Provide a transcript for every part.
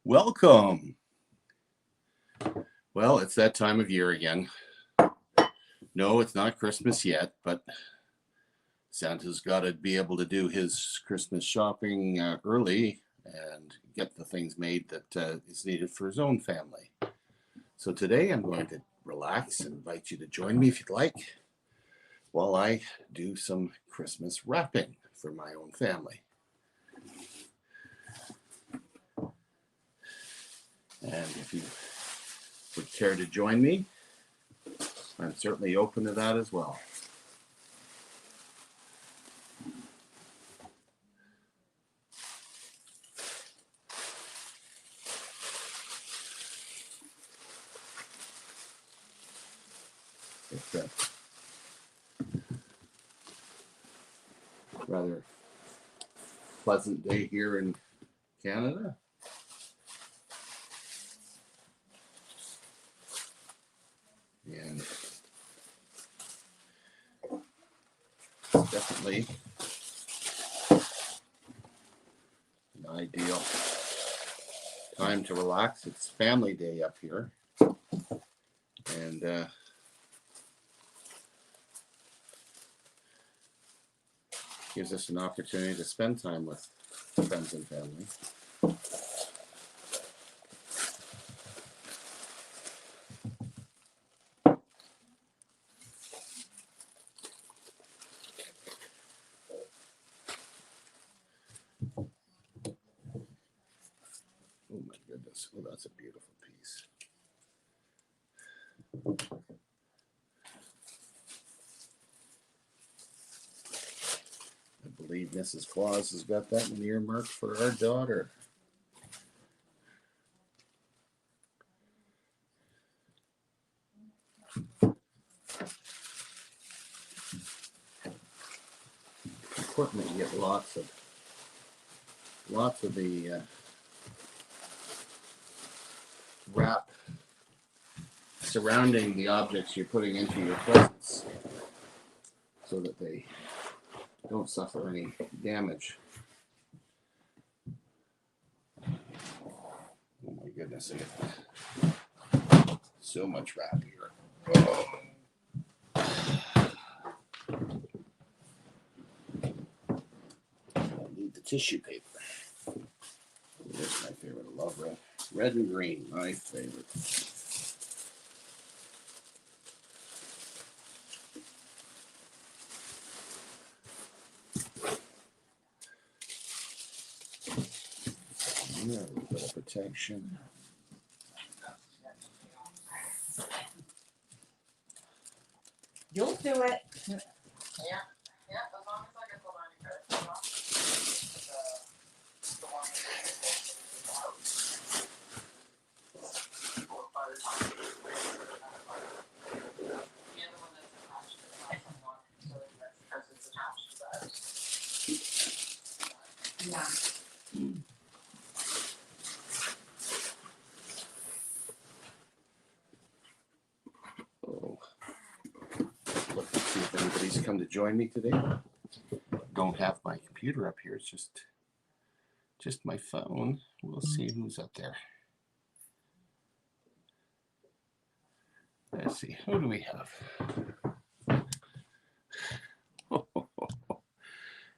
Welcome. Well, it's that time of year again. No, it's not Christmas yet, but Santa's got to be able to do his Christmas shopping early and get the things made that is needed for his own family. So today I'm going to relax and invite you to join me if you'd like while I do some Christmas wrapping for my own family. And if you would care to join me, I'm certainly open to that as well. It's a rather pleasant day here in Canada. And it's definitely an ideal time to relax. It's family day up here. And gives us an opportunity to spend time with friends and family. Oh my goodness. Oh, that's a beautiful piece. I believe Mrs. Claus has got that one earmarked for our daughter. Important that you get lots of the wrap surrounding the objects you're putting into your presents so that they don't suffer any damage. Oh my goodness, I get so much wrap here. Oh. I need the tissue paper. Here's my favorite. I love red. Red and green, my favorite. Yeah, a little bit of protection. You'll do it. Yeah, as long as I get the line of credit off. The one by the time the other one that's attached to the house unlocked, so that's because it's attached to that. Yeah. Oh. Look, let's see if anybody's come to join me today. Don't have my computer up here. It's just my phone. We'll see who's up there. Let's see. Who do we have?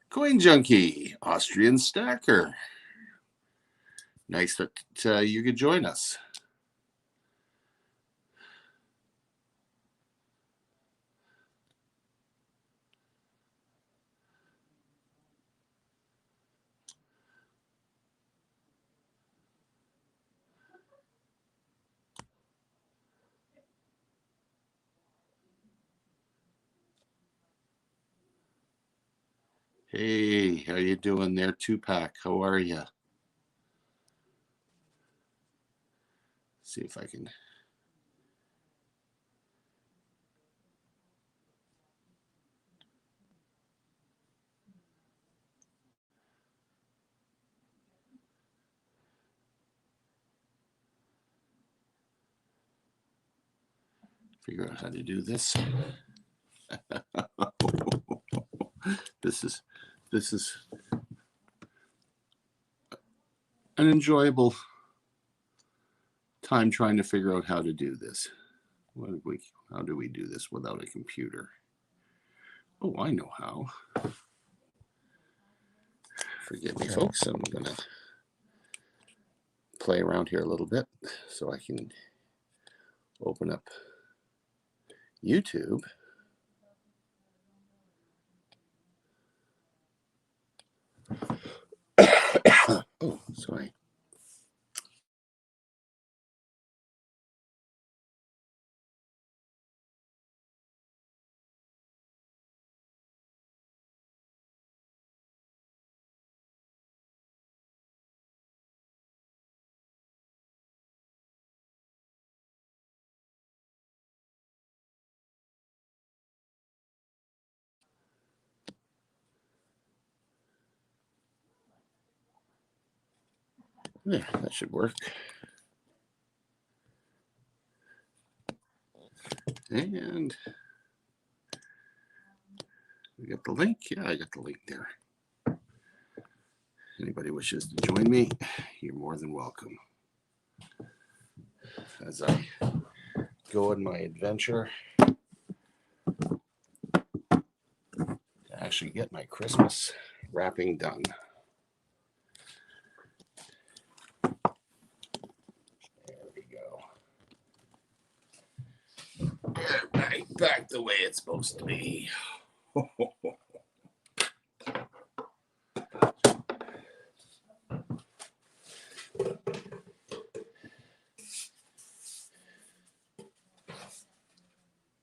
Coin Junkie, Austrian Stacker. Nice that you could join us. Hey, how you doing there, Tupac? How are you? See if I can. Figure out how to do this. This is an enjoyable time trying to figure out how to do this. How do we do this without a computer? Oh, I know how. Forgive me, folks. I'm going to play around here a little bit so I can open up YouTube. Oh, sorry. There, that should work. And we got the link. Yeah, I got the link there. Anybody wishes to join me, you're more than welcome. As I go on my adventure to actually get my Christmas wrapping done. There we go. Right back the way it's supposed to be.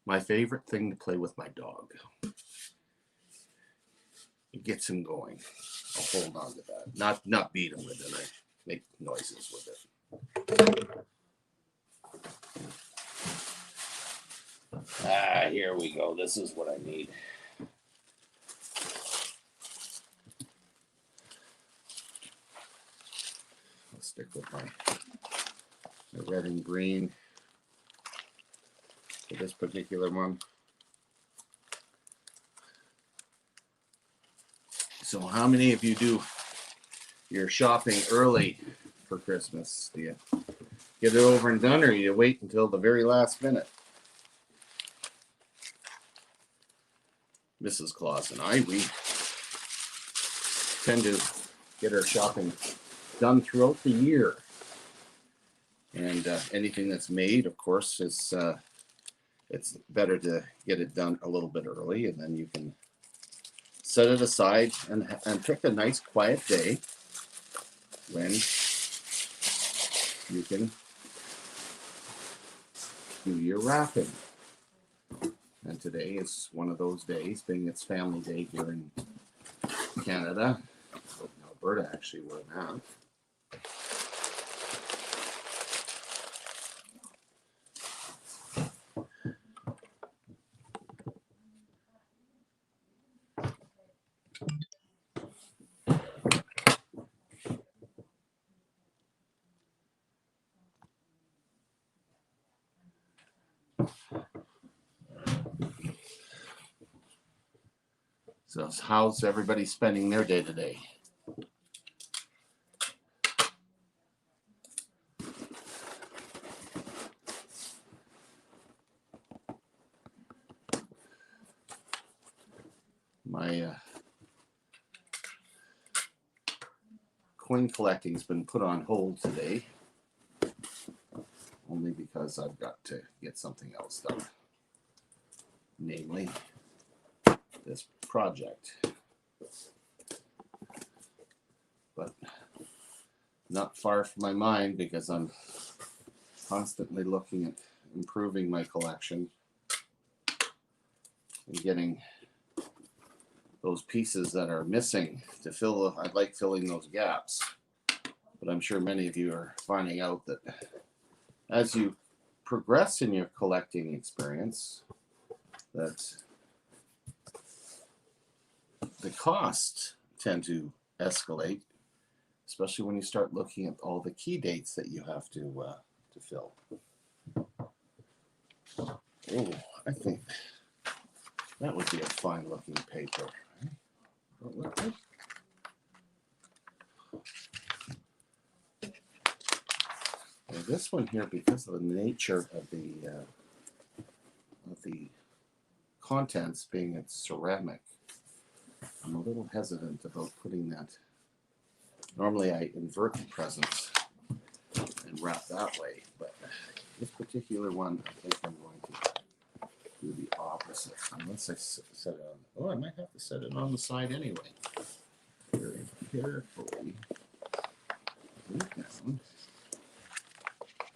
My favorite thing to play with my dog. It gets him going. I'll hold on to that. Not beat him with it. I make noises with it. Here we go. This is what I need. I'll stick with my red and green for this particular one. So how many of you do your shopping early for Christmas? Do you get it over and done, or you wait until the very last minute? Mrs. Claus and I, we tend to get our shopping done throughout the year. And anything that's made, of course, is it's better to get it done a little bit early, and then you can set it aside and pick a nice quiet day when you can do your wrapping. And today is one of those days, being it's family day here in Canada, Alberta actually, where I'm at. So how's everybody spending their day today? My coin collecting's been put on hold today, only because I've got to get something else done, namely this project. But not far from my mind, because I'm constantly looking at improving my collection and getting those pieces that are missing to fill. I like filling those gaps, but I'm sure many of you are finding out that as you progress in your collecting experience, that the costs tend to escalate, especially when you start looking at all the key dates that you have to fill. Oh, I think that would be a fine looking paper. this one here, because of the nature of the contents being it's ceramic, I'm a little hesitant about putting that. Normally I invert the presents and wrap that way, but this particular one, I think I'm going to do the opposite. Unless I set it on, oh, I might have to set it on the side anyway. Very carefully. Down.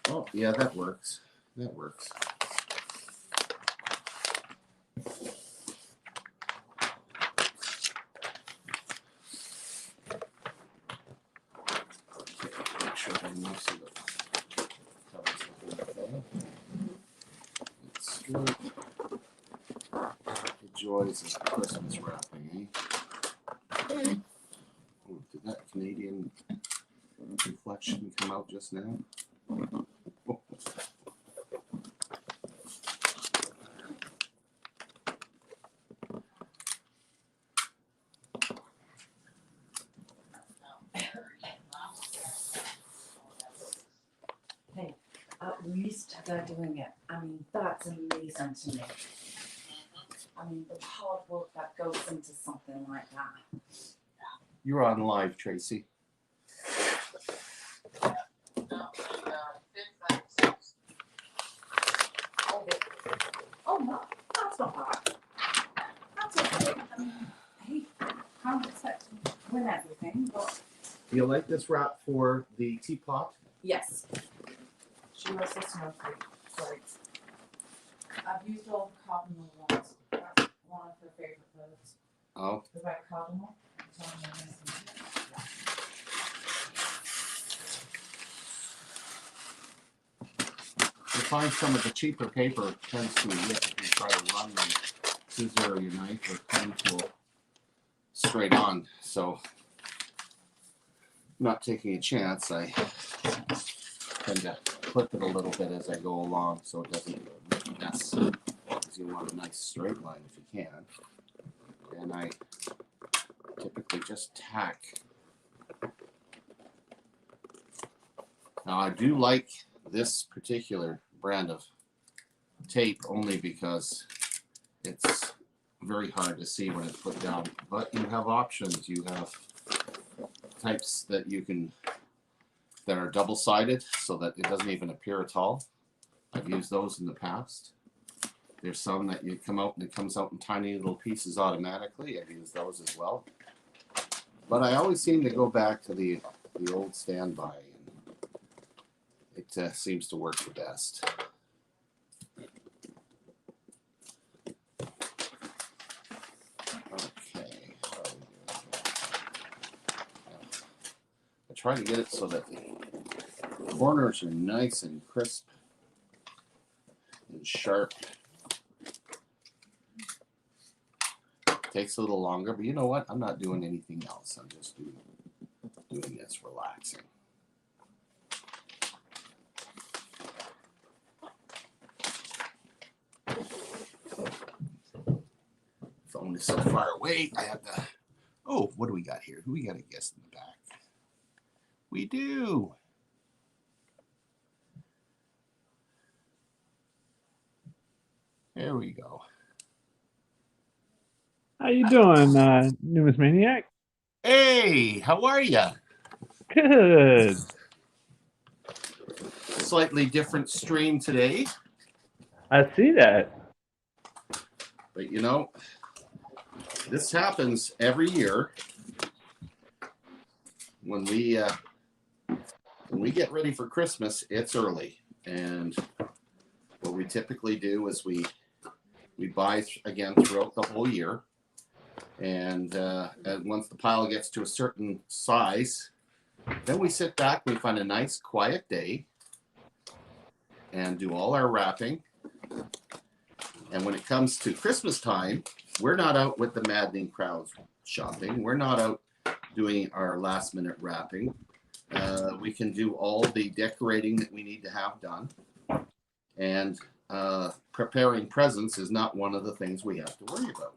Oh, yeah, that works. That works. Make sure I move so that covers the whole thing. It's straight. The joys of Christmas wrapping, eh? Oh, did that Canadian reflection come out just now? Oh. We they're doing it. I mean, that's amazing to me. I mean, the hard work that goes into something like that. You're on live, Tracy. Oh no, that's not bad. That's okay. I mean, hey, can't expect to win everything, but Do you like this wrap for the teapot? yes. She wants us to know great. I've used all the cardinal ones. That's one of her favorite birds. Oh, The red cardinal. It's on the list. you find some of the cheaper paper tends to rip if you try to run the scissor or your knife or pen tool straight on. So, not taking a chance, I tend to clip it a little bit as I go along so it doesn't mess. Because you want a nice straight line if you can. And I typically just tack. Now I do like this particular brand of tape only because it's very hard to see when it's put down. But you have options. You have types that you can that are double-sided so that it doesn't even appear at all. I've used those in the past. There's some that you come out and it comes out in tiny little pieces automatically. I've used those as well. But I always seem to go back to the old standby. It seems to work the best. Okay. I try to get it so that the corners are nice and crisp and sharp. Takes a little longer, but you know what? I'm not doing anything else. I'm just doing this, relaxing. Phone is so far away. I have to. Oh, what do we got here? Who we got a guest in the back? We do. There we go. How you doing, Numismaniac? Hey, how are you? Good. Slightly different stream today, I see that. but you know, this happens every year when we get ready for Christmas. It's early, and what we typically do is we buy again throughout the whole year, and once the pile gets to a certain size, then we sit back, we find a nice quiet day and do all our wrapping. And when it comes to Christmas time, we're not out with the maddening crowds shopping. We're not out doing our last minute wrapping. We can do all the decorating that we need to have done. And preparing presents is not one of the things we have to worry about.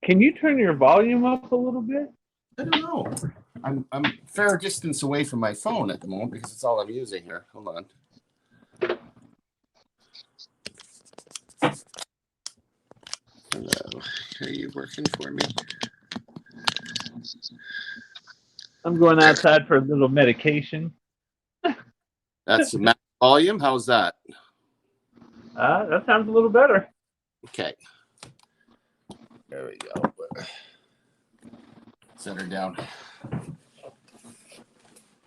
Can you turn your volume up a little bit? I don't know. I'm fair distance away from my phone at the moment because it's all I'm using here. Hold on. Hello. Are you working for me? I'm going outside for a little medication. That's max volume. How's that? That sounds a little better. Okay. There we go. Set her down.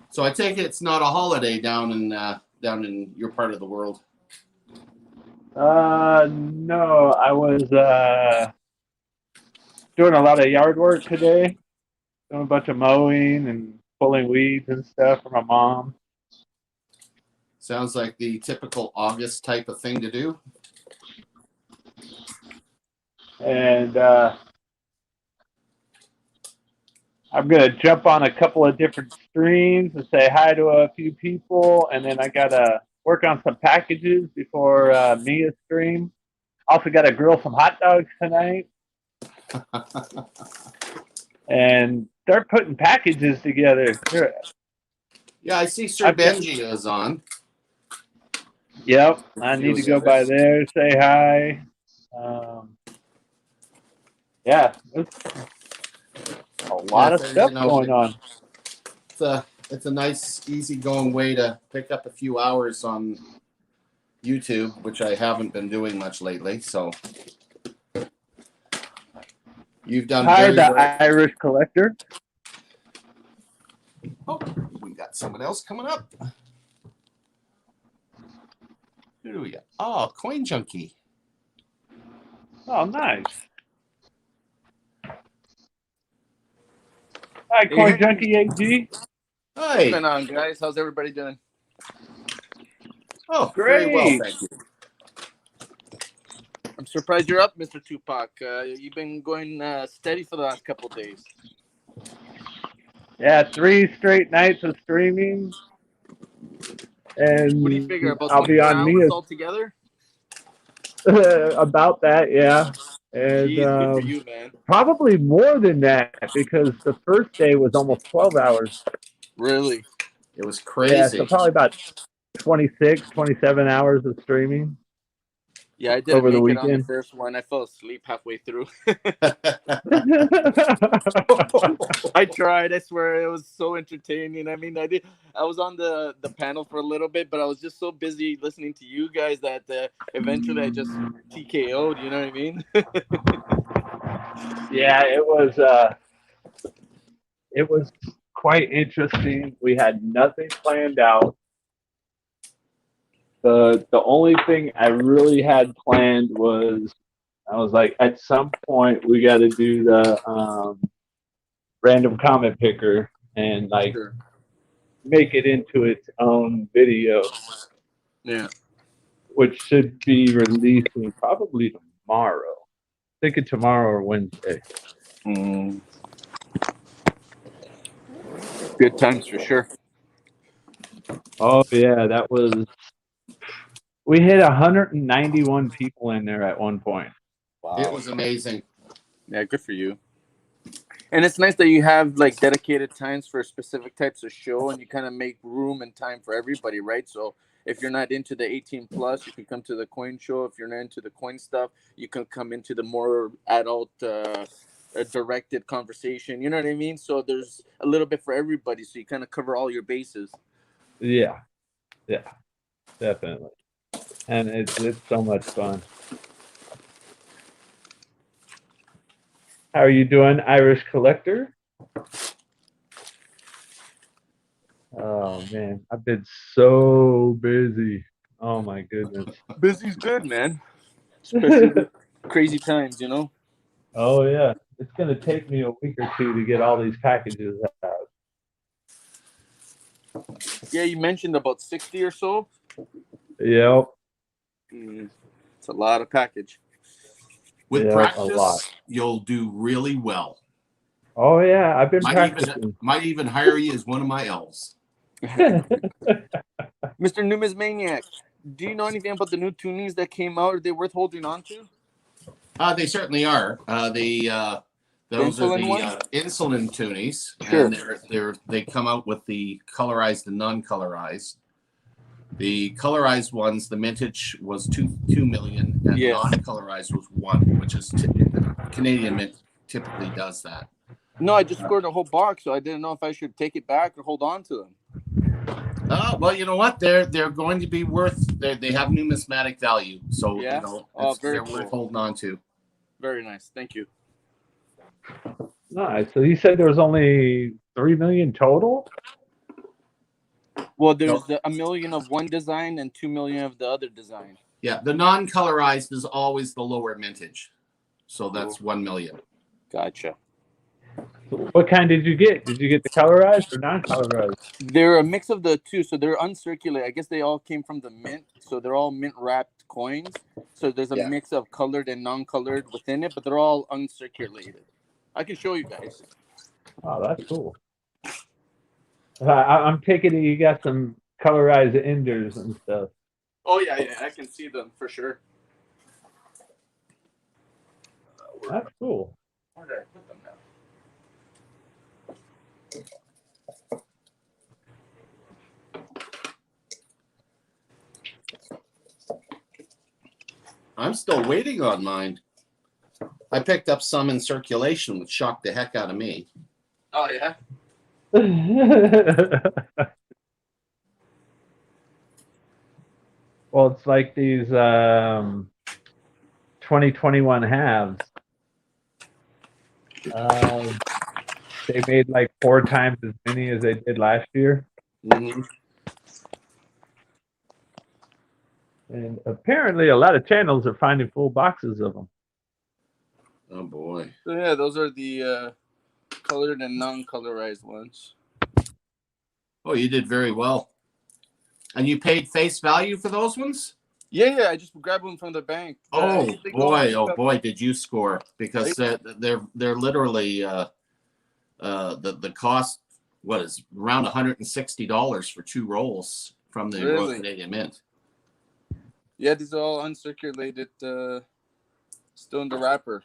So I take it it's not a holiday down in your part of the world. No, I was doing a lot of yard work today, doing a bunch of mowing and pulling weeds and stuff for my mom. Sounds like the typical August type of thing to do. And I'm gonna jump on a couple of different streams and say hi to a few people, and then I gotta work on some packages before Mia's stream. Also gotta grill some hot dogs tonight, and start putting packages together. Yeah, I see Sir I've got- Benji is on. Yep, I need to go by there, say hi. Yeah, there's a lot of stuff going on. It's a nice, easygoing way to pick up a few hours on YouTube, which I haven't been doing much lately. So you've done Hi, very, the very. Irish collector. Oh, we got someone else coming up. Who do we got? Oh, Coin Junkie. Oh, nice. Hi, Coin Junkie AG. Hi. What's going on, guys? How's everybody doing? Oh, Great. very well, thank you. I'm surprised you're up, Mr. Tupac. You've been going steady for the last couple of days. Yeah, 3 straight nights of streaming. And What do you figure, about I'll be 24 on hours Mia's altogether? about that, yeah. And Jeez, good for you, man. probably more than that because the first day was almost 12 hours. Really? It was crazy. Yeah, so probably about 26, 27 hours of streaming. Yeah, I didn't over the make it on the weekend. first one. I fell asleep halfway through. I tried. I swear it was so entertaining. I mean, I was on the panel for a little bit, but I was just so busy listening to you guys that eventually I just TKO'd. You know what I mean? Yeah, it was quite interesting. We had nothing planned out. The only thing I really had planned was I was like, at some point we got to do the random comment picker and like Sure. make it into its own video. Yeah. Which should be releasing probably tomorrow. I think it's tomorrow or Wednesday. Good times for sure. Oh yeah, that was. We hit 191 people in there at one point. Wow. It was amazing. Yeah, good for you. And it's nice that you have like dedicated times for specific types of show, and you kind of make room and time for everybody, right? So if you're not into the 18 plus, you can come to the coin show. If you're not into the coin stuff, you can come into the more adult directed conversation. You know what I mean? So there's a little bit for everybody, so you kind of cover all your bases. Yeah, definitely. And it's so much fun. How are you doing, Irish Collector? Oh man, I've been so busy. Oh my goodness. Busy's good, man. Especially with crazy times, you know? Oh yeah. It's gonna take me a week or two to get all these packages out. Yeah, you mentioned about 60 or so. Yep. It's a lot of package. With a lot. practice, you'll do really well. Oh yeah, I've been practicing. Might even hire you as one of my elves. Mr. Numismatist, do you know anything about the new tunings that came out? Are they worth holding on to? They certainly are. Those are insulin the ones? insulin toonies, Sure. and they come out with the colorized and non-colorized. The colorized ones, the mintage was two million, and Yes. non-colorized was 1, which is Canadian Mint typically does that. No, I just scored a whole box, so I didn't know if I should take it back or hold on to them. Oh well, you know what? They're going to be worth. They have numismatic value, so Yeah? you know Very they're worth cool. holding on to. Very nice. Thank you. Nice. So you said there was only 3 million total? Well, there's a million of one design and 2 million of the other design. Yeah, the non-colorized is always the lower mintage, so that's 1 million. Gotcha. What kind did you get? Did you get the colorized or non-colorized? They're a mix of the two, so they're uncirculated. I guess they all came from the mint, so they're all mint wrapped coins. So there's a Yeah. mix of colored and non-colored within it, but they're all uncirculated. I can show you guys. Oh, that's cool. I'm taking it you got some colorized enders and stuff. Oh yeah, I can see them for sure. That's cool. Where did I put them now? I'm still waiting on mine. I picked up some in circulation, which shocked the heck out of me. Oh yeah. Well, it's like these 2021 halves. They made like 4 times as many as they did last year. Mm-hmm. And apparently a lot of channels are finding full boxes of them. Oh boy. So yeah, those are the colored and non-colorized ones. Oh, you did very well. And you paid face value for those ones? Yeah, I just grabbed them from the bank. Oh They go on boy, pickup. did you score? Because they're literally the cost is around $160 for 2 rolls from the Royal Really? Canadian Mint. Yeah, these are all uncirculated, still in the wrapper.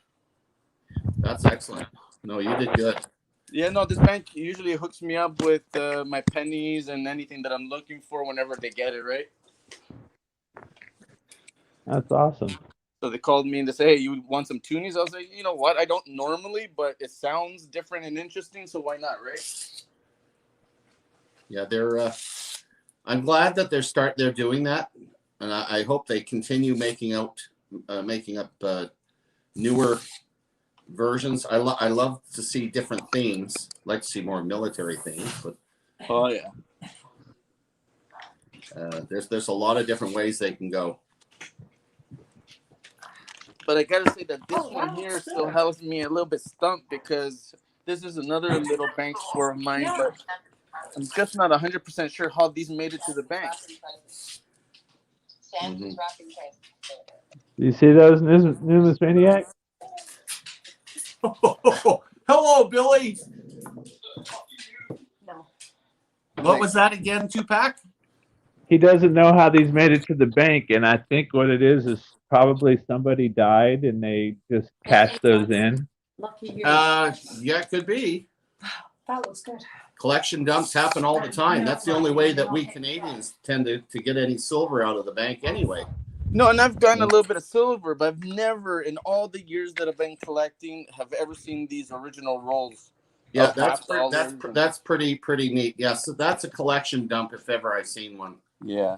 That's excellent. No, you did good. Yeah, no, this bank usually hooks me up with my pennies and anything that I'm looking for whenever they get it, right? That's awesome. So they called me and they say, hey, you want some toonies? I was like, you know what? I don't normally, but it sounds different and interesting, so why not, right? Yeah, they're. I'm glad that they're doing that, and I hope they continue making up newer versions. I love to see different themes. I'd like to see more military themes, but Oh yeah. there's a lot of different ways they can go. But I gotta say that this one here still has me a little bit stumped because this is another little bank score of mine, but I'm just not 100% sure how these made it to the bank. Mm-hmm. Do you see those Numismaniac? Hello, Billy. No. What was that again? 2-pack? He doesn't know how these made it to the bank, and I think what it is probably somebody died and they just cashed those in. Lucky you. Yeah, it could be. That looks good. Collection dumps happen all the time. That's the only way that we Canadians tend to get any silver out of the bank anyway. No, and I've gotten a little bit of silver, but I've never, in all the years that I've been collecting, have ever seen these original rolls. Yeah, of that's pretty neat. Yes, so that's a collection dump if ever I've seen one. Yeah.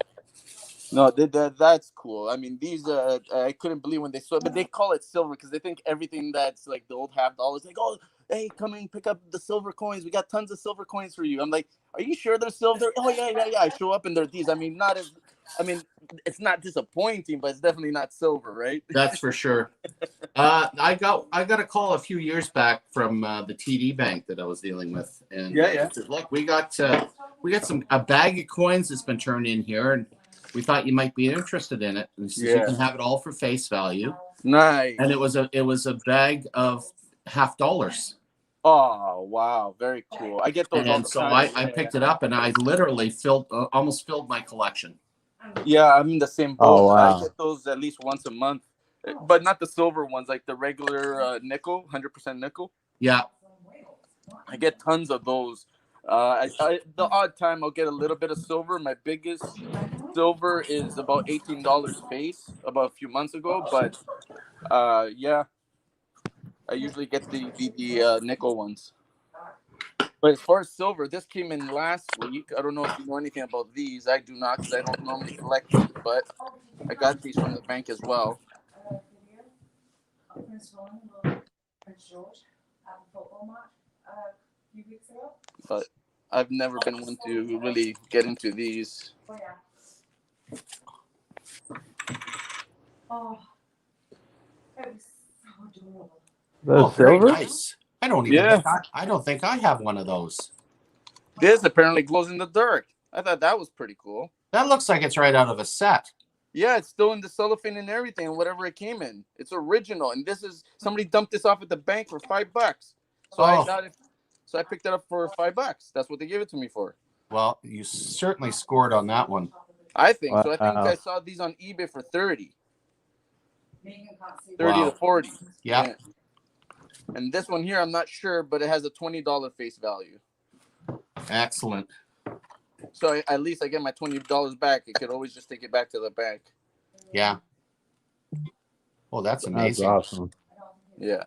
No, that's cool. I mean, these I couldn't believe when they saw, but they call it silver because they think everything that's like the old $50 like, oh, hey, come and pick up the silver coins. We got tons of silver coins for you. I'm like, are you sure they're silver? Oh yeah. I show up and they're these. I mean, it's not disappointing, but it's definitely not silver, right? That's for sure. I got a call a few years back from the TD Bank that I was dealing with, and Yeah. said, look, we got a bag of coins that's been turned in here, and we thought you might be interested in it. And says, you can have it all for face value. Nice. And it was a bag of $50. Oh wow, very cool. I get those all And the so time. I picked it up, and I literally almost filled my collection. Yeah, I'm in the same boat. Oh, wow. I get those at least once a month, but not the silver ones, like the regular nickel, 100% nickel. Yeah. I get tons of those. The odd time I'll get a little bit of silver. My biggest silver is about $18 face about a few months ago, but yeah, I usually get the nickel ones. But as far as silver, this came in last week. I don't know if you know anything about these. I do not, because I don't normally collect these, but I got these from the bank as well. Prince George at the football match a few weeks ago. But I've never been one to really get into these. Oh yeah. Oh, it was so adorable. The Very silver? nice. I don't even Yeah. think I don't think I have one of those. This apparently glows in the dark. I thought that was pretty cool. That looks like it's right out of a set. Yeah, it's still in the cellophane and everything, whatever it came in. It's original, and this is somebody dumped this off at the bank for $5. So I Oh. thought, so I picked it up for $5. That's what they gave it to me for. Well, you certainly scored on that one. I think so. I think Wow. I saw these on eBay for 30 Wow. to 40. Yep. Yeah. And this one here, I'm not sure, but it has a $20 face value. Excellent. So at least I get my $20 back. I could always just take it back to the bank. Yeah. Oh, that's That's amazing. awesome. Yeah.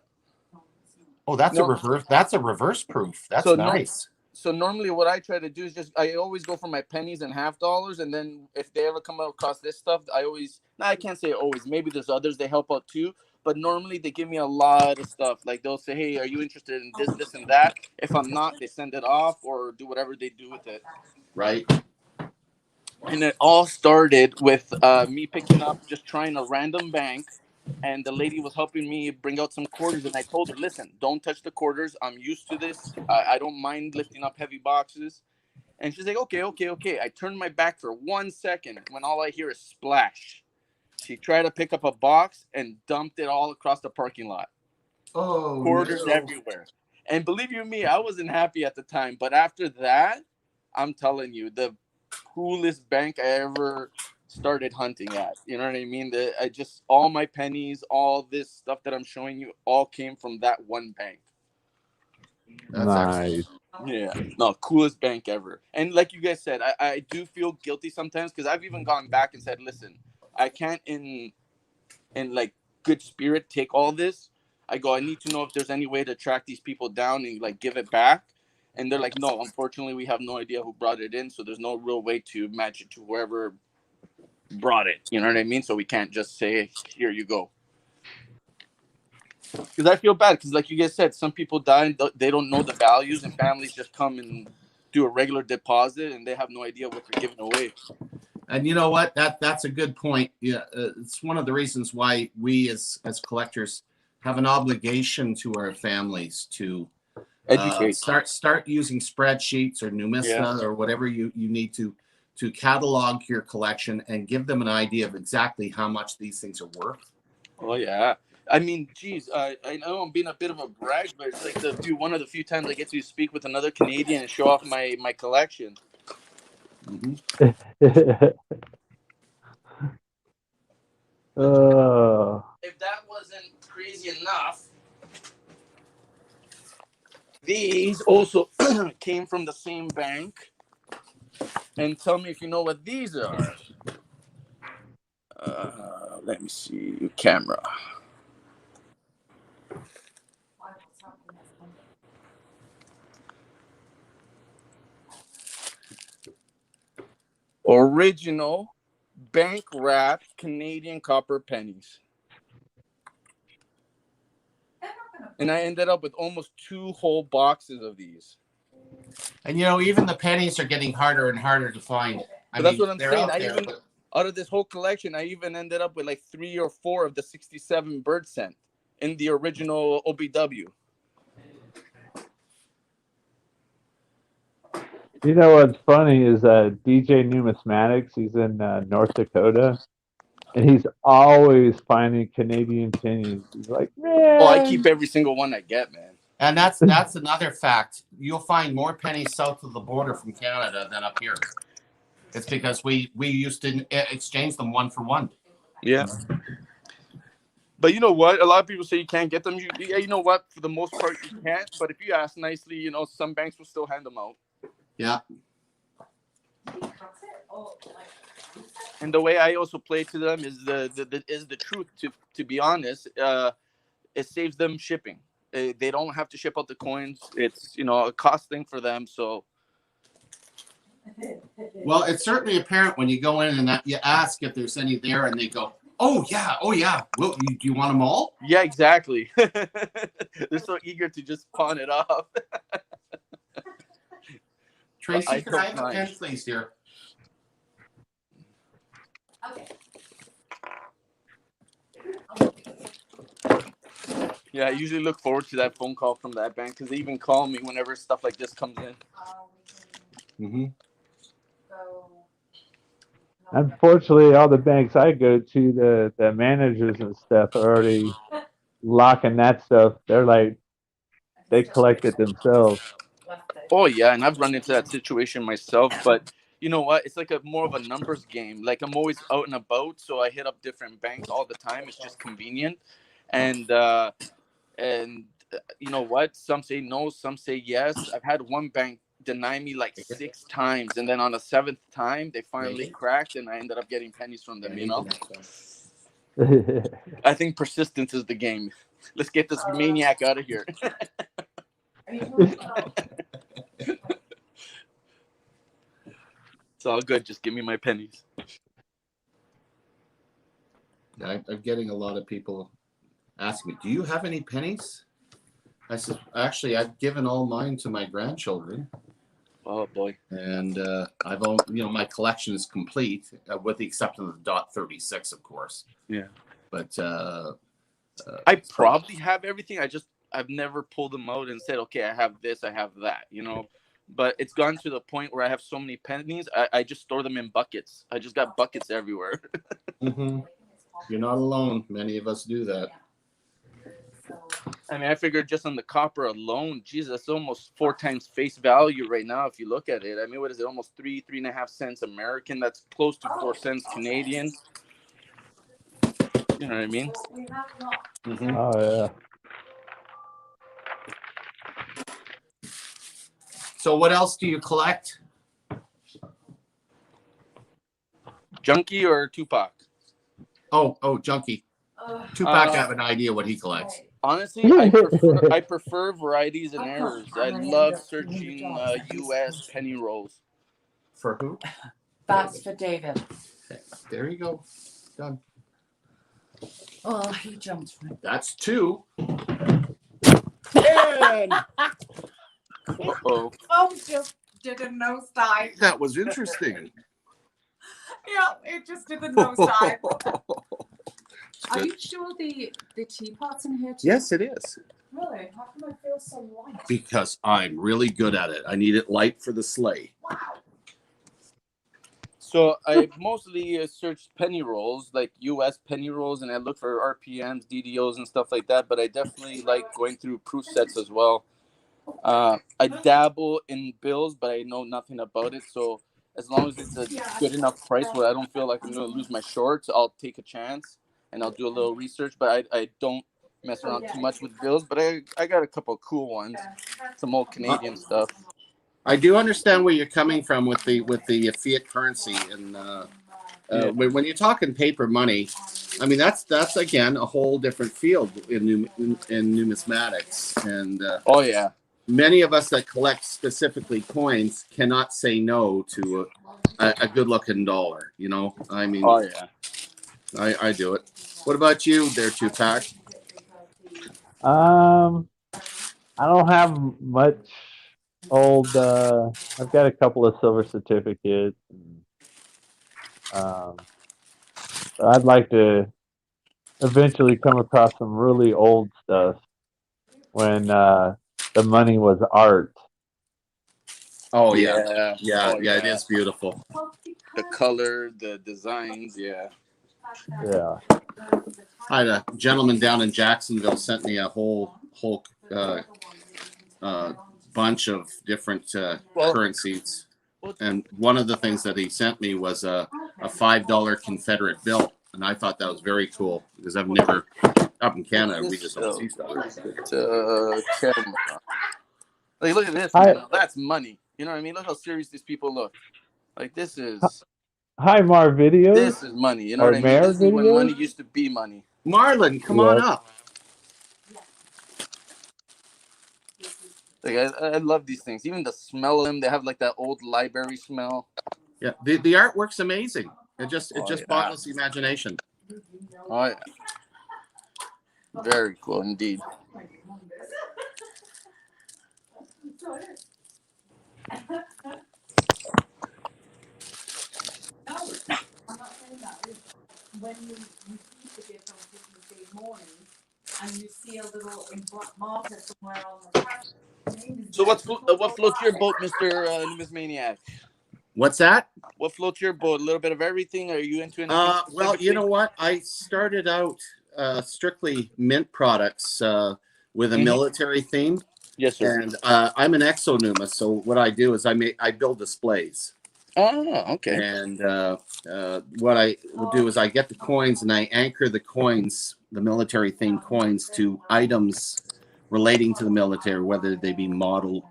Oh, that's No. a reverse. That's a reverse proof. That's So no- nice. So normally what I try to do is I always go for my pennies and half dollars, and then if they ever come across this stuff, I can't say always, maybe there's others they help out too, but normally they give me a lot of stuff. Like they'll say, hey, are you interested in this and that? If I'm not, they send it off or do whatever they do with it. Right. And it all started with me picking up, just trying a random bank, and the lady was helping me bring out some quarters, and I told her, listen, don't touch the quarters. I'm used to this. I don't mind lifting up heavy boxes. And she's like, okay. I turned my back for 1 second when all I hear is splash. She tried to pick up a box and dumped it all across the parking lot. Oh, Quarters no. everywhere. And believe you me, I wasn't happy at the time. But after that, I'm telling you, the coolest bank I ever started hunting at. You know what I mean? All my pennies, all this stuff that I'm showing you, all came from that one bank. That's Nice. excellent. Yeah, no, coolest bank ever. And like you guys said, I do feel guilty sometimes because I've even gone back and said, listen, I can't in like good spirit take all this. I need to know if there's any way to track these people down and like give it back. And they're like, no, unfortunately, we have no idea who brought it in, so there's no real way to match it to whoever brought it. You know what I mean? So we can't just say, here you go. Because I feel bad because, like you guys said, some people die and they don't know the values, and families just come and do a regular deposit, and they have no idea what they're giving away. And you know what? That's a good point. Yeah, it's one of the reasons why we as collectors have an obligation to our families to Educate. Start using spreadsheets or Numista or whatever you need to catalog your collection and give them an idea of exactly how much these things are worth. Oh yeah. I mean, geez, I know I'm being a bit of a brag, but it's like one of the few times I get to speak with another Canadian and show off my collection. Mm-hmm. If that wasn't crazy enough, these also came from the same bank. And tell me if you know what these are. Let me see. Camera. Original bank wrapped Canadian copper pennies. And I ended up with almost 2 whole boxes of these. And you know, even the pennies are getting harder and harder to find. But that's what I'm saying. But out of this whole collection, I even ended up with like 3 or 4 of the 67 bird scent in the original OBW. You know what's funny is DJ Numismatics. He's in North Dakota, and he's always finding Canadian pennies. He's like, man. Oh, I keep every single one I get, man. And that's another fact. You'll find more pennies south of the border from Canada than up here. It's because we used to exchange them one for one. Yeah. But you know what? A lot of people say you can't get them. You know what? For the most part, you can't. But if you ask nicely, you know, some banks will still hand them out. Yeah. And the way I also play to them is the truth. To be honest, it saves them shipping. They don't have to ship out the coins. It's, you know, a cost thing for them. So Well, it's certainly apparent when you go in and you ask if there's any there, and they go, "Oh yeah, oh yeah. Well, do you want them all?" yeah, exactly. They're so eager to just pawn it off. Tracy, can I have a don't pen, mind. please, dear? Okay. Yeah, I usually look forward to that phone call from that bank because they even call me whenever stuff like this comes in. Mm-hmm. Unfortunately, all the banks I go to, the managers and stuff are already locking that stuff. They're like, they collect it themselves. Oh yeah, and I've run into that situation myself. But you know what? It's like a more of a numbers game. Like I'm always out and about, so I hit up different banks all the time. It's just convenient, and you know what? Some say no, some say yes. I've had one bank deny me like 6 times, and then on the 7th time, they finally cracked, and I ended up getting pennies from them. You know, I think persistence is the game. Let's get this maniac out of here. It's all good. Just give me my pennies. I'm getting a lot of people asking me, "Do you have any pennies?" I said, "Actually, I've given all mine to my grandchildren." Oh boy. And I've owned, you know, my collection is complete with the exception of the .36, of course. Yeah. But I probably have everything. I've never pulled them out and said, okay, I have this, I have that, you know. But it's gone to the point where I have so many pennies, I just store them in buckets. I just got buckets everywhere. mm-hmm. You're not alone. Many of us do that. I mean, I figured just on the copper alone, Jesus, that's almost 4 times face value right now if you look at it. I mean, what is it? Almost 3.5 cents American. That's close to 4 cents Canadian. You know what I mean? Mm-hmm. Oh So what else do you collect? Junkie or Tupac? Oh, Junkie. Tupac, I have an idea what he collects. Honestly, I prefer varieties and errors. I love searching U.S. penny rolls. For who? That's for David. Okay, there you go. Done. Oh, he jumped right. That's 2. And Uh-oh. Oh, just did a nosedive. that was interesting. Yeah, it just did a nosedive. Are you sure the teapot's in here too? Yes, it is. Really? How come I feel so light? Because I'm really good at it. I need it light for the sleigh. Wow. So I mostly search penny rolls, like U.S. penny rolls, and I look for RPMs, DDOs, and stuff like that. But I definitely like going through proof sets as well. I dabble in bills, but I know nothing about it. So as long as it's a good enough price where I don't feel like I'm going to lose my shorts, I'll take a chance and I'll do a little research. But I don't mess around too much with bills. But I got a couple of cool ones, some old Canadian stuff. I do understand where you're coming from with the fiat currency, and when you're talking paper money, I mean that's again a whole different field in numismatics, and oh yeah, many of us that collect specifically coins cannot say no to a good looking dollar. You know, I mean, oh yeah. I do it. What about you, there, Tupac? I don't have much old. I've got a couple of silver certificates. So I'd like to eventually come across some really old stuff when the money was art. Oh yeah. Oh, It is beautiful. The color, the designs, yeah. Yeah. I had a gentleman down in Jacksonville sent me a whole bunch of different currencies, and one of the things that he sent me was a $5 Confederate bill, and I thought that was very cool because I've never Up in Canada, we This just don't show. see stuff. Camera. Like, look at this, Hi. man. Now, that's money. You know what I mean? Look how serious these people look. Like, this is Hi, Mar videos. this is money. You know Or what I mean? Mare This is when videos? money used to be money. Marlon, come on Yeah. up. Like, I love these things. Even the smell of them, they have like that old library smell. Yeah, the artwork's amazing. It just Oh, yeah. boggles the imagination. Oh, yeah. Very cool indeed. No, I'm not saying that. When you see the difference Christmas Day morning and you see a little marker somewhere on the packet. So what floats your boat, Mr. Numismaniac? What's that? What floats your boat? A little bit of everything? Are you into anything Well, you specifically? know what? I started out strictly mint products with a Mhm. military theme, Yes, sir. and I'm an exonumist. So what I do is I build displays, Oh, okay. and what I would do is I get the coins and I anchor the coins, the military themed coins, to items relating to the military, whether they be model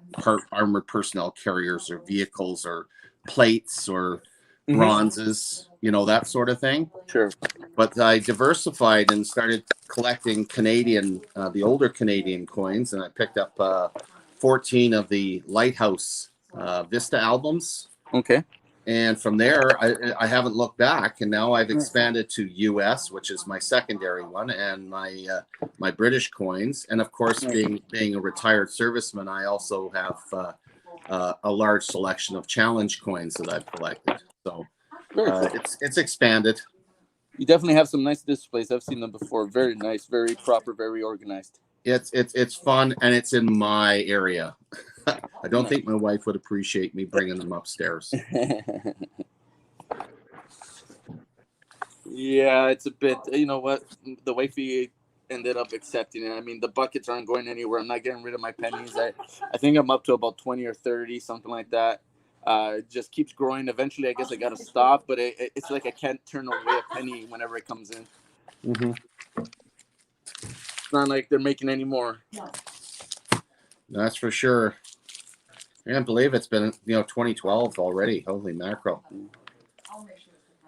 armored personnel carriers or vehicles or plates or bronzes, you know, that sort of thing. Sure. But I diversified and started collecting Canadian, the older Canadian coins, and I picked up 14 of the Lighthouse Vista albums. Okay. And from there, I haven't looked back, and now I've expanded to U.S., which is my secondary one, and my British coins, and of course, being a retired serviceman, I also have a large selection of challenge coins that I've collected. So it's expanded. You definitely have some nice displays. I've seen them before. Very nice, very proper, very organized. It's fun, and it's in my area. I don't think my wife would appreciate me bringing them upstairs. Yeah, it's a bit. You know what? The wifey ended up accepting it. I mean, the buckets aren't going anywhere. I'm not getting rid of my pennies. I think I'm up to about 20 or 30, something like that. It just keeps growing. Eventually, I guess I got to stop, but it's like I can't turn away a penny whenever it comes in. Mm-hmm. It's not like they're making any more. That's for sure. I can't believe it's been 2012 already. Holy mackerel!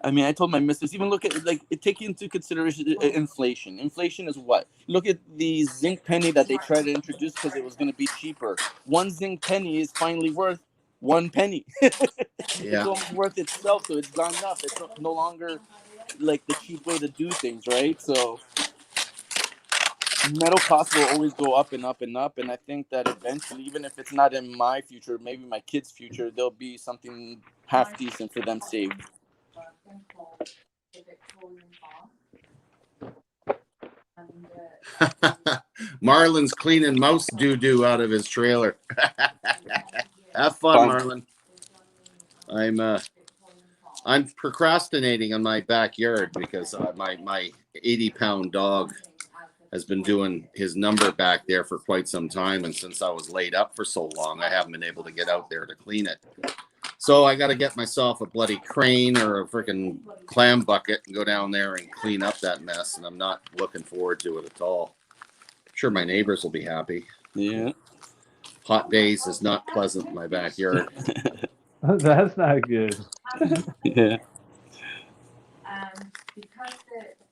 I mean, I told my missus, even look at, like, take into consideration inflation. Inflation is what? Look at the zinc penny that they tried to introduce because it was going to be cheaper. One zinc penny is finally worth 1 penny. It's almost worth itself, so it's gone up. It's no longer like the cheap way to do things, right? So metal costs will always go up and up and up, and I think that eventually, even if it's not in my future, maybe my kids' future, there'll be something half decent for them saved. Marlon's cleaning mouse doo-doo out of his trailer. Have fun, Marlon. I'm procrastinating on my backyard because my 80-pound dog has been doing his number back there for quite some time, and since I was laid up for so long, I haven't been able to get out there to clean it. So I got to get myself a bloody crane or a freaking clam bucket and go down there and clean up that mess, and I'm not looking forward to it at all. I'm sure my neighbors will be happy. Yeah. Hot days is not pleasant in my backyard. That's not good. Yeah.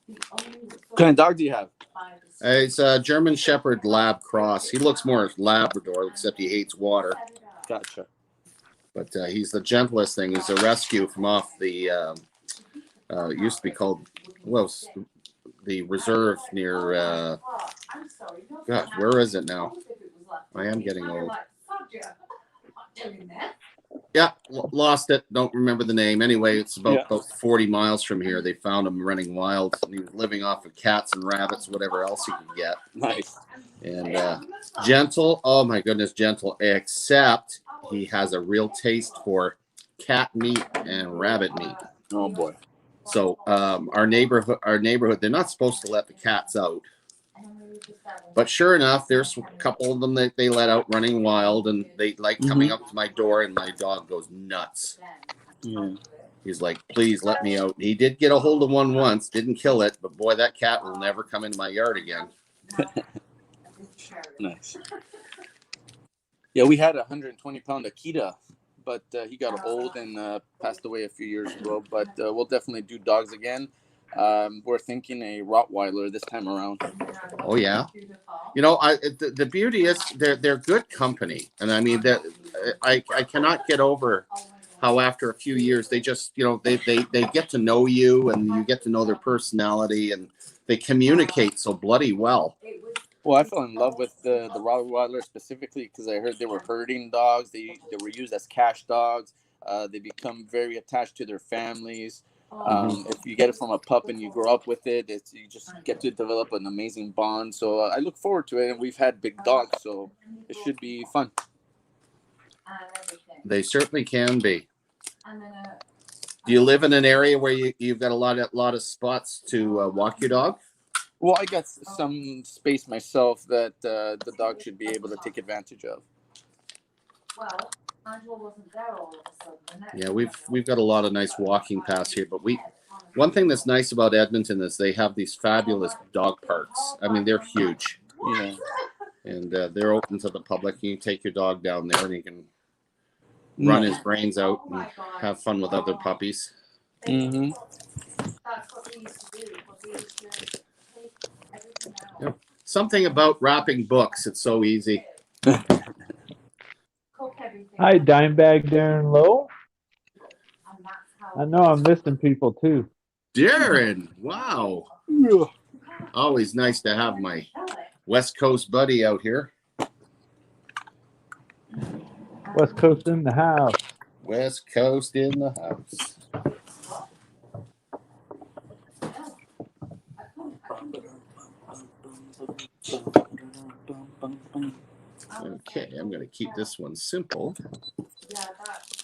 What kind of dog do you have? It's a German Shepherd Lab cross. He looks more Labrador, except he hates water. Gotcha. But he's the gentlest thing. He's a rescue from off the, it used to be called, well, the reserve near, God, where is it now? I am getting old. Yeah, lost it. Don't remember the name. Anyway, it's about 40 miles from here. They found him running wild. He was living off of cats and rabbits, whatever else he could get. Nice. And gentle. Oh, my goodness, gentle. Except he has a real taste for cat meat and rabbit meat. Oh, boy. So our neighborhood, they're not supposed to let the cats out. But sure enough, there's a couple of them that they let out running wild, and they like coming up to my door, and my dog goes nuts. Yeah. He's like, please let me out. He did get a hold of one once, didn't kill it, but boy, that cat will never come into my yard again. Nice. Yeah, we had a 120-pound Akita, but he got old and passed away a few years ago. But we'll definitely do dogs again. We're thinking a Rottweiler this time around. Oh yeah. You know, the beauty is they're good company, and I mean that I cannot get over how after a few years they just they get to know you and you get to know their personality and they communicate so bloody well. Well, I fell in love with the Rottweiler specifically because I heard they were herding dogs. They were used as cash dogs. They become very attached to their families. If you get it from a pup and you grow up with it, you just get to develop an amazing bond. So I look forward to it. And we've had big dogs, so it should be fun. They certainly can be. Do you live in an area where you've got a lot of spots to walk your dog? Well, I got some space myself that the dog should be able to take advantage of. Well, Angela wasn't there all of a sudden. Yeah, we've got a lot of nice walking paths here, but one thing that's nice about Edmonton is they have these fabulous dog parks. I mean, they're huge. Yeah. And they're open to the public. You can take your dog down there and you can run his brains out and have fun with other puppies. Mm-hmm. That's what we used to do. We used to take everything out. Yep. Something about wrapping books. It's so easy. Cook everything. Hi, Dimebag Darren Lowe. And that's how I know I'm missing people too. Darren, wow. Always nice to have my West Coast buddy out here. West Coast in the house. West Coast in the house. Okay, I'm going to keep this one simple. Yeah,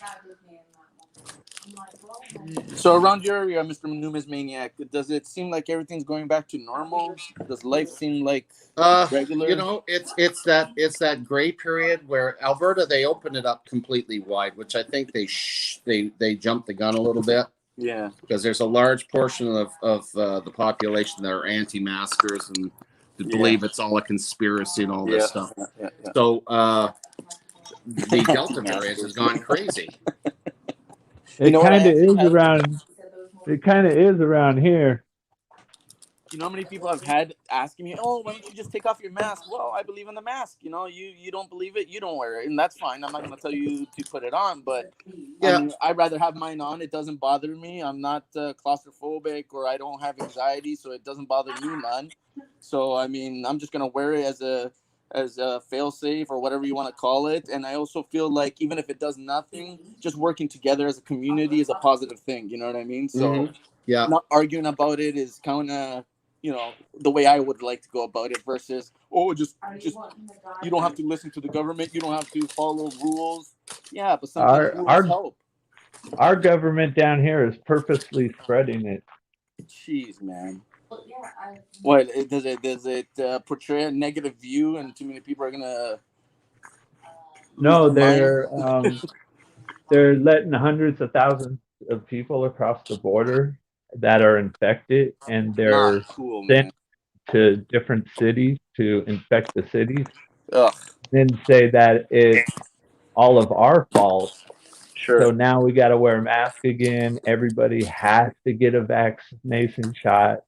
that did me in that one. I'm like, well, So around your area, Mr. Numismaniac, does it seem like everything's going back to normal? Does life seem like regular? You know, it's that gray period where Alberta, they open it up completely wide, which I think they jumped the gun a little bit. Yeah, because there's a large portion of the population that are anti-maskers and believe it's all a conspiracy and all this stuff. Yeah. So the Delta variant has gone crazy. It kind of is around. It kind of is around here. You know how many people I've had asking me, "Oh, why don't you just take off your mask?" Well, I believe in the mask. You know, you don't believe it, you don't wear it, and that's fine. I'm not going to tell you to put it on, but Yeah. I mean, I'd rather have mine on. It doesn't bother me. I'm not claustrophobic or I don't have anxiety, so it doesn't bother me none. So I mean, I'm just going to wear it as a fail-safe or whatever you want to call it. And I also feel like even if it does nothing, just working together as a community is a positive thing. You know what I mean? So Yeah. not arguing about it is kind of, you know, the way I would like to go about it versus, just you don't have to listen to the government. You don't have to follow rules. Yeah, but sometimes rules help. Our government down here is purposely spreading it. Jeez, man. What does it portray a negative view and too many people are gonna No, they're letting hundreds of thousands of people across the border that are infected, and they're sent to different cities to infect the cities. Ugh. Then say that it's all of our fault. Sure. So now we got to wear a mask again. Everybody has to get a vaccination shot.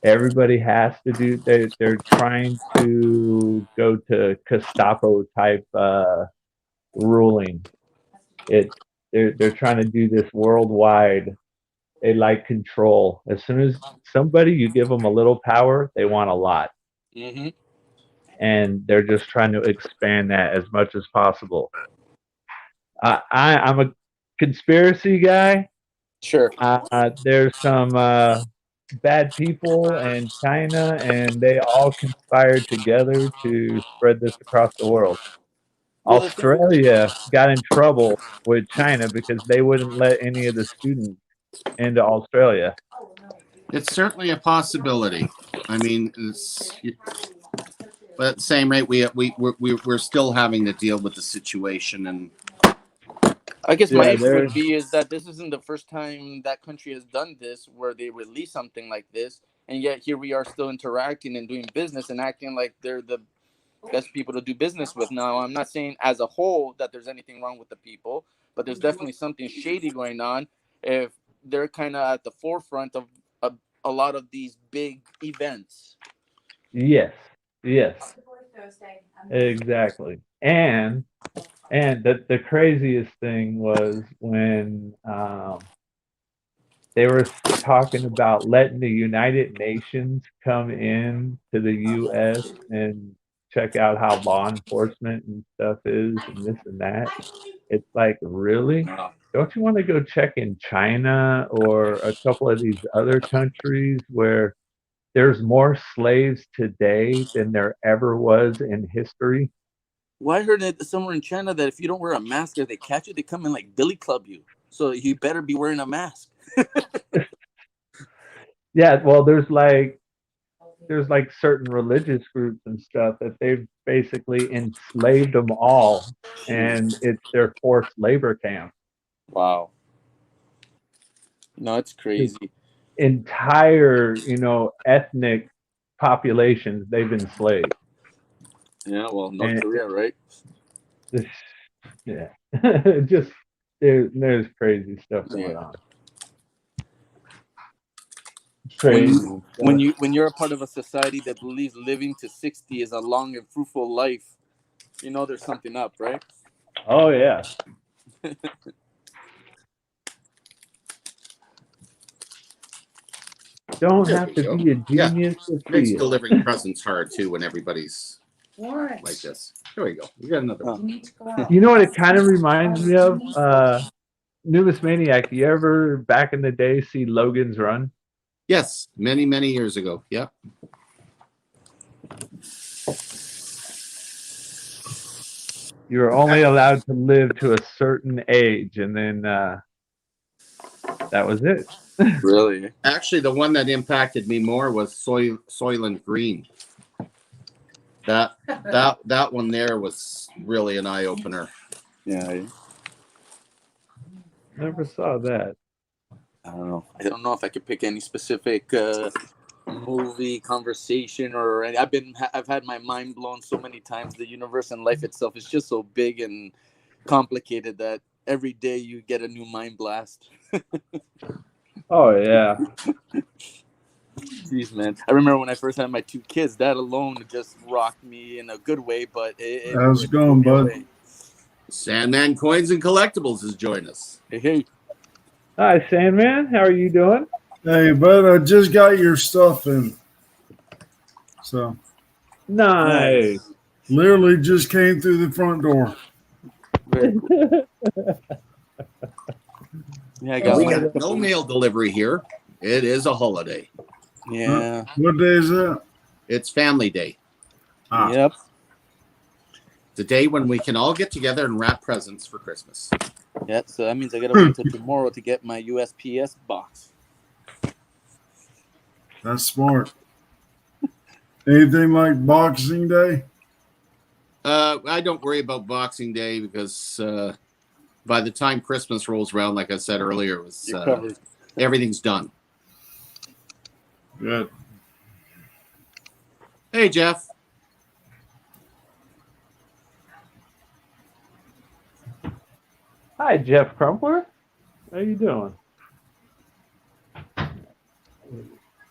Everybody has to do. They're trying to go to Gestapo type ruling. They're trying to do this worldwide. They like control. As soon as you give them a little power, they want a lot. Mm-hmm. And they're just trying to expand that as much as possible. I'm a conspiracy guy. Sure. There's some bad people in China, and they all conspired together to spread this across the world. Well, Australia got in trouble with China because they wouldn't let any of the students into Australia. It's certainly a possibility. I mean, but at the same rate, we're still having to deal with the situation, and I guess my Yeah, issue there's would be is that this isn't the first time that country has done this, where they release something like this, and yet here we are still interacting and doing business and acting like they're the best people to do business with. Now, I'm not saying as a whole that there's anything wrong with the people, but there's definitely something shady going on if they're kind of at the forefront of a lot of these big events. yes, yes, Thursday. exactly. And the craziest thing was when they were talking about letting the United Nations come in to the U.S. and check out how law enforcement and stuff is and this and that. It's like, really? Don't you want to go check in China or a couple of these other countries where there's more slaves today than there ever was in history? Well, I heard that somewhere in China that if you don't wear a mask, if they catch you, they come and like billy club you. So you better be wearing a mask. Yeah, well, there's like certain religious groups and stuff that they've basically enslaved them all, and it's their forced labor camp. Wow. No, it's It's crazy. entire, ethnic populations they've enslaved. Yeah, well, North And Korea, right? this, yeah, just there's crazy stuff going Yeah. on. When Crazy you stuff. when you're a part of a society that believes living to 60 is a long and fruitful life, you know there's something up, right? Oh yeah. Don't There have we to go. be a Yeah, genius to makes see it. delivering presents hard too when everybody's What? like this. There we go. We got another one. You need to go out. You know what it kind of reminds me of? Numismaniac, you ever back in the day see Logan's Run? Yes, many, many years ago. Yeah. You were only allowed to live to a certain age, and then that was it. Really? Actually, the one that impacted me more was Soylent Green. That one there was really an eye opener. Yeah. Never saw that. I don't know. I don't know if I could pick any specific movie, conversation, or I've had my mind blown so many times. The universe and life itself is just so big and complicated that every day you get a new mind blast. Oh yeah. Jeez, man. I remember when I first had my two kids, that alone just rocked me in a good way, but it How's it blew going, me bud? away. Sandman Coins and Collectibles has joined us. Hey. Hi, Sandman. How are you doing? Hey, bud, I just got your stuff in. So, Nice. literally just came through the front door. Very cool. Yeah, I got We one. got no mail delivery here. It is a holiday. Yeah. What day is that? It's Family Day. Ah, Yep. The day when we can all get together and wrap presents for Christmas. Yeah, so that means I gotta wait till tomorrow to get my USPS box. that's smart. Anything like Boxing Day? I don't worry about Boxing Day because by the time Christmas rolls around, like I said earlier, it was You're covered. everything's done. Good. Hey, Jeff. Hi, Jeff Crumpler. How you doing?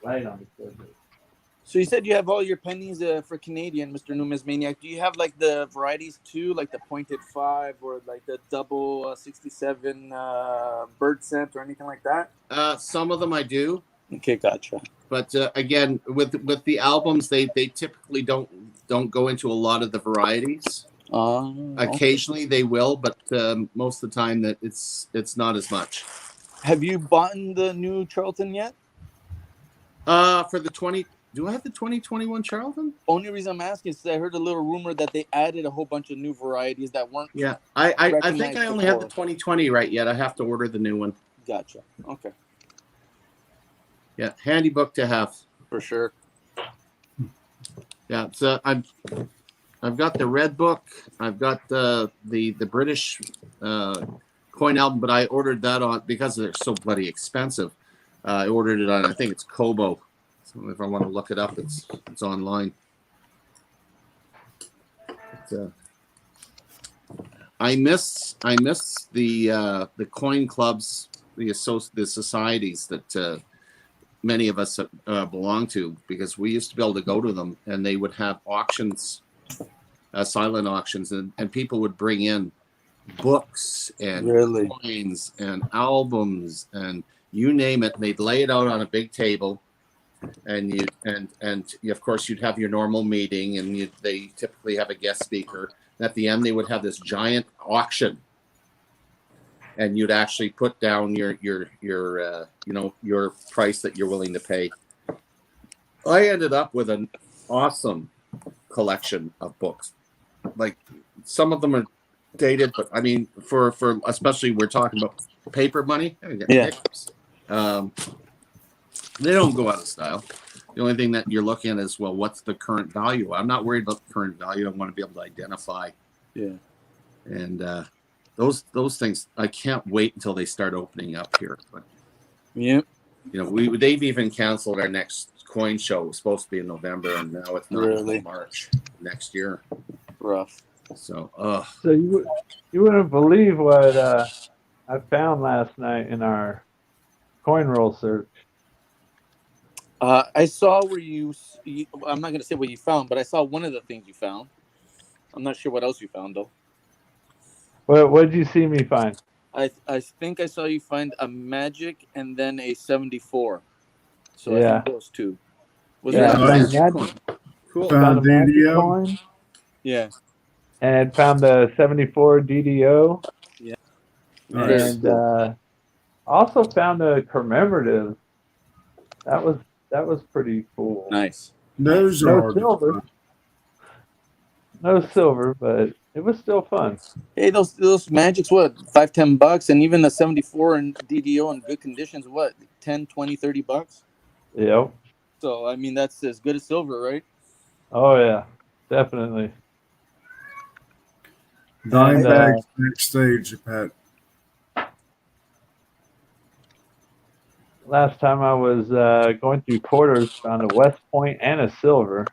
Right on the subject. So you said you have all your pennies for Canadian, Mr. Numismaniac. Do you have like the varieties too, like the pointed 5 or like the double 67 bird scent or anything like that? Some of them I do. Okay, gotcha. But again, with the albums, they typically don't go into a lot of the varieties. Occasionally they will, but most of the time that it's not as much. Have you bought the new Charlton yet? For the 20, do I have the 2021 Charlton? Only reason I'm asking is I heard a little rumor that they added a whole bunch of new varieties that weren't. Yeah, I think I only have the 2020 right yet. I have to order the new one. Gotcha. Okay. Yeah, handy book to have for sure. Yeah, so I've got the red book. I've got the British coin album, but I ordered that on because they're so bloody expensive. I ordered it on, I think it's Kobo. So if I want to look it up, it's online. But, I miss the coin clubs, the societies that many of us belong to, because we used to be able to go to them and they would have auctions, silent auctions, and people would bring in books and Really? coins and albums and you name it. And they'd lay it out on a big table, and of course you'd have your normal meeting, and they typically have a guest speaker. And at the end, they would have this giant auction, and you'd actually put down your price that you're willing to pay. I ended up with an awesome collection of books. Like, some of them are dated, but I mean, for especially we're talking about paper money. Yeah. They don't go out of style. The only thing that you're looking at is, well, what's the current value? I'm not worried about the current value. I want to be able to identify. Yeah. And those things, I can't wait until they start opening up here. But Yeah. they've even canceled our next coin show. It was supposed to be in November, and now it's not Really? until March next year. Rough. So, So you wouldn't believe what I found last night in our coin roll search. I saw where you. I'm not gonna say what you found, but I saw one of the things you found. I'm not sure what else you found though. What did you see me find? I think I saw you find a magic and then a 74. So Yeah. I think those two. Was Yeah, that I found magic. Cool. Found a magic DDO. coin Yeah. and found the 74 DDO. Yeah. Nice. And also found a commemorative. That was pretty cool. Nice. Those No are hard to silver. find. No silver, but it was still fun. Hey, those magics, what, $5-10, and even the 74 and DDO in good conditions, what, 10, 20, $30? Yep. So I mean, that's as good as silver, right? Oh yeah, definitely. Dime And, bags next stage, Pat. Last time I was going through quarters, found a West Point and a silver.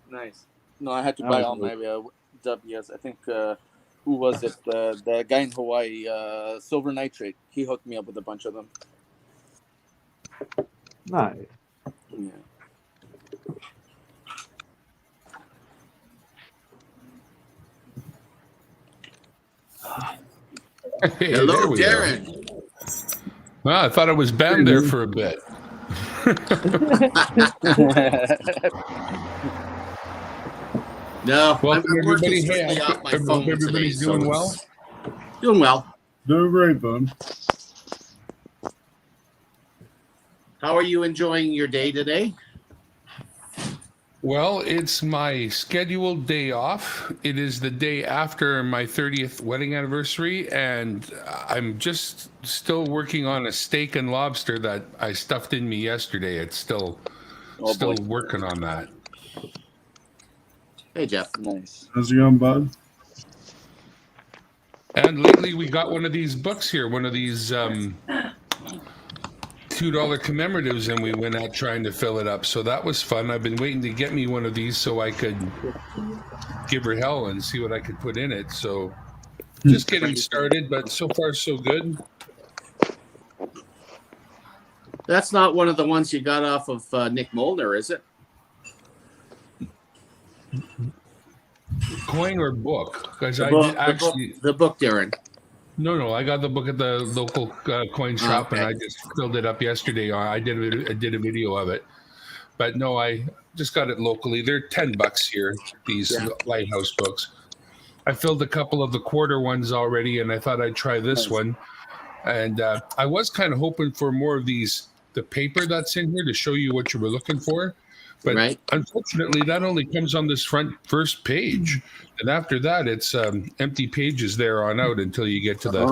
Nice. No, I had to That buy was all really my W's. I think who was it? The guy in Hawaii, Silver Nitrate. He hooked me up with a bunch of them. nice. Yeah. Hey, Hello, there we go. Darren. Well, I thought I was banned there for a bit. No, Welcome, I'm working everybody. strictly Hey, off my I hope phone everybody's today, doing so well. it's doing well. Doing great, bud. How are you enjoying your day today? Well, it's my scheduled day off. It is the day after my 30th wedding anniversary, and I'm just still working on a steak and lobster that I stuffed in me yesterday. It's still boy. working on that. Hey, Jeff. Nice. How's it going, bud? And lately, we got one of these books here, one of these $2 commemoratives, and we went out trying to fill it up. So that was fun. I've been waiting to get me one of these so I could give her hell and see what I could put in it. So just getting started, but so far so good. That's not one of the ones you got off of Nick Molnar, is it? Coin or book? Because The I book, did actually. the book, Darren. No, I got the book at the local coin shop, and Okay. I just filled it up yesterday. I did a video of it, but no, I just got it locally. They're $10 here. These Yeah. Lighthouse books. I filled a couple of the quarter ones already, and I thought I'd try this Nice. one. And I was kind of hoping for more of the paper that's in here to show you what you were looking for. But Right. unfortunately, that only comes on this first page. And after that, it's empty pages there on out until you get to their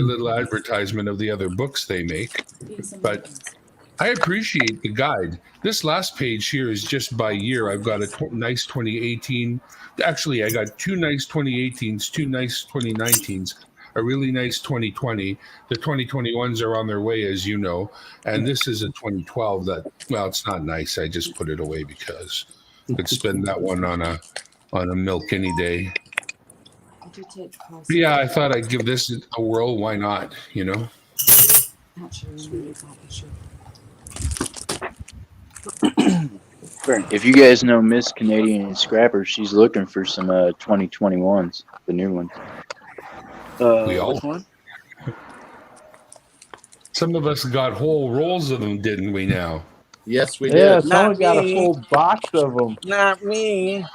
little advertisement of the other books they make. But I appreciate the guide. This last page here is just by year. I've got a nice 2018. Actually, I got two nice 2018s, two nice 2019s, a really nice 2020. The 2021s are on their way, as you know, and this is a 2012 that, well, it's not nice. I just put it away because I could spend that one on a milk any day. Did you take the price? But yeah, I thought I'd give this a whirl. Why not? You know. Actually, let me read that issue. If you guys know Miss Canadian Scrapper, she's looking for some 2021s, the new ones. We all. Which one? Some of us got whole rolls of them, didn't we? Now. Yes, we Yeah, did. someone Not got a me. full box of them. Not me.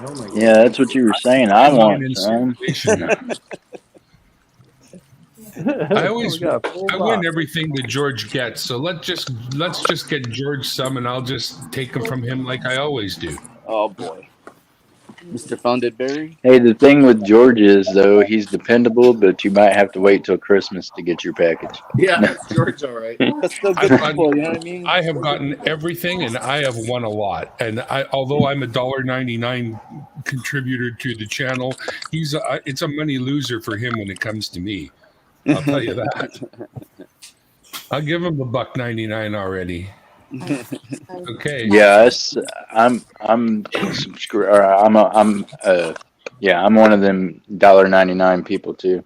Oh my Yeah, that's what you were saying. I want In some. circulation. I always Someone got a full I box. win everything that George gets. So let's just get George some, and I'll just take them from him like I always do. Oh boy, Mr. Founded Berry. Hey, the thing with George is, though, he's dependable, but you might have to wait till Christmas to get your package. Yeah, that's George, all right. That's still I've good gotten- people. You know what I mean? I have gotten everything, and I have won a lot. And although I'm a $1.99 contributor to the channel, it's a money loser for him when it comes to me. I'll tell you that. I'll give him $1.99 already. Okay. Yes, I'm one of them $1.99 people too.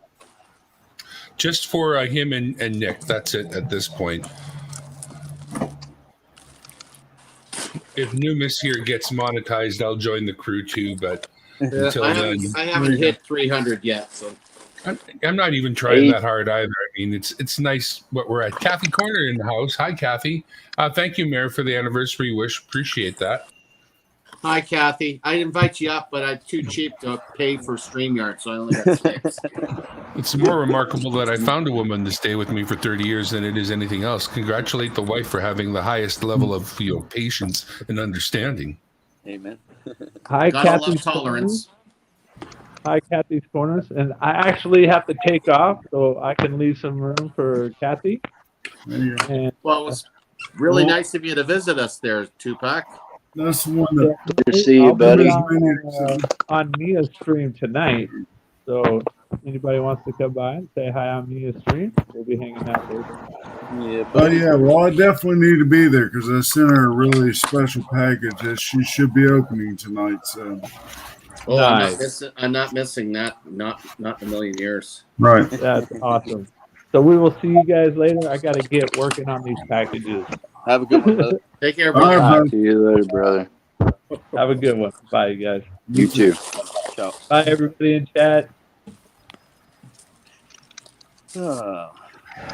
Just for him and Nick. That's it at this point. If Numis here gets monetized, I'll join the crew too. But until then, I haven't hit 300 yet, so. I'm not even trying that hard either. I mean, it's nice what we're at. Kathy Corner in the house. Hi, Kathy. Thank you, Mayor, for the anniversary wish. Appreciate that. Hi, Kathy. I'd invite you up, but I'm too cheap to pay for StreamYard, so I only got 6. It's more remarkable that I found a woman to stay with me for 30 years than it is anything else. Congratulate the wife for having the highest level of patience and understanding. Amen. Hi, Gotta love Kathy's tolerance. Hi, Kathy's Corners. And I actually have to take off, so I can leave some room for Kathy. And Well, it was really nice of you to visit us there, Tupac. That's the one that Good to see you, I'll be buddy. on Mia's stream tonight. So anybody wants to come by and say hi on Mia's stream, we'll be hanging out there. Yeah. Oh yeah, well I definitely need to be there because I sent her a really special package that she should be opening tonight. So Oh, Nice. I'm not missing that. Not in a million years. right. That's awesome. So we will see you guys later. I got to get working on these packages. Have a good one, brother. Take care, All brother. right, bud. See you later, brother. Have a good one. Bye, you guys. You too. Ciao. Bye, everybody in chat. Oh.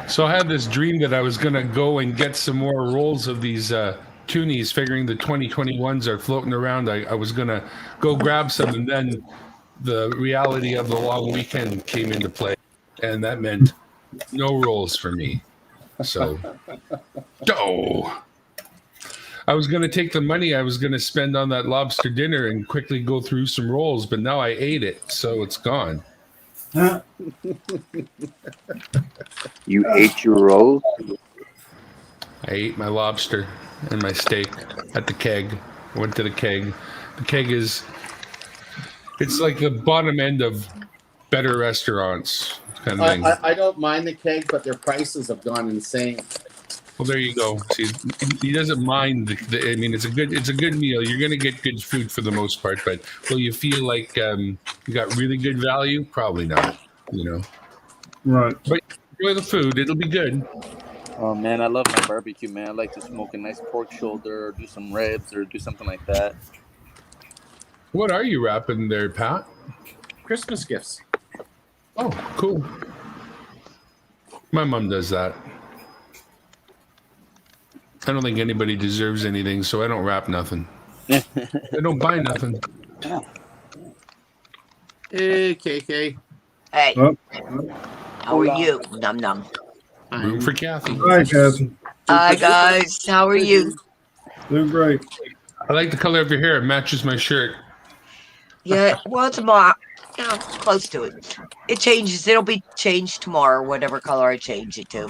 So I had this dream that I was going to go and get some more rolls of these toonies, figuring the 2021s are floating around. I was going to go grab some, and then the reality of the long weekend came into play, and that meant no rolls for me. So, I was going to take the money I was going to spend on that lobster dinner and quickly go through some rolls, but now I ate it, so it's gone. Huh? You ate your rolls? I ate my lobster and my steak at the keg. I went to the keg. The keg it's like the bottom end of better restaurants kind of thing. I don't mind the keg, but their prices have gone insane. Well, there you go. See, he doesn't mind. I mean, it's a good meal. You're going to get good food for the most part, but will you feel like you got really good value? Probably not. You know. Right. But enjoy the food. It'll be good. Oh man, I love my barbecue, man. I like to smoke a nice pork shoulder, or do some ribs, or do something like that. What are you wrapping there, Pat? Christmas gifts. Oh, cool. My mom does that. I don't think anybody deserves anything, so I don't wrap nothing. I don't buy nothing. Hey, KK. Hey, Oh, how are you? Num num. Room for Kathy. hi, Kathy. Hi guys, how are you? Doing great. I like the color of your hair. It matches my shirt. Yeah, well, tomorrow, close to it. It changes. It'll be changed tomorrow, whatever color I change it to.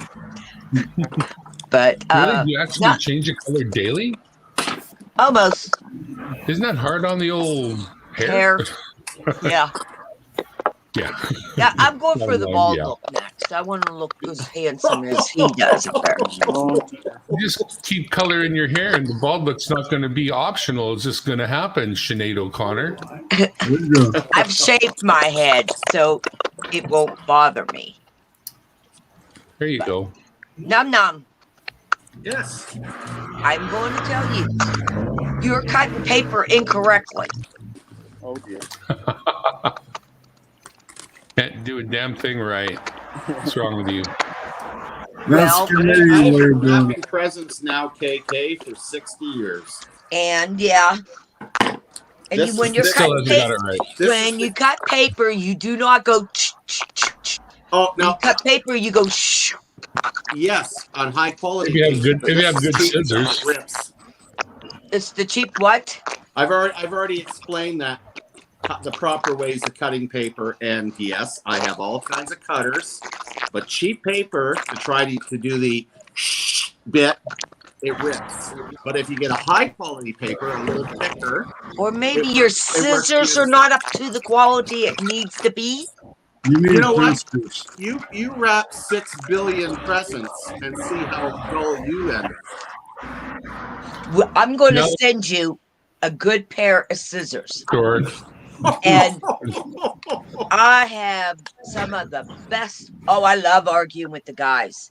But Really? Do you actually not change the color daily? almost Isn't that hard on the old hair? hair. Yeah, Yeah. Yeah, I'm going for the Oh, bald yeah. look next. I want to look as handsome as he does up there. Oh, You just keep coloring your hair, and the bald look's not going to be optional. It's just going to happen, Sinead O'Connor. There you go. I've shaved my head, so it won't bother me. There you go. Num num. Yes. I'm going to tell you, you're cutting paper incorrectly. Oh dear. Can't do a damn thing right. What's wrong with you? That's Well, the Canadian I've way been of doing wrapping presents now, KK, for 60 years. and yeah. And This when is you're the- Still cutting hasn't got paper, it right. This is when the- you cut paper, you do not go. Oh When you no! cut paper, you go shh. Yes, on high quality If you have paper, good, but if you this have is good cheap, so scissors, it rips. It's the cheap what? I've already explained that the proper ways of cutting paper, and yes, I have all kinds of cutters, but cheap paper to try to do the bit, it rips. But if you get a high quality paper, a little thicker, Or maybe it your works scissors are beautifully. not up to the quality it needs to be. You need You know what? whiskers. You wrap 6 billion presents and see how dull you end I'm going to no, send you a good pair of scissors. George. up. And I have some of the best. Oh, I love arguing with the guys.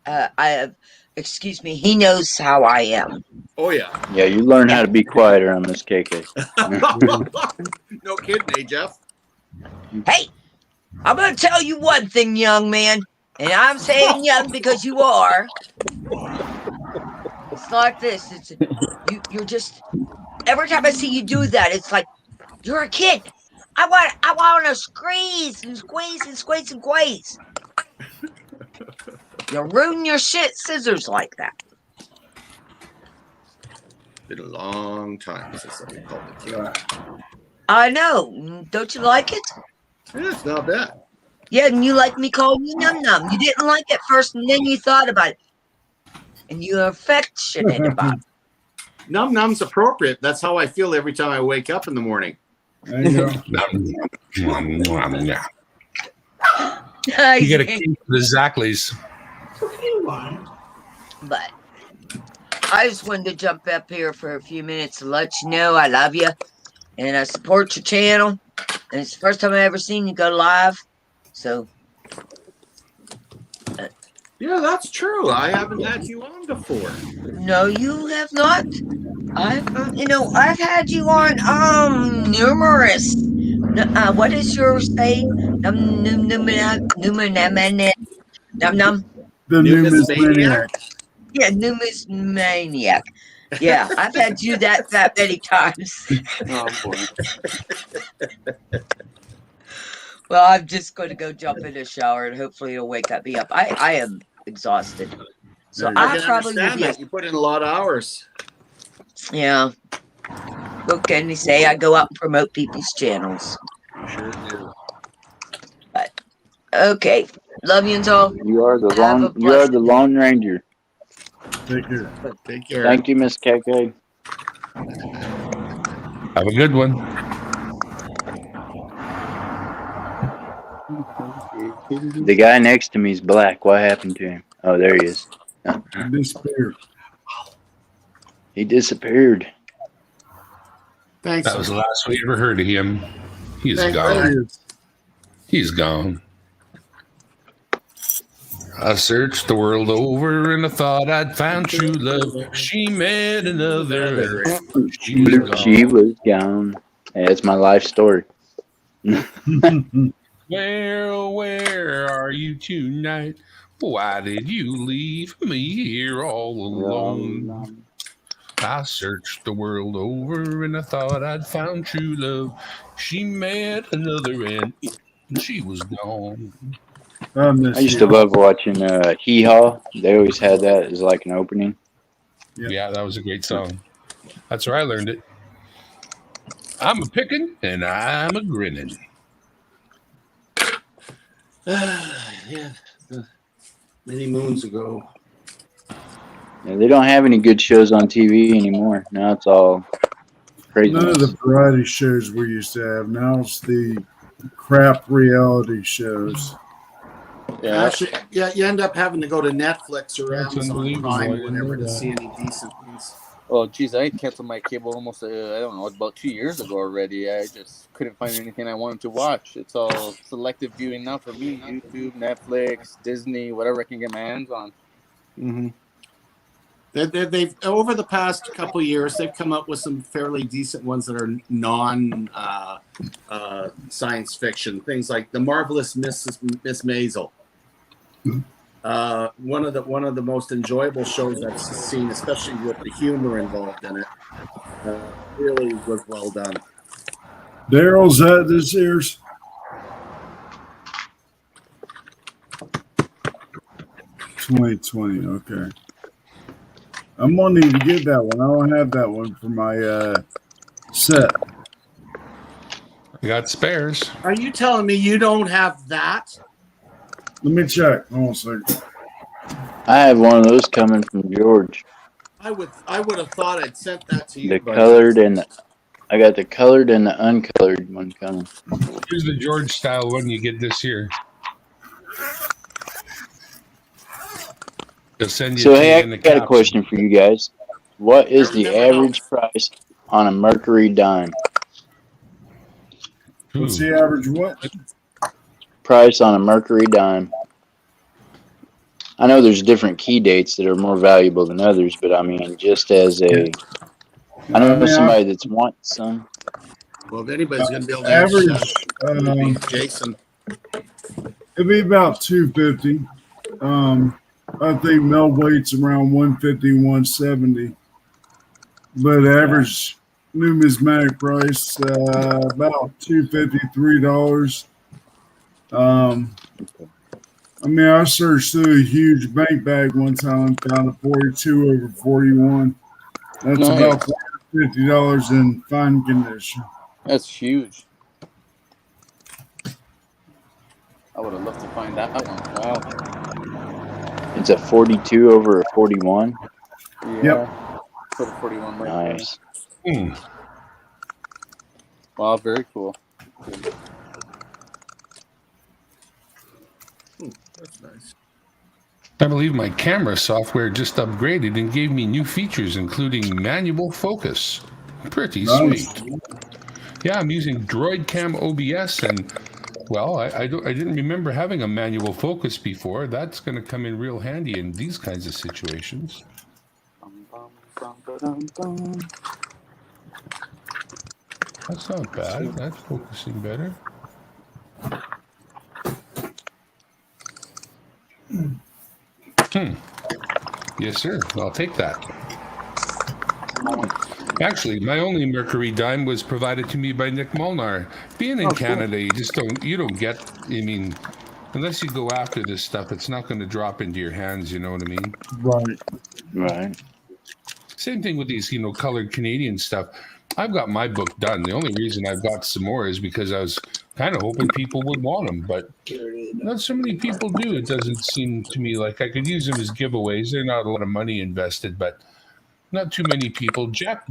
I have, excuse me, he knows how I am. Oh yeah. yeah, you learn how to be quieter on this KK. No kidding, eh, Jeff? Hey, I'm going to tell you one thing, young man. And I'm saying young because you are. It's like this. You're just, every time I see you do that, it's like, you're a kid. I want to squeeze and squeeze and squeeze and squeeze. You ruin your shit scissors like that. Been a long time since somebody called me kid. I know. Don't you like it? Yeah, it's not bad. Yeah, and you like me calling you Num Num. You didn't like it first, and then you thought about it. And you're affectionate about it. Num num's appropriate. That's how I feel every time I wake up in the morning. There you go. You get a cake for the Zackleys. But I just wanted to jump up here for a few minutes to let you know I love you and I support your channel. And it's the first time I ever seen you go live. So Yeah, that's true. I haven't had you on before. no, you have not. I've had you on numerous. What is your say? Num num num num num num. The Numismaniac? numismaniac. Yeah, numismaniac. Yeah, I've had you that many times. Oh boy. Well, I'm just going to go jump in the shower and hopefully it'll wake me up. I am exhausted, so There you I I can probably will understand be. that. You put in a lot of hours. Yeah. What can you say? I go out and promote people's channels. Sure do. Okay, love you all. You are the Have a blessed day. Lone Ranger. Take care. Take care. Thank you, Miss KK. Have a good one. The guy next to me is black. What happened to him? Oh, there he is. Disappear. He disappeared. Thanks. That was the last we ever heard of him. He's Thank There gone. he is. He's gone. I searched the world over and I thought I'd found true love. She met another. And she's gone. She was gone. Hey, that's my life story. Where are you tonight? Why did you leave me here all alone? I searched the world over and I thought I'd found true love. She met another and she was gone. I miss I used you. to love watching Hee Haw. They always had that as like an opening. Yep. Yeah, that was a great song. That's where I learned it. I'm a picking and I'm a grinning. Yeah, many moons ago. Yeah, they don't have any good shows on TV anymore. Now it's all crazy. None of the variety shows we used to have. Now it's the crap reality shows. Yeah. Actually, yeah, you end up having to go to Netflix or That's Amazon unbelievable. Prime I or didn't whatever know to that. see any decent ones. Oh, geez, I canceled my cable almost, I don't know, about 2 years ago already. I just couldn't find anything I wanted to watch. It's all selective viewing now for me. YouTube, Netflix, Disney, whatever I can get my hands on. Mm-hmm. They've over the past couple of years, they've come up with some fairly decent ones that are non science fiction. Things like The Marvelous Miss Maisel. One of the most enjoyable shows I've seen, especially with the humor involved in it. Really was well done. Daryl's at this year's. $20.20. Okay. I'm gonna need to get that one. I don't have that one for my set. I got spares. Are you telling me you don't have that? Let me check. Hold on a second. I have one of those coming from George. I would have thought I'd sent that to you, The but colored and I got the colored and the uncolored one coming. Here's the George style one you get this year. They'll send you So to hey, you I in the got a capsule. question for you guys. What is the remember how- average price on a Mercury dime? What's Ooh. the average what? Price on a Mercury dime. I know there's different key dates that are more valuable than others, but I mean, just as a, I know I somebody that's wants some. well, if anybody's going to be able to answer that, average. it would be Jason. It'd be about 250. I think mill weight's around 150, 170. But average numismatic price about $2.50, $3. I mean, I searched through a huge bank bag one time and found a 42 over 41. That's about Nice. $450 in fine condition. That's huge. I would have loved to find that one. Wow. It's a 42 over a 41. Yeah. Yep. Put a 41 right Nice. Hmm. Wow, very cool. That's nice. I believe my camera software just upgraded and gave me new features, including manual focus. Pretty Nice. sweet. Yeah, I'm using DroidCam OBS, and well, I didn't remember having a manual focus before. That's going to come in real handy in these kinds of situations. That's not bad. That's focusing better. Yes, sir. I'll take that. Actually, my only Mercury dime was provided to me by Nick Molnar. Being in Canada, you don't get. I mean, unless you go after this stuff, it's not going to drop into your hands. You know what I mean? Right. Right. Same thing with these, colored Canadian stuff. I've got my book done. The only reason I've got some more is because I was kind of hoping people would want them, but not so many people do. It doesn't seem to me like I could use them as giveaways. They're not a lot of money invested, but not too many people. Jack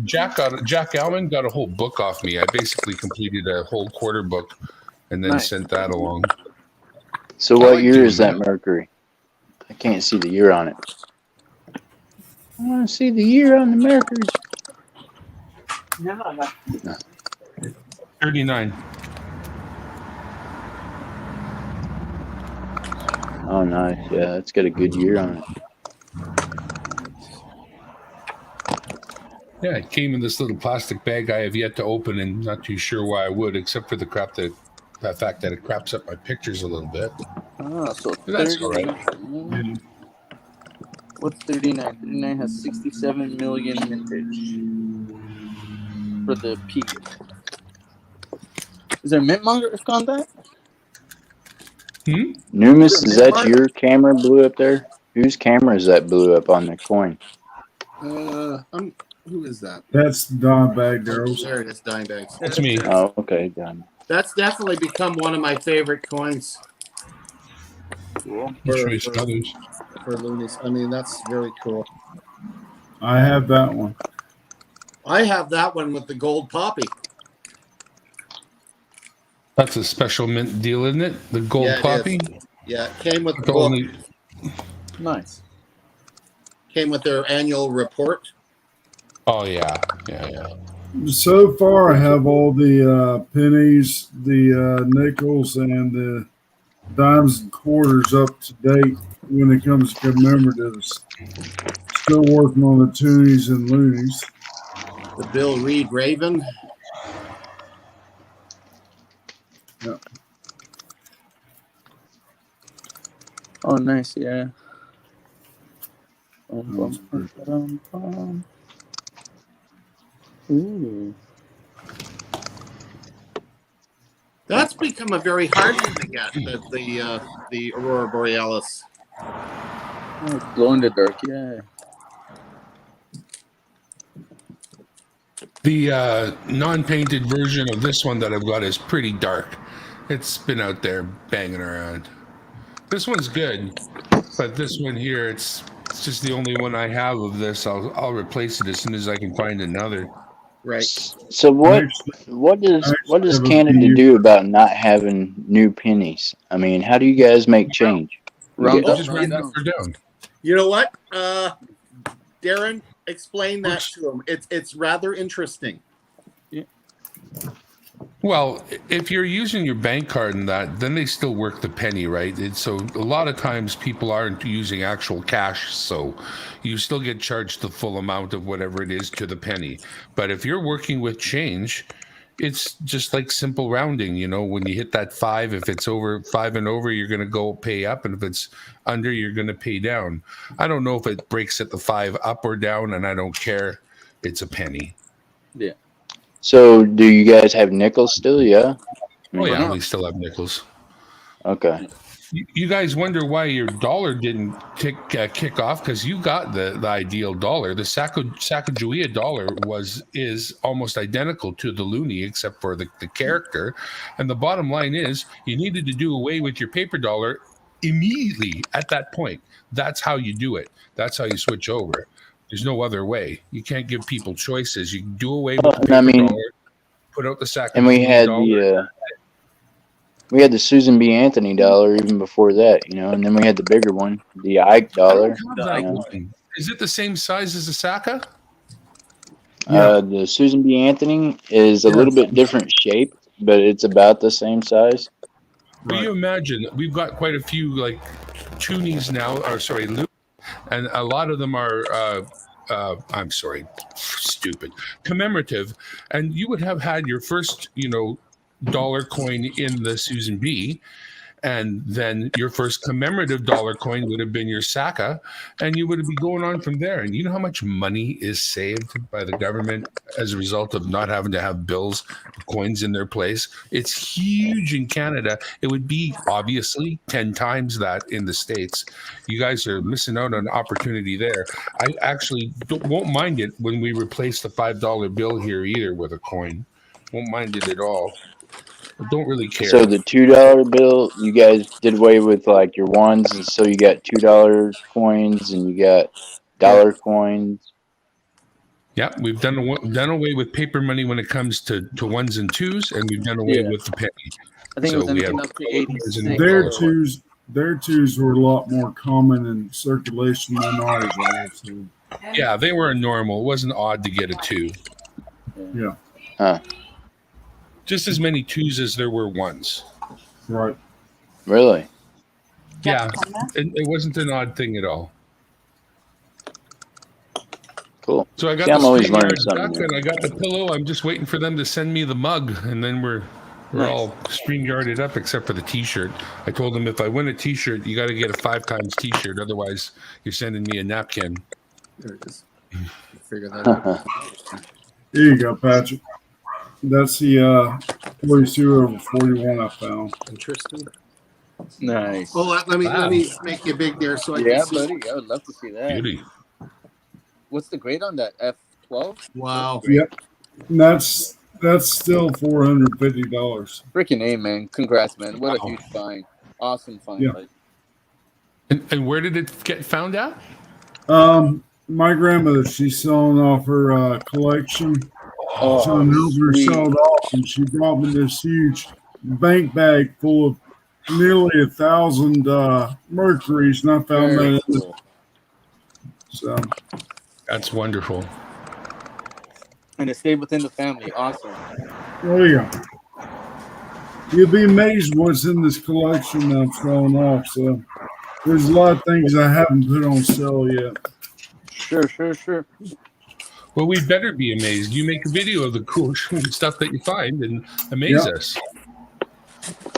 Alman got a whole book off me. I basically completed a whole quarter book and then Nice. sent that along. So I what like year doing is that that. Mercury? I can't see the year on it. I want to see the year on the Mercury. 39. Oh, nice. Yeah, it's got a good year on it. Yeah, it came in this little plastic bag I have yet to open, and not too sure why I would, except for the fact that it craps up my pictures a little bit. So But that's all right. 39. What's 39? 39 has 67 million mintage for the peak. Is there mint mark on that? Numis, is that your camera blew up there? Whose camera is that blew up on the coin? Who is that? That's Don Bag Daryl's. There it is, Dime Bags. That's me. Oh, okay, done. That's definitely become one of my favorite coins Cool. I'll show you some others. for loonies. I mean, that's very cool. I have that one. I have that one with the gold poppy. That's a special mint deal, isn't it? The gold Yeah, it poppy. is. Yeah, it came with the The book. only- Nice. Came with their annual report. Oh yeah. So far, I have all the pennies, the nickels, and the dimes and quarters up to date when it comes to commemoratives. Still working on the toonies and loonies. The Bill Reed Raven. Yeah. Oh, nice. Yeah. That's pretty cool. Ooh. That's become a very hard one to get. The Aurora Borealis. Oh, it's glow in the dark. Yeah. The non-painted version of this one that I've got is pretty dark. It's been out there banging around. This one's good, but this one here, it's just the only one I have of this. I'll replace it as soon as I can find another. Right. So what does have a Canada few- do about not having new pennies? I mean, how do you guys make change? Round Oh, up, Just round round up down. or down. You know what? Darren, explain that to him. It's rather interesting. Well, if you're using your bank card and that, then they still work the penny, right? So a lot of times people aren't using actual cash, so you still get charged the full amount of whatever it is to the penny. But if you're working with change, it's just like simple rounding. When you hit that 5, if it's over 5 and over, you're going to go pay up, and if it's under, you're going to pay down. I don't know if it breaks at the 5 up or down, and I don't care. It's a penny. Yeah. So do you guys have nickels still? Yeah. Oh yeah, not? we still have nickels. Okay. You guys wonder why your dollar didn't kick off, because you got the ideal dollar. The Sacagawea dollar is almost identical to the loonie except for the character. And the bottom line is you needed to do away with your paper dollar immediately at that point. That's how you do it. That's how you switch over. There's no other way. You can't give people choices. You can do away with the And I paper mean, dollar, put out the and we Sacagawea had dollar. we had the Susan B. Anthony dollar even before that, and then we had the bigger one, the Ike I don't dollar. have that one. Is it the same size as the Saka? Yeah. The Susan B. Anthony is a little bit different shape, but it's about the same size. But you imagine we've got quite a few like toonies now, or sorry, and a lot of them are I'm sorry, stupid, commemorative, and you would have had your first, dollar coin in the Susan B, and then your first commemorative dollar coin would have been your Saka, and you would be going on from there. And you know how much money is saved by the government as a result of not having to have bills, coins in their place? It's huge in Canada. It would be obviously 10 times that in the States. You guys are missing out on an opportunity there. I actually won't mind it when we replace the $5 bill here either with a coin. Won't mind it at all. I don't really care. So the $2 bill, you guys did away with like your ones, and so you got $2 coins and you got dollar coins. Yeah, we've done away with paper money when it comes to ones and twos, and we've done away with the penny. I think So it was we anything have up to 86. Their twos were a lot more common in circulation than ours are. So. Yeah, they were normal. It wasn't odd to get a 2. Yeah. Huh. Just as many 2s as there were 1s. Right. Really? Yeah, it wasn't an odd thing at all. Cool. So I got See, I'm the always learning StreamYard something duck new. and I got the pillow. I'm just waiting for them to send me the mug, and then we're all StreamYarded up except for the T-shirt. I told them if I win a T-shirt, you got to get a 5 times T-shirt. Otherwise, you're sending me a napkin. There it is. Figure that out. Here you go, Patrick. That's the 42 over 41 I found. Interesting. Nice. Oh, let me make you big there so I Yeah, can see. buddy. I would love to see that. Beauty. What's the grade on that? F12? Wow. Yep. And that's still $450. Freaking A, man. Congrats, man. What a huge find. Awesome find, Yeah. buddy. And where did it get found out? My grandmother, she's selling off her collection. Oh, So I helped her sweet. sell it off, and she brought me this huge bank bag full of nearly 1,000 mercuries, and I found Very that. cool. So, That's wonderful. And it stayed within the family. Awesome. oh yeah, you'll be amazed what's in this collection that I'm showing off. So, there's a lot of things I haven't put on sale yet. Sure. Well, we better be amazed. You make a video of the cool stuff that you find and amaze Yep. us.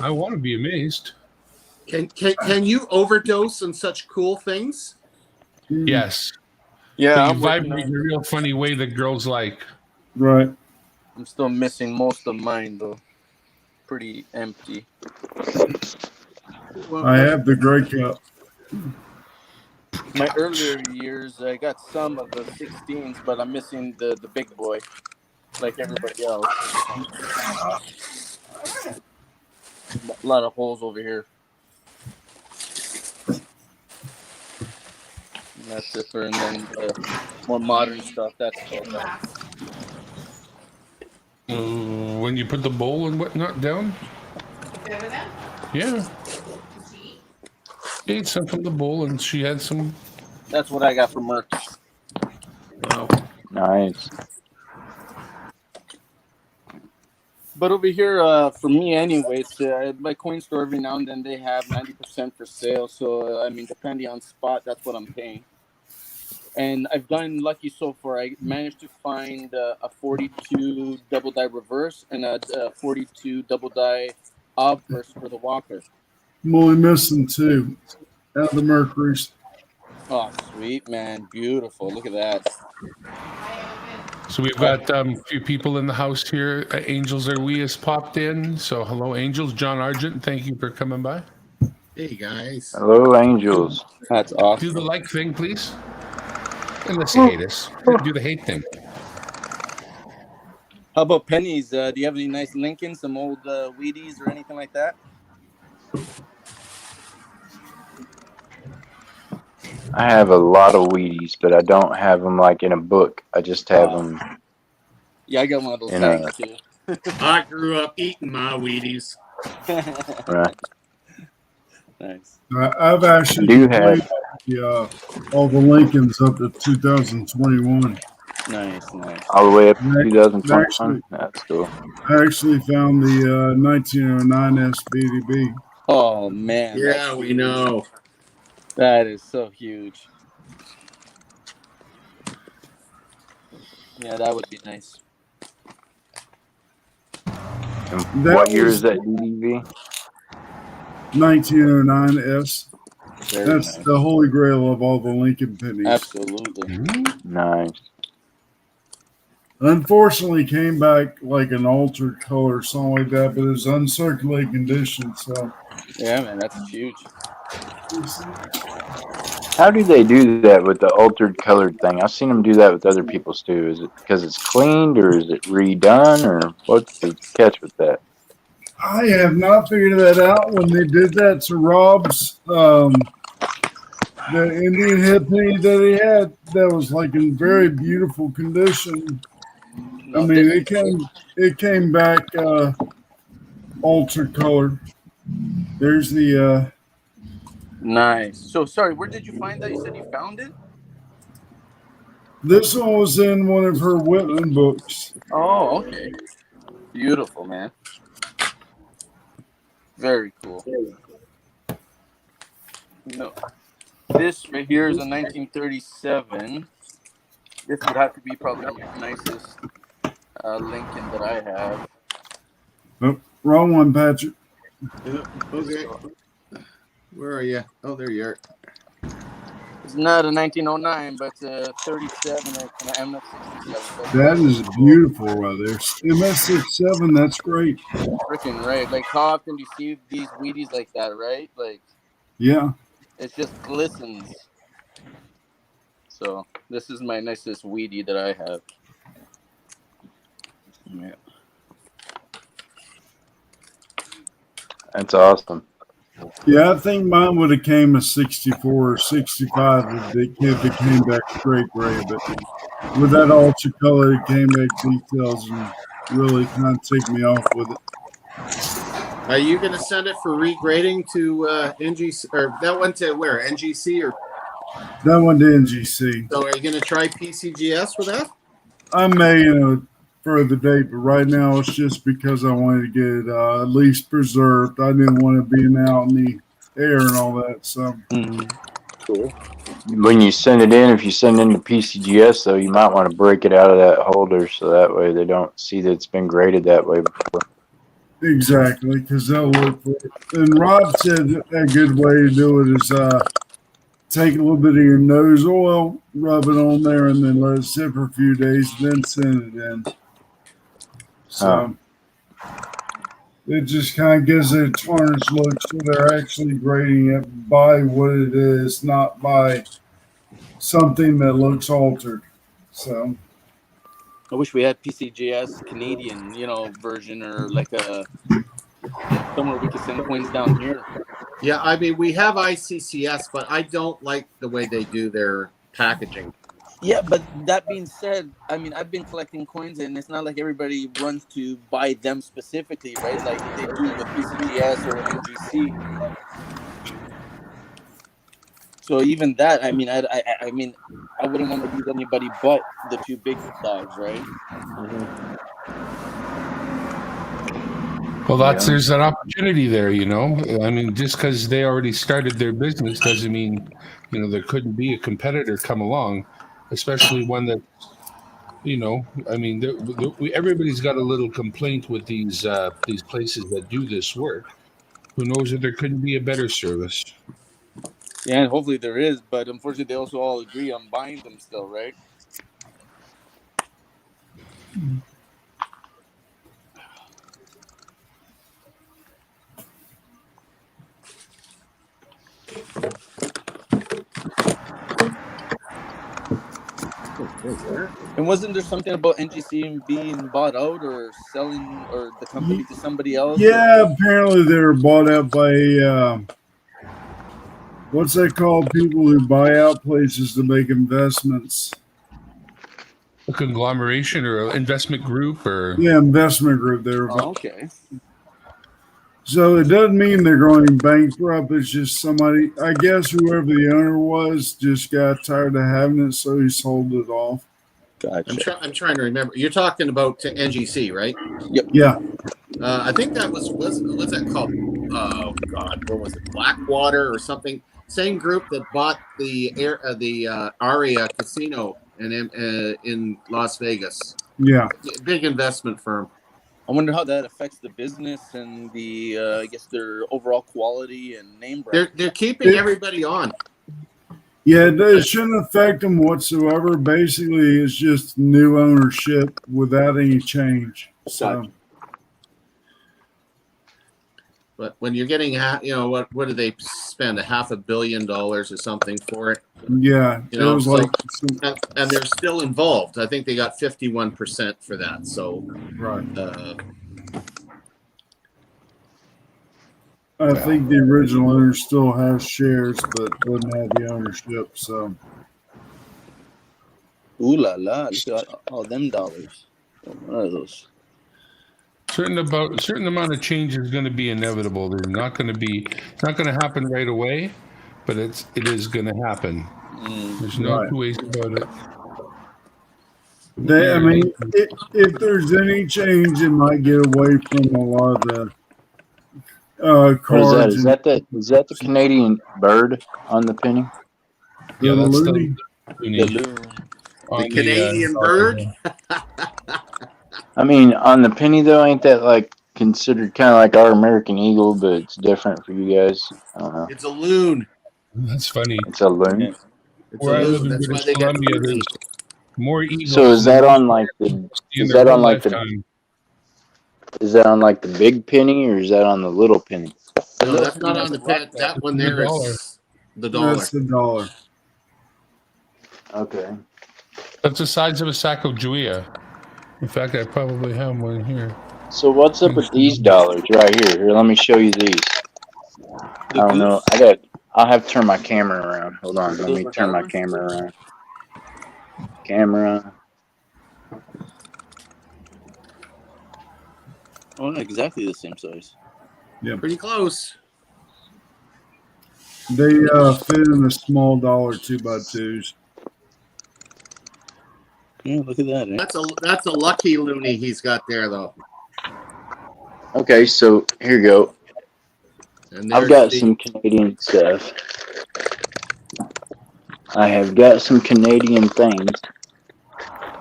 I want to be amazed. Can you overdose on such cool things? Yes. Yeah, But you I'm working vibrate on in a real funny way that girls like. Right. I'm still missing most of mine though. Pretty empty. Well, I have the Grey Cup. my earlier years, I got some of the 16s, but I'm missing the big boy, like everybody else. A lot of holes over here. And that's different. And then the more modern stuff, that's still done. When you put the bowl and whatnot down? Yeah. She ate some from the bowl and she had some. That's what I got for Merc. Wow. Nice. But over here, for me, anyways, at my coin store, every now and then they have 90% for sale. So, I mean, depending on spot, that's what I'm paying. And I've gotten lucky so far. I managed to find a 42 double die reverse and a 42 double die obverse for the Walker. I'm only missing 2 out of the mercuries. Oh, sweet, man. Beautiful. Look at that. So we've got a few people in the house here. Angels Are We has popped in. So hello, Angels. John Argent, thank you for coming by. Hey guys. Hello, angels. That's Do the awesome. like thing, please. Unless you hate us. Do the hate thing. How about pennies? Do you have any nice Lincolns, some old Wheaties or anything like that? I have a lot of Wheaties, but I don't have them like in a book. I just have them Yeah, I got one of those in bags a too. I grew up eating my Wheaties. right. Nice. I've I actually do have. completed all the Lincolns up to 2021. Nice. All the way up to I 2021. That's cool. actually found the 1909 SBDB. Oh man, Yeah, that's we huge. know. That is so huge. Yeah, that would be nice. And That what year was is that DDV? 1909S. Very That's nice. the holy grail of all the Lincoln pennies. Absolutely. Nice. Unfortunately, came back like an altered color, something like that, but it was uncirculated condition. So, Yeah, man, that's huge. How do they do that with the altered colored thing? I've seen them do that with other people's too. Is it because it's cleaned or is it redone or what's the catch with that? I have not figured that out. When they did that to Rob's, the Indian head penny that he had, that was like in very beautiful condition. I No, mean, definitely. it came back altered color. There's the Nice. So, sorry, where did you find that? You said you found it? this one was in one of her Whitman books. Oh, okay. Beautiful, man. Very cool. No, this right here is a 1937. This would have to be probably the nicest Lincoln that I have. Oh, wrong one, Patrick. Okay. Where are you? Oh, there you are. It's not a 1909, but 37 or an MS67. So That very is cool. beautiful right there. MS67, that's great. Freaking right. Like, how often do you see these Wheaties like that, right? Like, Yeah. it just glistens. So, this is my nicest Wheatie that I have. Yeah. That's awesome. Yeah, I think mine would have came a 64 or 65 if it came back straight gray, but with that ultra color, it came back details and really kind of ticked me off with it. Are you going to send it for regrading to NGC, or that went to where? NGC, or That one to NGC. so? Are you going to try PCGS with that? I may in a further date, but right now it's just because I wanted to get it at least preserved. I didn't want it being out in the air and all that. So Cool. When you send it in, if you send in to PCGS, though, you might want to break it out of that holder so that way they don't see that it's been graded that way before. exactly, because they'll look for it. And Rob said a good way to do it is take a little bit of your nose oil, rub it on there, and then let it sit for a few days, then send it in. So it just kind of gives it a tarnished look, so they're actually grading it by what it is, not by something that looks altered. So I wish we had PCGS Canadian, version, or like a somewhere we could send coins down here. Yeah, I mean, we have ICCS, but I don't like the way they do their packaging. Yeah, but that being said, I mean, I've been collecting coins, and it's not like everybody runs to buy them specifically, right? Like they do with PCGS or NGC. So even that, I mean, I mean, I wouldn't want to use anybody but the two big dogs, right? Well, there's an opportunity there, I mean, just because they already started their business doesn't mean, there couldn't be a competitor come along, especially one that, I mean, everybody's got a little complaint with these places that do this work. Who knows if there couldn't be a better service? Yeah, and hopefully there is, but unfortunately, they also all agree on buying them still, right? And wasn't there something about NGC being bought out or selling or the company to somebody else? yeah, apparently they were bought out by what's that called? People who buy out places to make investments. A conglomeration or an investment group or Yeah, investment group. They were. Oh, okay. So it doesn't mean they're going bankrupt. It's just somebody, I guess, whoever the owner was, just got tired of having it, so he sold it off. Gotcha. I'm trying to remember. You're talking about NGC, right? Yep. Yeah, I think that what's that called? Oh God, what was it? Blackwater or something? Same group that bought the Aria Casino in Las Vegas. yeah. Big investment firm. I wonder how that affects the business and the, I guess, their overall quality and name brand. They're keeping everybody on. Yeah, it shouldn't affect them whatsoever. Basically, it's just new ownership without any change. So, Gotcha. But when you're getting, what do they spend? $500 million or something for it? yeah, it was like, and they're still involved. I think they got 51% for that. So, right. I think the original owner still has shares, but doesn't have the ownership. So, Ooh la la! Look at all them dollars. What are those? a certain amount of change is going to be inevitable. It's not going to happen right away, but it is going to happen. There's no two ways about it. I mean, if there's any change, it might get away from a lot of the cards. Is that the Canadian bird on the penny? Yeah, that's loony. The Canadian bird. I mean, on the penny though, ain't that like considered kind of like our American eagle, but it's different for you guys? I don't know. It's a loon. That's funny. It's a loon. Yeah. It's Where a I live loon. in That's why British they got Columbia, loony. there's more eagles. So is that on like the? In their whole lifetime. Is that on like the big penny or is that on the little penny? No, that's not on the pen. That one there is the dollar. That's the dollar. Okay. That's the size of a Sacagawea. In fact, I probably have one here. So what's up with these dollars right here? Here, let me show you these. I don't know. I'll have to turn my camera around. Hold on. Let me turn my camera around. Camera. Oh, not exactly the same size. Pretty close. They fit in a small dollar 2x2s. Yeah, look at that. Eh? That's a lucky loony he's got there though. Okay, so here you go. And I've there's got some Canadian stuff. I have got some Canadian things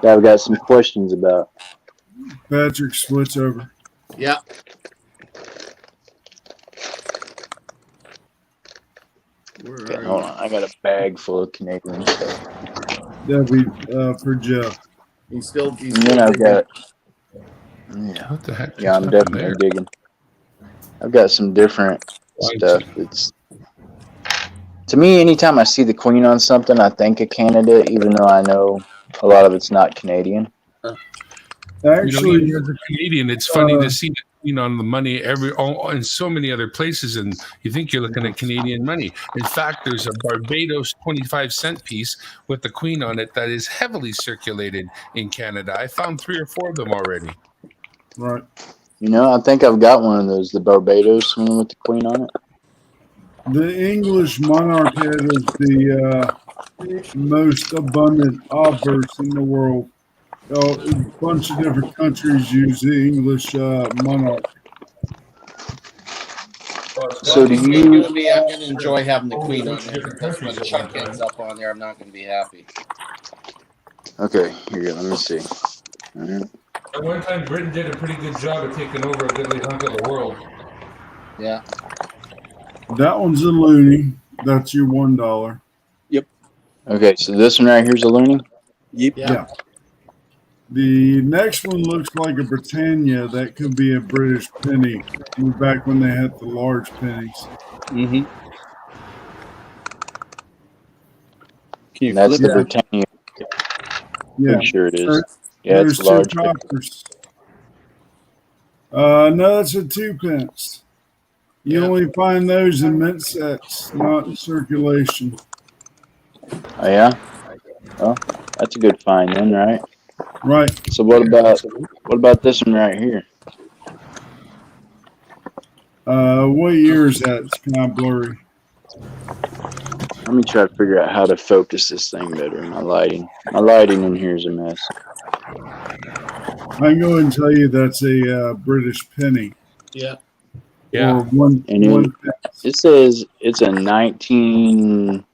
that I've got some questions about. Patrick, switch over. Yeah. Where Okay, are hold you? on. I got a bag full of Canadian stuff. That'd be for Jeff. He's still And then I've digging. got, yeah, What the heck yeah, just I'm happened definitely there? digging. I've got some different stuff. It's to me, anytime I see the Queen on something, I think of Canada, even though I know a lot of it's not Canadian. Actually, even as a Canadian, it's funny to see the Queen on the money in so many other places, and you think you're looking at Canadian money. In fact, there's a Barbados 25-cent piece with the Queen on it that is heavily circulated in Canada. I found 3 or 4 of them already. right. You know, I think I've got one of those, the Barbados one with the Queen on it. The English monarch head is the most abundant obverse in the world. A bunch of different countries use the English monarch. So do Between you you? and me, I'm going to enjoy having the Queen on there because when Chuck ends up on there, I'm not going to be happy. Okay, here you go. Let me see. All right. At one time, Britain did a pretty good job of taking over a goodly hunk of the world. Yeah. That one's a loony. That's your $1. Okay, so this one right here's a loonie. Yep. Yeah. The next one looks like a Britannia. That could be a British penny. Back when they had the large pennies. Mm-hmm. Can you That's flip the it? Britannia. Yeah. Pretty sure it is. Yeah, There's it's two large. coppers. No, that's a 2p. You Yeah. only find those in mint sets, not in circulation. Oh yeah. Well, that's a good find then, right? Right. So what about this one right here? What year is that? It's kind of blurry. Let me try to figure out how to focus this thing better. My lighting in here is a mess. I can go and tell you that's a British penny. Yeah. Or one. It says it's a 19.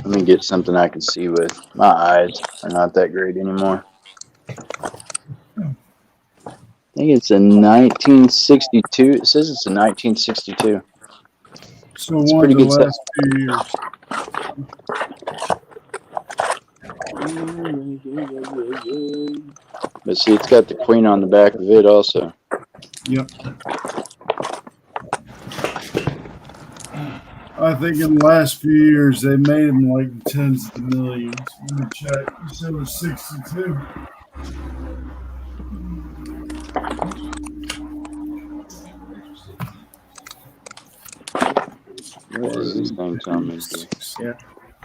Let me get something I can see with. My eyes are not that great anymore. I think it's a 1962. It says it's a 1962. So It's one pretty of the good stuff. last few years. But see, it's got the Queen on the back of it also. Yep. I think in the last few years they made them like tens of millions. Let me check. You said it was 62. What is this thing telling me to do? Yeah.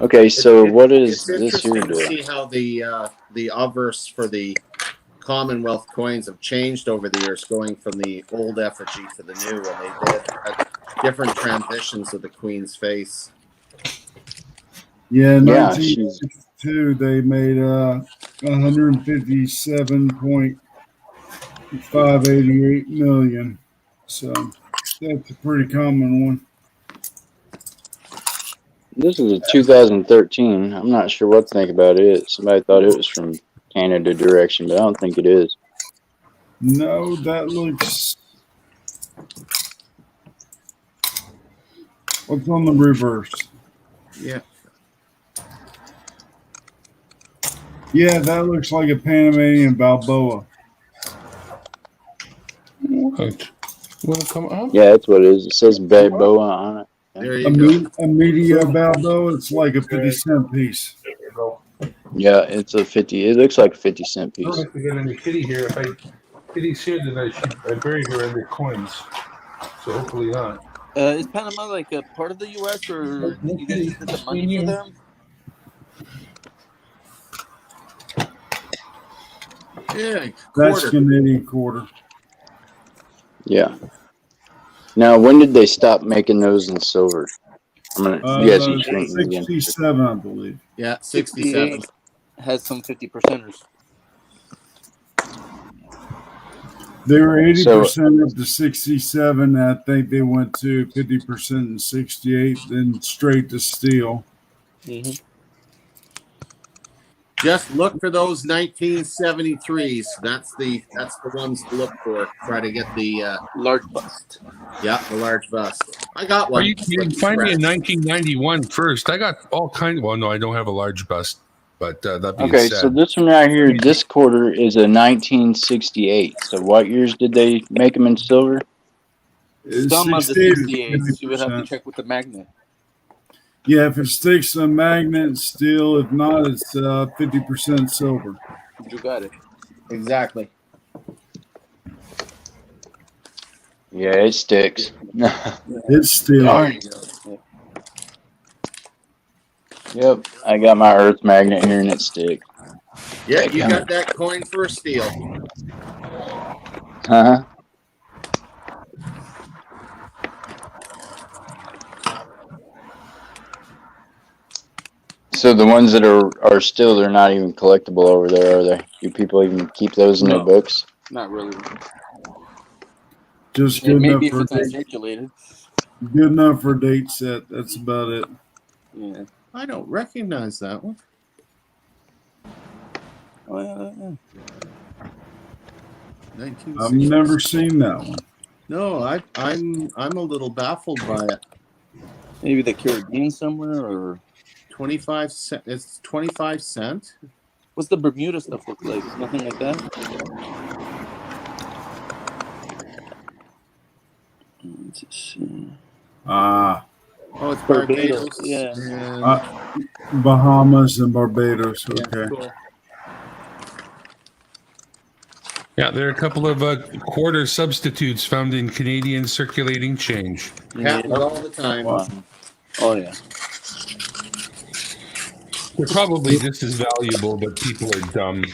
Okay, so what is It's this here interesting to do? see how the obverse for the Commonwealth coins have changed over the years, going from the old effigy to the new, and they had different transitions of the Queen's face. Yeah, Yeah, she's 1962 they made 157.588 million. So that's a pretty common one. this is a 2013. I'm not sure what to think about it. Somebody thought it was from Canada direction, but I don't think it is. No, that looks. What's on the reverse? Yeah. Yeah, that looks like a Panamanian Balboa. What? Want to come up? Yeah, that's what it is. It says Balboa on it. There you go. A media Balboa, it's like a 50-cent piece. Yeah, it's a 50. It looks like a 50-cent I don't piece. have to get any kitty here. If Kitty's here, then I bury her under coins. So hopefully not. Is Panama like a part of the U.S. or No you guys kitty. just get the money for them? Yeah. That's Quarter. Canadian quarter. Yeah. Now, when did they stop making those in silver? Yes, he's shrinking again. 67, I believe. Yeah, 68 67. has some 50%ers. They were 80% So, up to 67. I think they went to 50% in 68, then straight to steel. Mm-hmm. Just look for those 1973s. That's the ones to look for. Try to get the Large bust. the large bust. I got Or one. you can find me in 1991 first. I got all kinds. Well, no, I don't have a large bust, but that being okay, so said, this one right here, this quarter is a 1968. So, what years did they make them in silver? Some of the 68 is 68s, you would have to 50%. check with the magnet. Yeah, if it sticks to a magnet, steel. If not, it's 50% silver. You got it. Exactly. Yeah, it sticks. It's steel. Darn. Yeah. Yep, I got my Earth magnet here and it sticks. Yeah, you got that coin for a steal. Huh? So the ones that are still, they're not even collectible over there, are they? Do people even keep those in their No, books? not really. Just good Maybe enough if for a it's date. uncirculated. Good enough for a date set. That's about it. Yeah. I don't recognize that one. Well, I've 1960. never seen that one. No, I'm a little baffled by it. maybe the Caribbean somewhere, or 25 cent. It's 25 cent. what's the Bermuda stuff look like? Nothing like that. Let's see. Ah, Oh, it's Barbados. Barbados Yeah. and Bahamas and Barbados. yeah, Okay. cool. yeah, there are a couple of quarter substitutes found in Canadian circulating change. Happens Yep. all the time. Wow. Oh yeah. They're probably just as valuable, but people are dumb.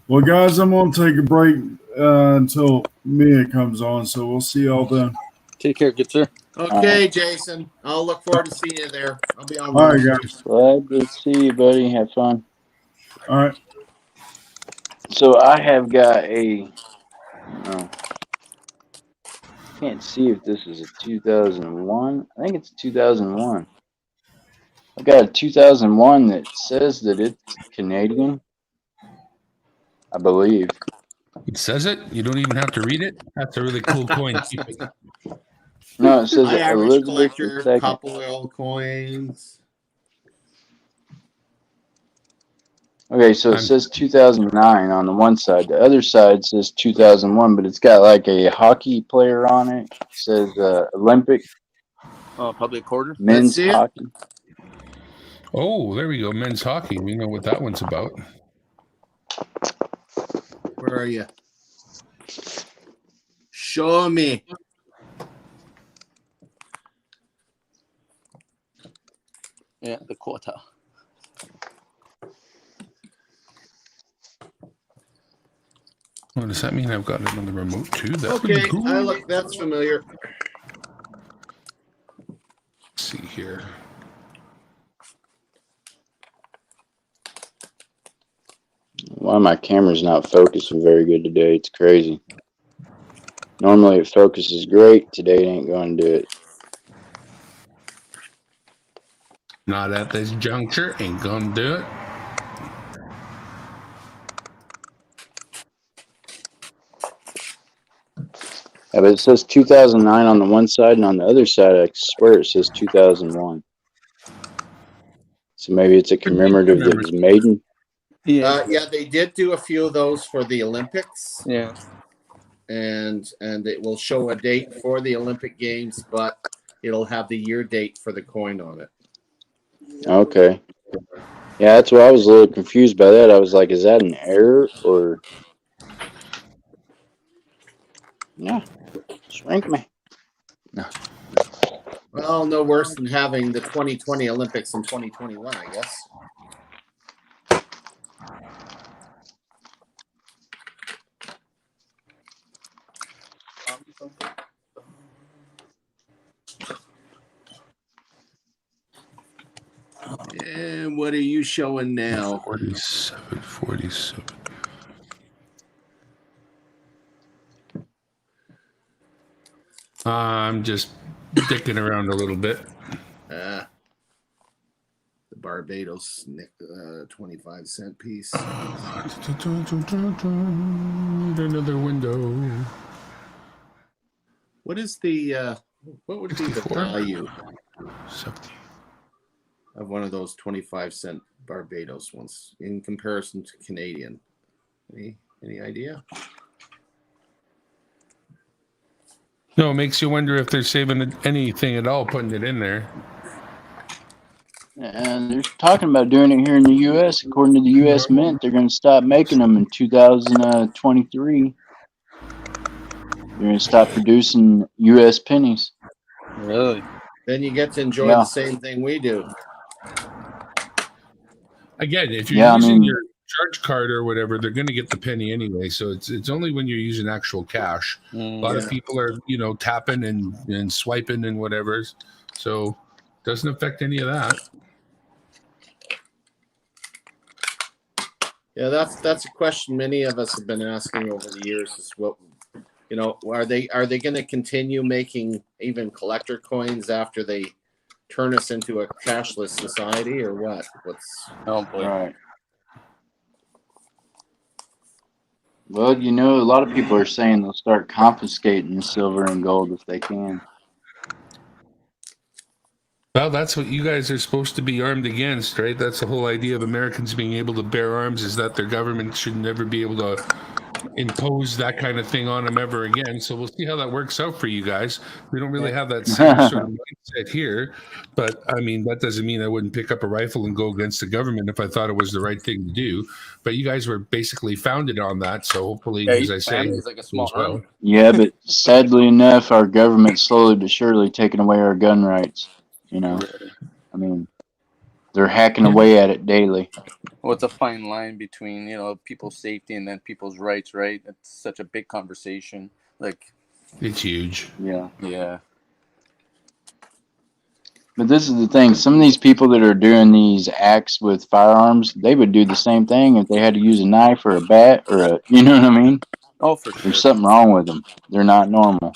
Well, guys, I'm going to take a break until Mia comes on. So we'll see y'all then. Take care, good sir. Okay, Jason. I'll look forward to seeing you there. I'll be All online. right, guys. Glad to see you, buddy. Have fun. All right. So I have got a. Oh, can't see if this is a 2001. I think it's 2001. I've got a 2001 that says that it's Canadian. I believe. It says it. You don't even have to read it. That's a really cool coin. Keep it. No, it says Hi, average Elizabeth collector. II. Couple oil coins. Okay, so it says 2009 on the one side. The other side says 2001, but it's got like a hockey player on it. It says Olympic Probably a quarter. Let's men's see it. hockey. Oh, there we go. Men's hockey. We know what that one's about. Where are you? Show me. Yeah, the quarter. Oh, does that mean I've got it on the remote too? That would be Okay, cool. that's familiar. Let's see here. Why my camera's not focusing very good today? It's crazy. Normally it focuses great. Today it ain't going to do it. Not at this juncture. Ain't gonna do it. Yeah, but it says 2009 on the one side, and on the other side, I swear it says 2001. So maybe it's a commemorative that was made in. Yeah, they did do a few of those for the Olympics. Yeah. And it will show a date for the Olympic Games, but it'll have the year date for the coin on it. Okay. Yeah, that's why I was a little confused by that. I was like, is that an error or? Yeah, shrink me. No. Well, no worse than having the 2020 Olympics in 2021, I guess. And what are you showing now? 47. I'm just dicking around a little bit. The Barbados 25-cent piece. Need another window. What is the what would be the 64? value 70. of one of those 25-cent Barbados ones in comparison to Canadian? Any idea? No, it makes you wonder if they're saving anything at all putting it in there. And they're talking about doing it here in the U.S. According to the U.S. Mint, they're going to stop making them in 2023. They're going to stop producing U.S. pennies. Really? Then you get to enjoy Yeah. the same thing we do. Again, if you're Yeah, I using mean, your charge card or whatever, they're going to get the penny anyway. So it's only when you're using actual cash. A lot of people are tapping and swiping and whatever. So doesn't affect any of that. Yeah, that's a question many of us have been asking over the years. Is what are they going to continue making even collector coins after they turn us into a cashless society, or what? Oh boy. right. Well, a lot of people are saying they'll start confiscating the silver and gold if they can. Well, that's what you guys are supposed to be armed against, right? That's the whole idea of Americans being able to bear arms, is that their government should never be able to impose that kind of thing on them ever again. So we'll see how that works out for you guys. We don't really have that same sort of mindset here, but I mean, that doesn't mean I wouldn't pick up a rifle and go against the government if I thought it was the right thing to do. But you guys were basically founded on that, so hopefully, Yeah, as I each say, family it is like a small goes well. army. Yeah, but sadly enough, our government's slowly but surely taking away our gun rights. I mean, they're hacking away at it daily. Well, it's a fine line between people's safety and then people's rights, right? It's such a big conversation. Like, it's huge. Yeah. Yeah. But this is the thing. Some of these people that are doing these acts with firearms, they would do the same thing if they had to use a knife or a bat or you know what I mean? Oh, for sure. There's something wrong with them. They're not normal.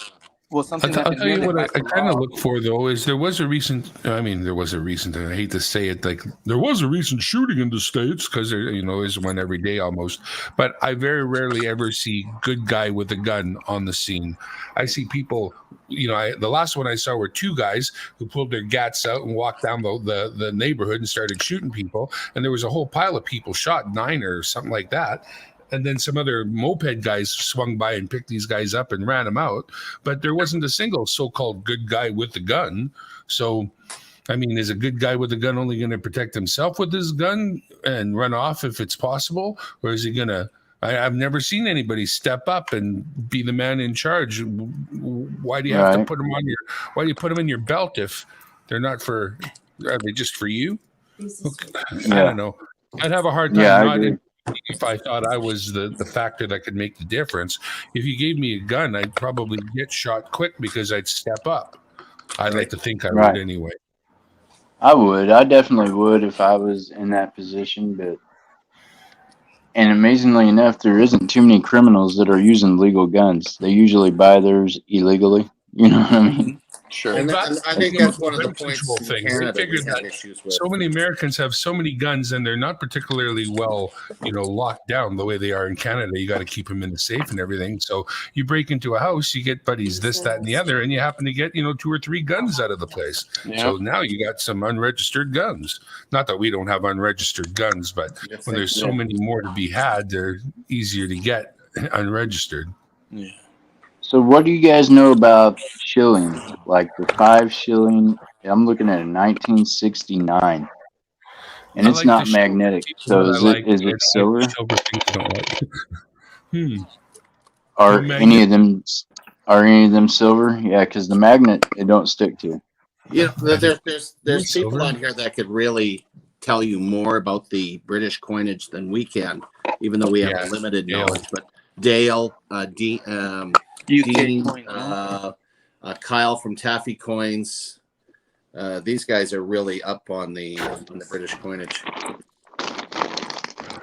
Well, something I'll happened tell here. you They what passed I a kind of law. look for, though, is there was a recent, I hate to say it, like there was a recent shooting in the States, because there, is one every day almost. But I very rarely ever see good guy with a gun on the scene. I see people, the last one I saw were two guys who pulled their gats out and walked down the neighborhood and started shooting people. And there was a whole pile of people shot, 9 or something like that. And then some other moped guys swung by and picked these guys up and ran them out. But there wasn't a single so-called good guy with a gun. So, I mean, is a good guy with a gun only going to protect himself with his gun and run off if it's possible? Or is he going to... I've never seen anybody step up and be the man in charge. Why do you have to put them on why do you put them in your belt if they're not for... Are they just for you? I don't know. I'd have a hard time if I thought I was the factor that could make the difference. If you gave me a gun, I'd probably get shot quick because I'd step up. I'd like to think I would anyway. I would. I definitely would if I was in that position. And amazingly enough, there isn't too many criminals that are using legal guns. They usually buy theirs illegally. You know what I mean? Sure. And I think that's one of the points in thing. Canada They figured we have that issues with. so many Americans have so many guns and they're not particularly well, locked down the way they are in Canada. You got to keep them in the safe and everything. So you break into a house, you get buddies, this, that, and the other, and you happen to get, 2 or 3 guns out of the place. Yeah. So now you got some unregistered guns. Not that we don't have unregistered guns, but when there's so many more to be had, they're easier to get unregistered. Yeah. So what do you guys know about shillings? Like the 5 shilling, I'm looking at a 1969. And it's not magnetic. So is it silver? Are any of them silver? Yeah, because the magnet it don't stick to. There's people on here that could really tell you more about the British coinage than we can, even though we have a limited knowledge. But Dale, Dean, Kyle from Taffy Coins, These guys are really up on the British coinage.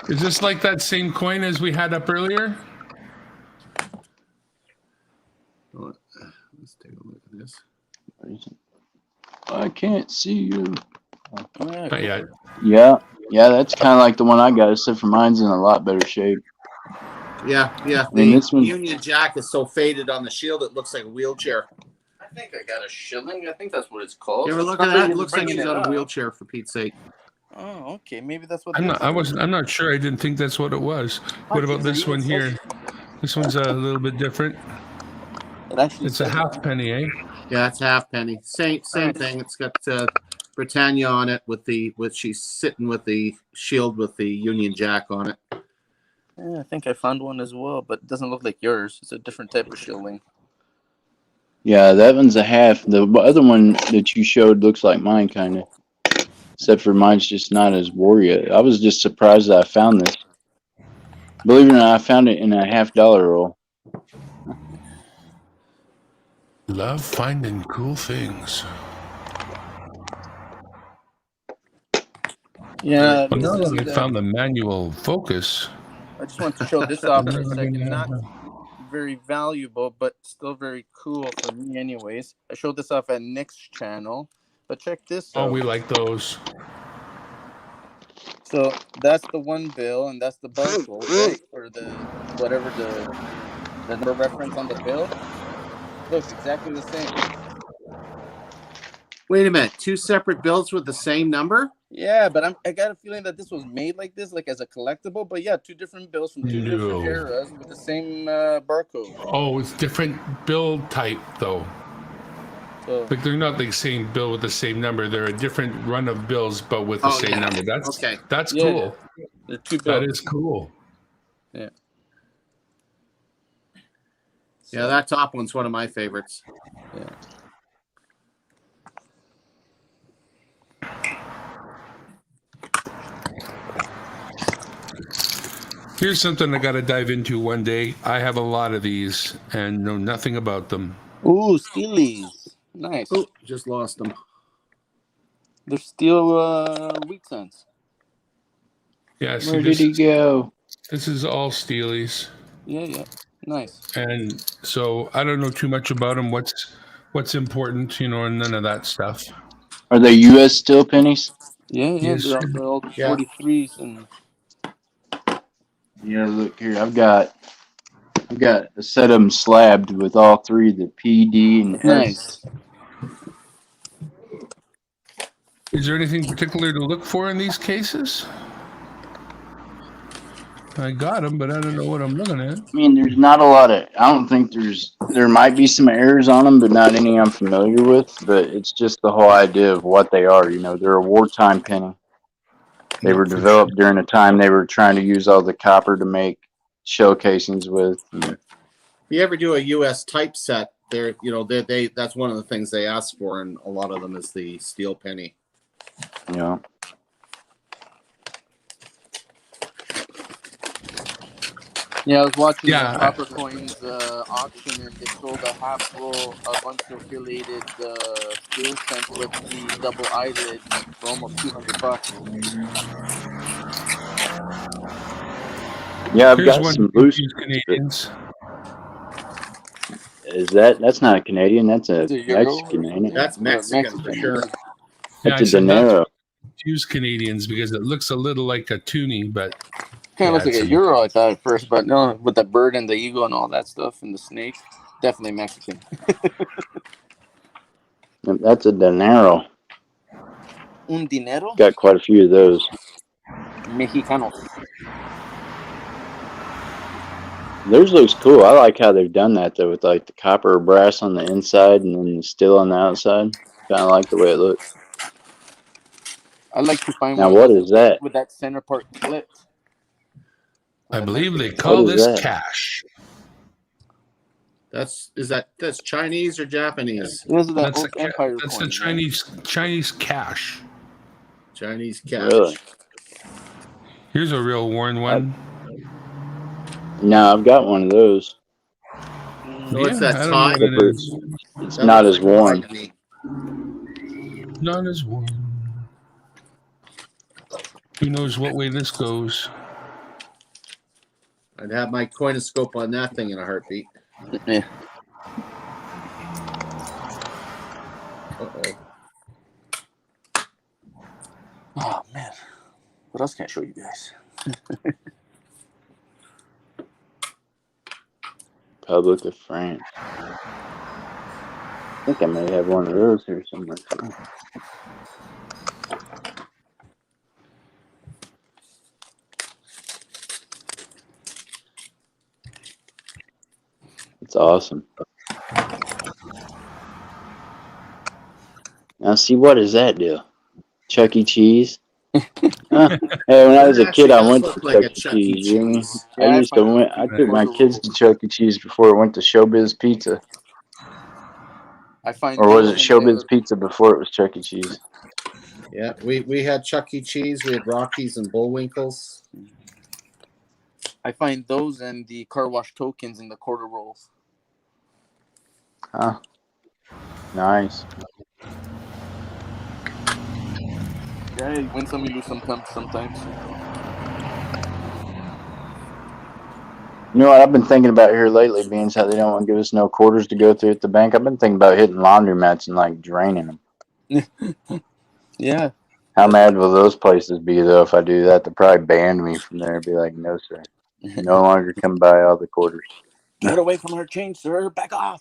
Is this like that same coin as we had up earlier? Let's take a look at this. I can't see you. Not yet. Yeah, that's kind of like the one I got, except for mine's in a lot better shape. Yeah. I mean, The this one, Union Jack is so faded on the shield, it looks like a wheelchair. I think I got a shilling. I think that's what it's called. You ever look at that? It looks like he's on a wheelchair, for Pete's sake. Oh, okay. Maybe that's what. I'm not sure. I didn't think that's what it was. What about this one here? This one's a little bit different. It's a halfpenny, eh? Yeah, it's halfpenny. Same thing. It's got Britannia on it with she's sitting with the shield with the Union Jack on it. Yeah, I think I found one as well, but it doesn't look like yours. It's a different type of shilling. yeah, that one's a half. The other one that you showed looks like mine, kind of. Except for mine's just not as warrior. I was just surprised that I found this. Believe it or not, I found it in a $50 roll. Love finding cool things. Yeah, Well, now that I found the manual focus, I just want to show this off for a second. Not very valuable, but still very cool for me anyways. I showed this off at Nick's channel, but check this out. Oh, we like those. So that's the one bill, and that's the barcode, right? Or the whatever the number reference on the bill. Looks exactly the same. Wait a minute, 2 separate bills with the same number? Yeah, but I got a feeling that this was made like this, like as a collectible. But yeah, 2 different bills from 2 different eras with the same barcode. Oh, it's different bill type though. So, Like they're not the same bill with the same number. They're a different run of bills, but with the same number. That's okay. That's yeah, cool. Yeah. They're 2 bills. That is cool. Yeah. Yeah, that top one's one of my favorites. Yeah. Here's something I got to dive into one day. I have a lot of these and know nothing about them. Ooh, Steelies. Nice. Oh, just lost them. They're still wheat cents. Yeah, see, Where did he go? This is all Steelies. Yeah. Nice. And so I don't know too much about them. What's important, and none of that stuff. Are they U.S. steel pennies? Yeah. Yes. They're all 43s and. Yeah, look here. I've got a set of them slabbed with all 3, the P, D, and S. Nice. Is there anything particular to look for in these cases? I got them, but I don't know what I'm looking at. I mean, there's not a lot of. I don't think there might be some errors on them, but not any I'm familiar with. But it's just the whole idea of what they are. They're a wartime penny. They were developed during a time they were trying to use all the copper to make shell casings with. If you ever do a U.S. typeset, they that's one of the things they ask for, and a lot of them is the steel penny. Yeah. Yeah, I was watching the copper coins auction, and they sold a half roll of uncirculated steel cents with the double eyelids for almost $200. Yeah, I've got some loose Canadians. That's not a Canadian, that's a Mexican, ain't it? That's Mexican for sure. That's a dinero. Use Canadians because it looks a little like a toonie, but kind of looks like a euro, I thought at first, but no, with the bird and the eagle and all that stuff and the snake, definitely Mexican. That's a dinero. Un dinero? Got quite a few of those. Mexicanos. Theirs looks cool. I like how they've done that though, with like the copper or brass on the inside and then the steel on the outside. Kind of like the way it looks. I'd like to find now, one what is that? With that center part clipped. I believe they call this cash. That's Chinese or Japanese? That's the Chinese cash. Chinese cash. Really? Here's a real worn one. No, I've got one of those. So it's that tie. It's not as worn. None is one. Who knows what way this goes? I'd have my coinoscope on that thing in a heartbeat. Yeah. Uh-oh. Oh man, what else can I show you guys? Republic of France. I think I may have one of those here somewhere. It's awesome. Now, see, what is that deal? Chuck E. Cheese? Huh? Hey, when I was a kid, I went to like Chuck a E. Chuck E. Cheese. You know what I mean? Cheese. I Yeah, used to went. I the took my quarter kids rolls. to Chuck E. Cheese before it went to Showbiz Pizza, I find or was those it in Showbiz the. Pizza before it was Chuck E. Cheese? Yeah, we had Chuck E. Cheese, we had Rockies and Bullwinkles. I find those and the car wash tokens in the quarter rolls. Huh? Nice. Yeah, you win some, you lose some sometimes. You know what I've been thinking about here lately, being how they don't want to give us no quarters to go through at the bank. I've been thinking about hitting laundromats and like draining them. Yeah. How mad will those places be though if I do that? They'll probably ban me from there. Be like, no, sir, you no longer come by all the quarters. Get away from her change, sir. Back off.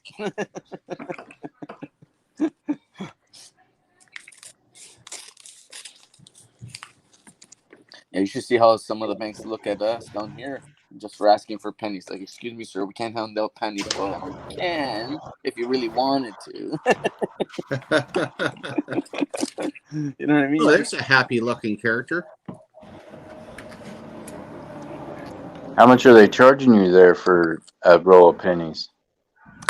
Yeah, you should see how some of the banks look at us down here just for asking for pennies. Like, excuse me, sir, we can't handle pennies. Well, you can if you really wanted to. You know what I mean? Oh, there's a happy looking character. How much are they charging you there for a roll of pennies?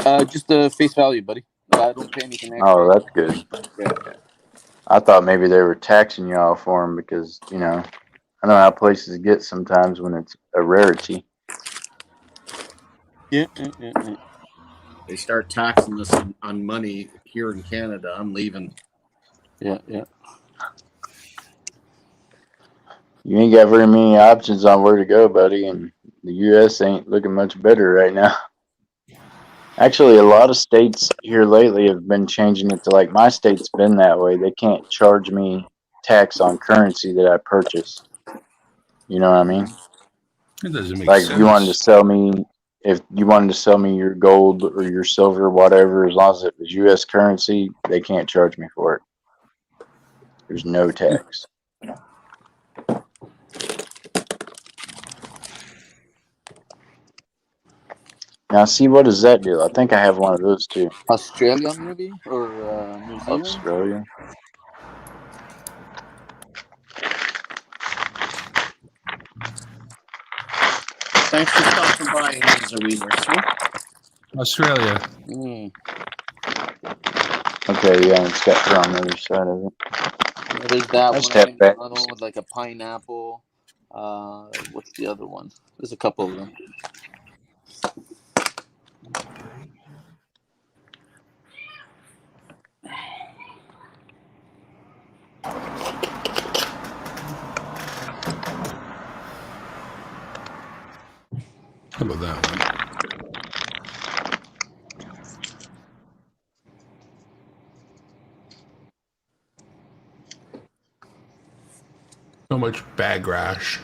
Just the face value, buddy. I don't pay anything extra. Oh, that's good. Yeah. I thought maybe they were taxing you all for them because, you know, I know how places get sometimes when it's a rarity. Yeah. They start taxing us on money here in Canada. I'm leaving. Yeah. You ain't got very many options on where to go, buddy, and the U.S. ain't looking much better right now. Actually, a lot of states here lately have been changing it to like my state's been that way. They can't charge me tax on currency that I purchase. You know what I mean? It doesn't make Like if you wanted to sense. sell me, if you wanted to sell me your gold or your silver, whatever, as long as it was U.S. currency, they can't charge me for it. There's no tax. Now, see, what does that do? I think I have one of those too. Australia, maybe? Or New Zealand? Australia. Thanks for stopping by, Hazel Weaver. Australia. Okay, yeah, it's got her on the other side of it. Yeah, there's that Let's one. tap And back. another one with like a pineapple. What's the other one? There's a couple of them. How about that one? So much bag rash.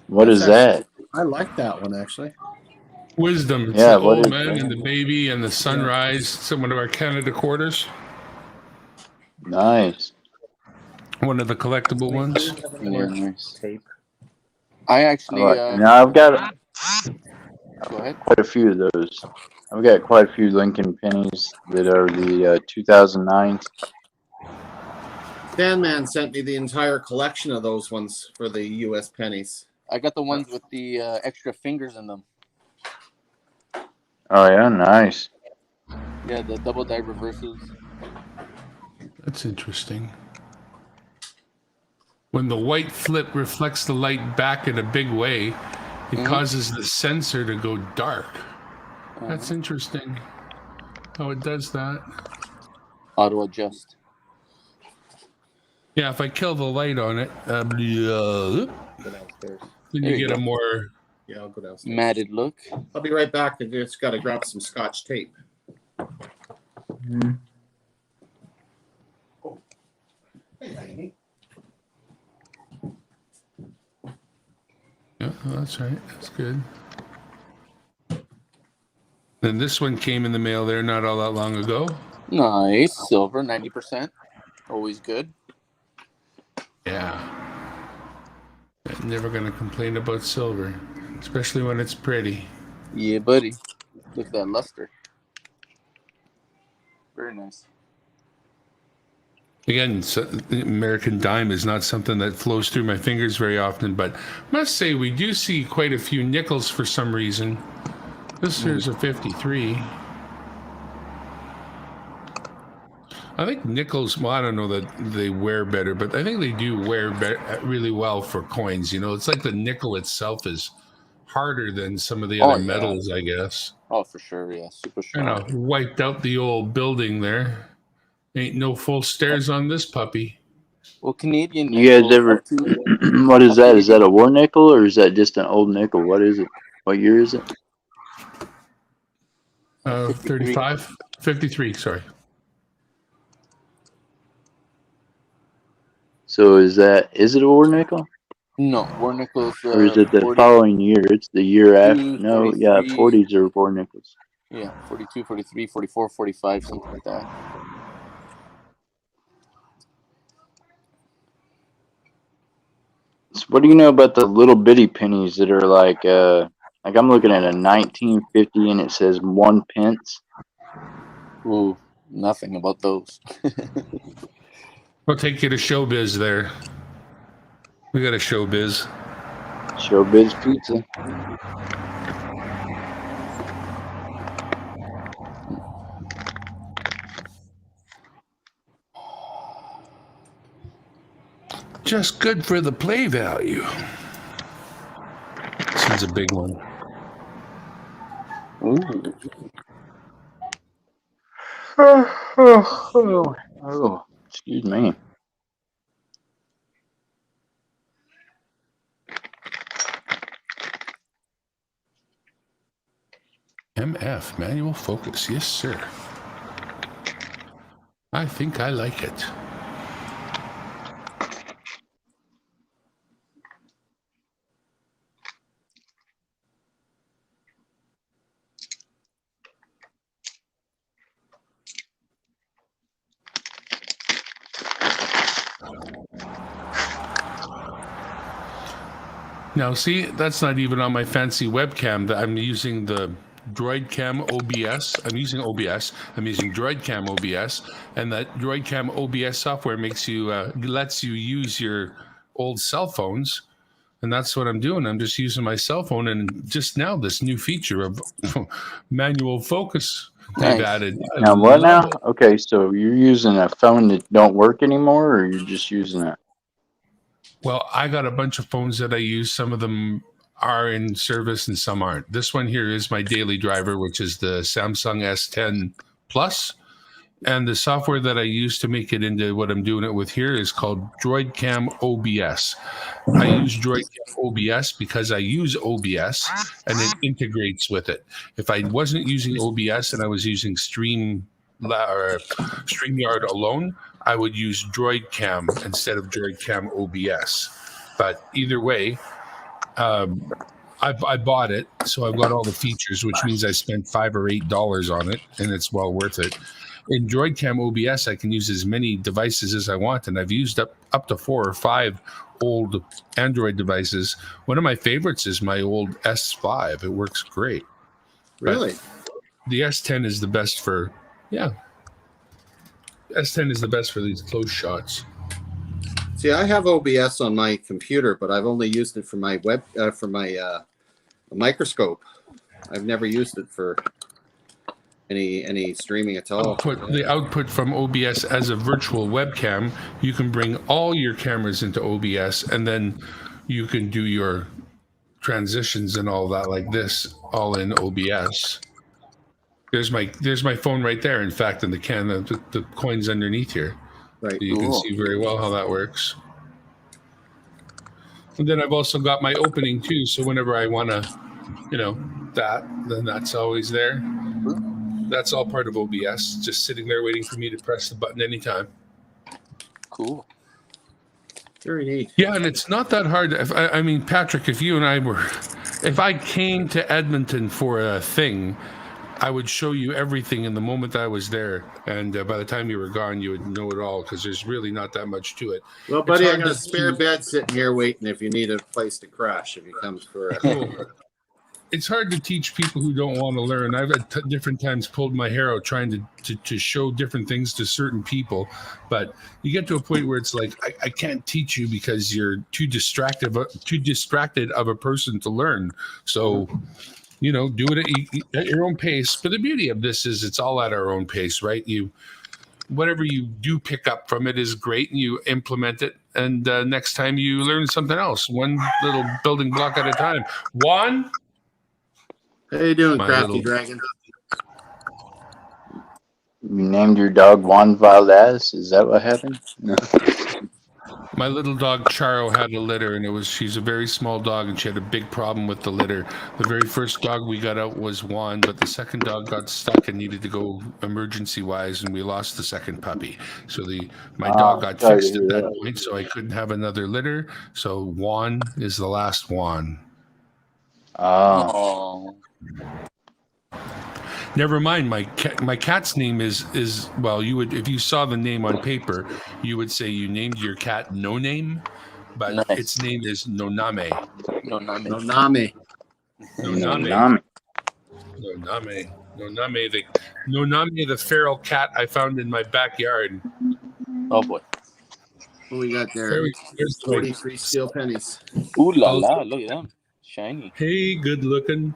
What is that? I like that one actually. Wisdom. It's Yeah, the what old is man that? and the baby and the sunrise. Some of our Canada quarters. Nice. One of the collectible ones. Yeah, nice. Tape. I actually. Now I've got Go ahead. quite a few of those. I've got quite a few Lincoln pennies that are the 2009s. Sandman sent me the entire collection of those ones for the U.S. pennies. I got the ones with the extra fingers in them. Oh yeah, nice. Yeah, the double die reverses. That's interesting. When the white flip reflects the light back in a big way, it causes the sensor to go dark. That's interesting. how it does that. Auto adjust. Yeah, if I kill the light on it, Go downstairs. then There you you get a go. more. Yeah, I'll go downstairs. Matted look. I'll be right back. I just got to grab some Scotch tape. Yeah, that's right. That's good. Then this one came in the mail there not all that long ago. Nice. Silver, 90%. Always good. Yeah. I'm never going to complain about silver, especially when it's pretty. Yeah, buddy. Look at that luster. Very nice. Again, the American dime is not something that flows through my fingers very often, but must say we do see quite a few nickels for some reason. This here's a 53. I think nickels, well, I don't know that they wear better, but I think they do wear really well for coins. You know, it's like the nickel itself is harder than some of the other metals, I guess. Oh, for sure. Yeah. Super strong. Kind of wiped out the old building there. Ain't no full stairs on this puppy. Well, Canadian You guys nickels ever? up to What is that? Is that a war nickel or is that just an old nickel? What is it? What year is it? 35? 53, sorry. So is it a war nickel? No, war nickels. Or is it the 40, following year? It's the year after. No, yeah, 43. 40s are war nickels. Yeah, 42, 43, 44, 45, something like that. So what do you know about the little bitty pennies that are like I'm looking at a 1950 and it says 1 pence. Ooh, nothing about those. We'll take you to Showbiz there. We got a Showbiz. Showbiz Pizza. Just good for the play value. This one's a big one. Ooh. Oh, excuse me. MF, manual focus. Yes, sir. I think I like it. Now, see, that's not even on my fancy webcam. That I'm using the DroidCam OBS. I'm using OBS. I'm using DroidCam OBS, and that DroidCam OBS software makes you lets you use your old cell phones, and that's what I'm doing. I'm just using my cell phone, and just now this new feature of manual focus they've Nice. added. I Now what love now? it. Okay, so you're using a phone that don't work anymore, or you're just using it? Well, I got a bunch of phones that I use. Some of them are in service and some aren't. This one here is my daily driver, which is the Samsung S10 Plus. And the software that I use to make it into what I'm doing it with here is called DroidCam OBS. I use DroidCam OBS because I use OBS and it integrates with it. If I wasn't using OBS and I was using StreamYard alone, I would use DroidCam instead of DroidCam OBS. But either way, I bought it, so I've got all the features, which means I spent $5 or $8 on it, and it's well worth it. In DroidCam OBS, I can use as many devices as I want, and I've used up to 4 or 5 old Android devices. One of my favorites is my old S5. It works great. Really? But the S10 is the best for, S10 is the best for these close shots. See, I have OBS on my computer, but I've only used it for my microscope. I've never used it for any streaming at all. The output from OBS as a virtual webcam, you can bring all your cameras into OBS, and then you can do your transitions and all that like this, all in OBS. There's my phone right there. In fact, in the can, the coin's underneath here. Right. So you can Cool. see very well how that works. And then I've also got my opening too. So whenever I want to, then that's always there. That's all part of OBS, just sitting there waiting for me to press the button anytime. Cool. Very neat. Yeah, and it's not that hard. I mean, Patrick, if I came to Edmonton for a thing, I would show you everything in the moment I was there. And by the time you were gone, you would know it all because there's really not that much to it. Well, buddy, I hard got a to- spare bed sitting here waiting if you need a place to crash if he comes for a. It's hard to teach people who don't want to learn. I've at different times pulled my hair out trying to show different things to certain people, but you get to a point where it's like I can't teach you because you're too distracted of a person to learn. So, do it at your own pace. But the beauty of this is it's all at our own pace, right? Whatever you do pick up from it is great, and you implement it. And next time you learn something else, one little building block at a time. Juan. How you doing, My Crafty little- Dragon? You named your dog Juan Valdez? Is that what happened? No. My little dog Charo had a litter, and she's a very small dog, and she had a big problem with the litter. The very first dog we got out was Juan, but the second dog got stuck and needed to go emergency-wise, and we lost the second puppy. So my dog got sorry to fixed hear at that that. point, so I couldn't have another litter. So Juan is the last Juan. Oh. Never mind. My cat's name is well. You would, if you saw the name on paper, you would say you named your cat No Name, but Nice. its name is Noname. Noname. Noname. Noname. Noname, the feral cat I found in my backyard. Oh boy. What we got there? Very- 43 steel pennies. Ooh la la! Look at them, shiny. Hey, good looking.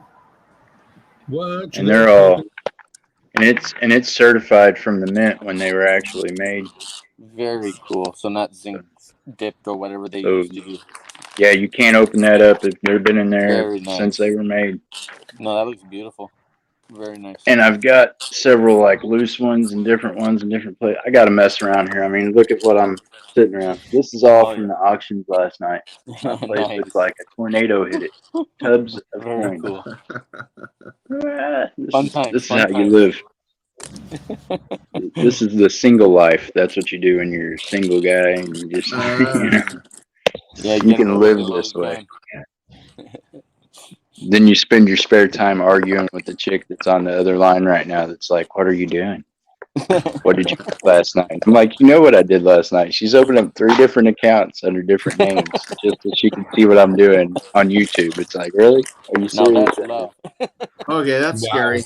What? And they're all, and it's certified from the mint when they were actually made. Very cool. So not zinc dipped or whatever they So- used to do. Yeah, you can't open that up if they've been in there Very nice. since they were made. No, that looks beautiful. Very nice. And I've got several like loose ones and different ones in different places. I got to mess around here. I mean, look at what I'm sitting around. This is all Oh, from yeah. the auctions last night. My place Nice. looks like a tornado hit it. Tubs of Very coins. cool. This Fun is, times, this is fun how times. you live. This is the single life. That's what you do when you're a single guy and you just Yeah, you get can over live it while this you way. can. Then you spend your spare time arguing with the chick that's on the other line right now. That's like, "What are you doing? What did you do last night?" I'm like, "You know what I did last night?" She's opened up 3 different accounts under different names just so she can see what I'm doing on YouTube. It's like, really? Are you Now serious? that's love. Okay, that's Wow. scary.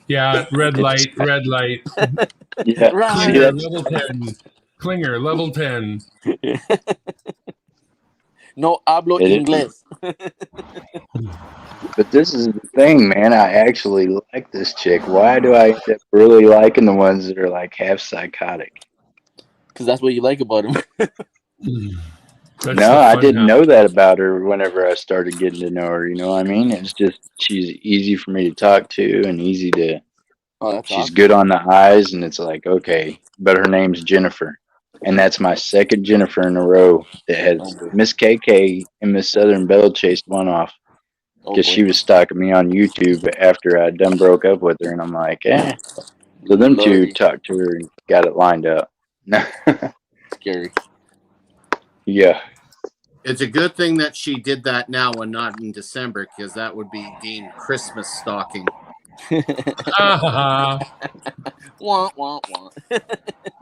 Yeah, red light. Yeah, Right. see, Clinger, that's level 10. Clinger, level 10. No hablo It is. inglés. But this is the thing, man. I actually like this chick. Why do I end up really liking the ones that are like half psychotic? Because that's what you like about him. That's No, the I fun didn't half. know that about her whenever I started getting to know her. You know what I mean? It's just she's easy for me to talk to and easy to. Oh, that's She's awesome. good on the eyes, and it's like, okay. But her name's Jennifer, and that's my second Jennifer in a row that has Oh, boy. Miss KK and Miss Southern Belle chased one off Oh, because boy. she was stalking me on YouTube after I done broke up with her, and I'm like, eh. So them two Lordy. talked to her and got it lined up. Scary. Yeah. It's a good thing that she did that now and not in December, because that would be deemed Christmas stalking. Ah, Wah, wah, wah.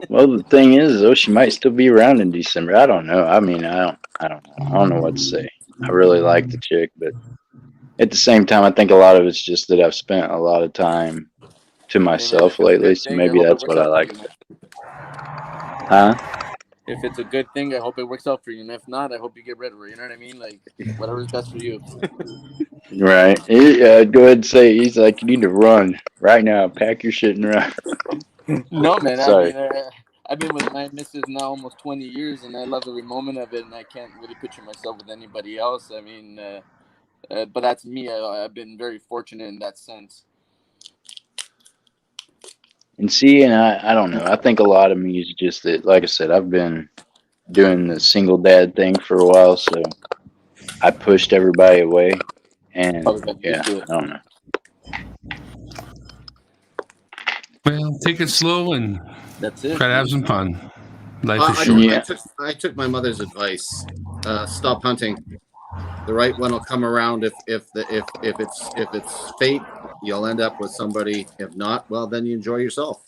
Well, the thing is, though, she might still be around in December. I don't know. I mean, I don't know. I don't know what to say. I really like the chick, but at the same time, I think a lot of it's just that I've spent a lot of time to myself lately, so maybe that's what I like. Huh? If it's a good thing, I hope it works out for you. And if not, I hope you get rid of her. You know what I mean? Like, whatever's best for you. Right. Go ahead and say, he's like, you need to run right now. Pack your shit and run. No, man. Sorry. I mean, I've been with my missus now almost 20 years, and I love every moment of it, and I can't really picture myself with anybody else. I mean, but that's me. I've been very fortunate in that sense. And see, and I don't know. I think a lot of me is just that, like I said, I've been doing the single dad thing for a while, so I pushed everybody away. And Probably got yeah, used to I it. don't know. Well, take it slow and That's it. try to have some fun. Life is I, short. Yeah, I took my mother's advice. Stop hunting. The right one will come around. If it's fate, you'll end up with somebody. If not, well, then you enjoy yourself.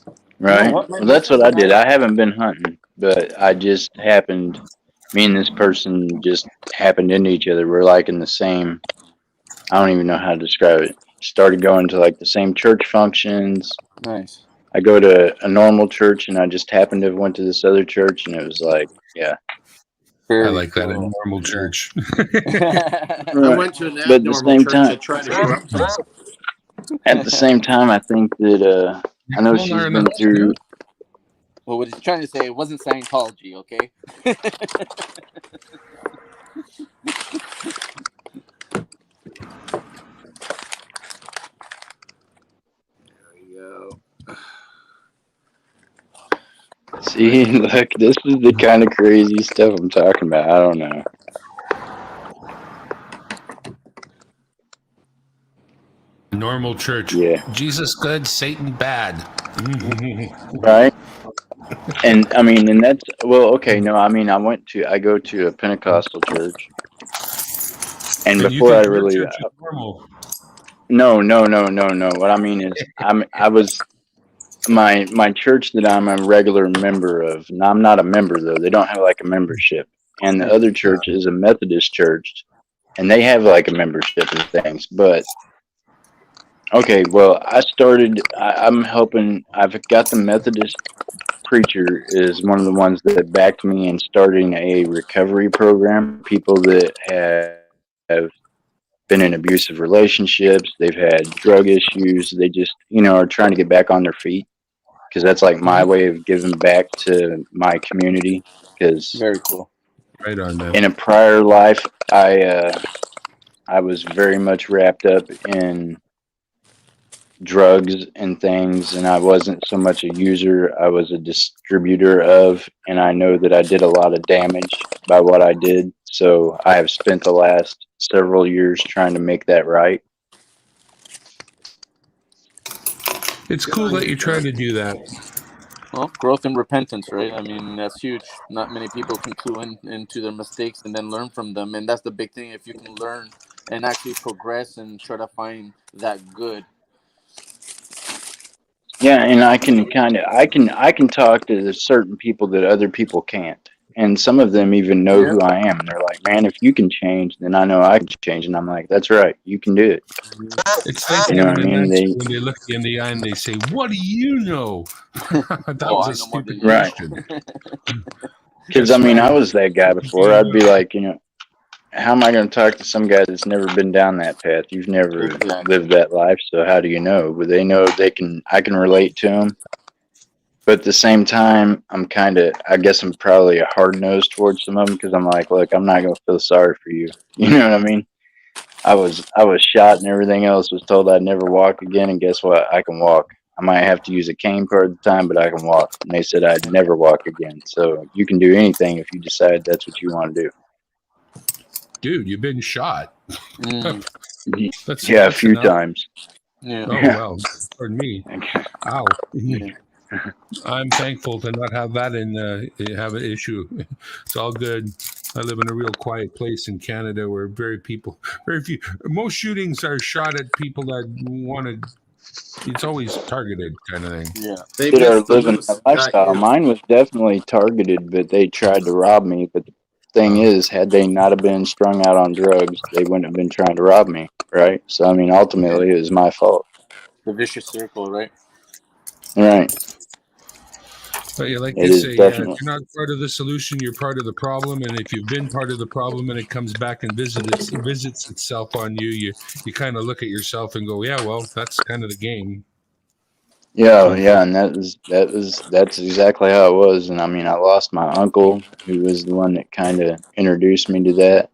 You know right. what? My Well, that's missus what I and did. I. I haven't been hunting, but I just happened. Me and this person just happened into each other. We're like in the same. I don't even know how to describe it. Started going to like the same church functions. Nice. I go to a normal church, and I just happened to have went to this other church, and it was like, yeah, I Very like that in cool. normal Yeah. church. I right. went to an But at the abnormal same church time, that tried to corrupt me. I think that I know Nicole and I she's are in the been house now. through. Well, what he's trying to say, it wasn't Scientology, okay? There you go. See, look, this is the kind of crazy stuff I'm talking about. I don't know. Normal church. Yeah, Jesus good, Satan bad. right. And I mean, and that's well, okay. No, I mean, I go to a Pentecostal church, and And you before I think your really, church is normal? no, no, no, no, no. What I mean is, I was my church that I'm a regular member of. And I'm not a member though. They don't have like a membership, and the other church is a Methodist church, and they have like a membership and things. But okay, well, I'm helping. I've got the Methodist preacher is one of the ones that backed me in starting a recovery program. People that have been in abusive relationships, they've had drug issues, they just, are trying to get back on their feet. Because that's like my Right, way of giving back to my community. Because Very cool. right on, man. in a prior life, I was very much wrapped up in drugs and things, and I wasn't so much a user, I was a distributor of, and I know that I did a lot of damage by what I did. So I have spent the last several years trying to make that right. It's Good cool on that you, you're trying John. to do that. Well, growth and repentance, right? I mean, that's huge. Not many people can clue into their mistakes and then learn from them. And that's the big thing. If you can learn and actually progress and try to find that good. Yeah, and I can kind of I can talk to certain people that other people can't. And some of them even know Yeah. who I am. And they're like, "Man, if you can change, then I know I can change." And I'm like, "That's right. You can do it." It's nice You know what having I an mean? answer when they look you in the eye and they say, "What do you know?" That Oh, was I a know more stupid than you. Right. question. Because Guess I what? mean, I was that guy before. I'd be like, how am I going to talk to some guy that's never been down that path? You've never Exactly. lived that life, so how do you know? But they know I can relate to them. But at the same time, I guess I'm probably a hard nose towards some of them because I'm like, look, I'm not going to feel sorry for you. You know what I mean? I was shot and everything else. Was told I'd never walk again, and guess what? I can walk. I might have to use a cane part of the time, but I can walk. And they said I'd never walk again. So you can do anything if you decide that's what you want to do. Dude, you've been shot. Mm, Yeah, a That's few enough. times. yeah. Oh well, pardon me. Ow. Yeah. I'm thankful to not have that have an issue. It's all good. I live in a real quiet place in Canada where very few. Most shootings are shot at people that want to. It's always targeted kind of thing. Yeah. They That are missed the living that moose, got lifestyle. you. Mine was definitely targeted, but they tried to rob me. But the thing Uh, is, had they not have been strung out on drugs, they wouldn't have been trying to rob me, right? So I mean, ultimately, it was my fault, The vicious circle, right? right? but yeah, like they It is say, if definitely. you're not part of the solution, you're part of the problem. And if you've been part of the problem and it comes back and visits itself on you, you kind of look at yourself and go, yeah, well, that's kind of the game. Yeah, yeah, Unfortunately. and that's exactly how it was. And I mean, I lost my uncle, who was the one that kind of introduced me to that.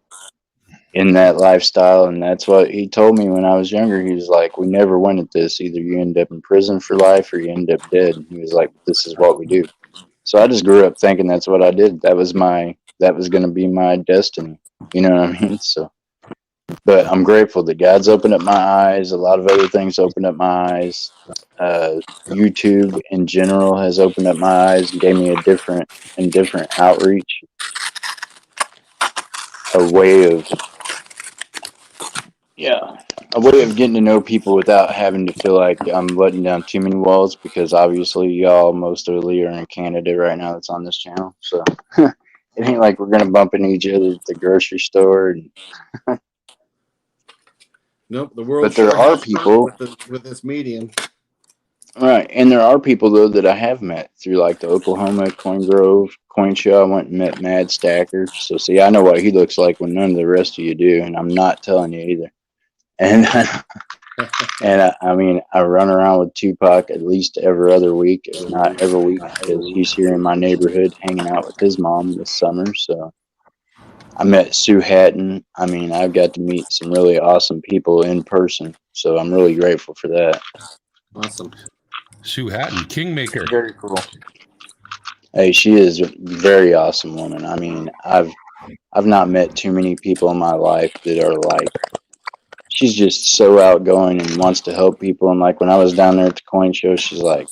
in that lifestyle, and that's what he told me when I was younger. He was like, "We never win at this. Either you end up in prison for life or you end up dead." And he was like, "This is what we do." So I just grew up thinking that's what I did. That was going to be my destiny. You know what I mean? So, but I'm grateful that God's opened up my eyes. A lot of other things opened up my eyes. YouTube in general has opened up my eyes and gave me a different outreach, a way of a way of getting to know people without having to feel like I'm letting down too many walls, because obviously y'all mostly are in Canada right now that's on this channel. So it ain't like we're gonna bump into each other at the grocery store. And, Nope, the world but there sure are has shrunk people, with this medium. right? And there are people though that I have met through like the Oklahoma Coin Grove coin show. I went and met Mad Stacker. So see, I know what he looks like when none of the rest of you do, and I'm not telling you either. And and I mean, I run around with Tupac at least every other week, if not every week, because he's here in my neighborhood hanging out with his mom this summer. So I met Sue Hatton. I mean, I've got to meet some really awesome people in person. So I'm really grateful for that. Awesome. Sue Hatton, Kingmaker. Very cool. Hey, she is a very awesome woman. I mean, I've not met too many people in my life that are like, she's just so outgoing and wants to help people. And like when I was down there at the coin show, she's like,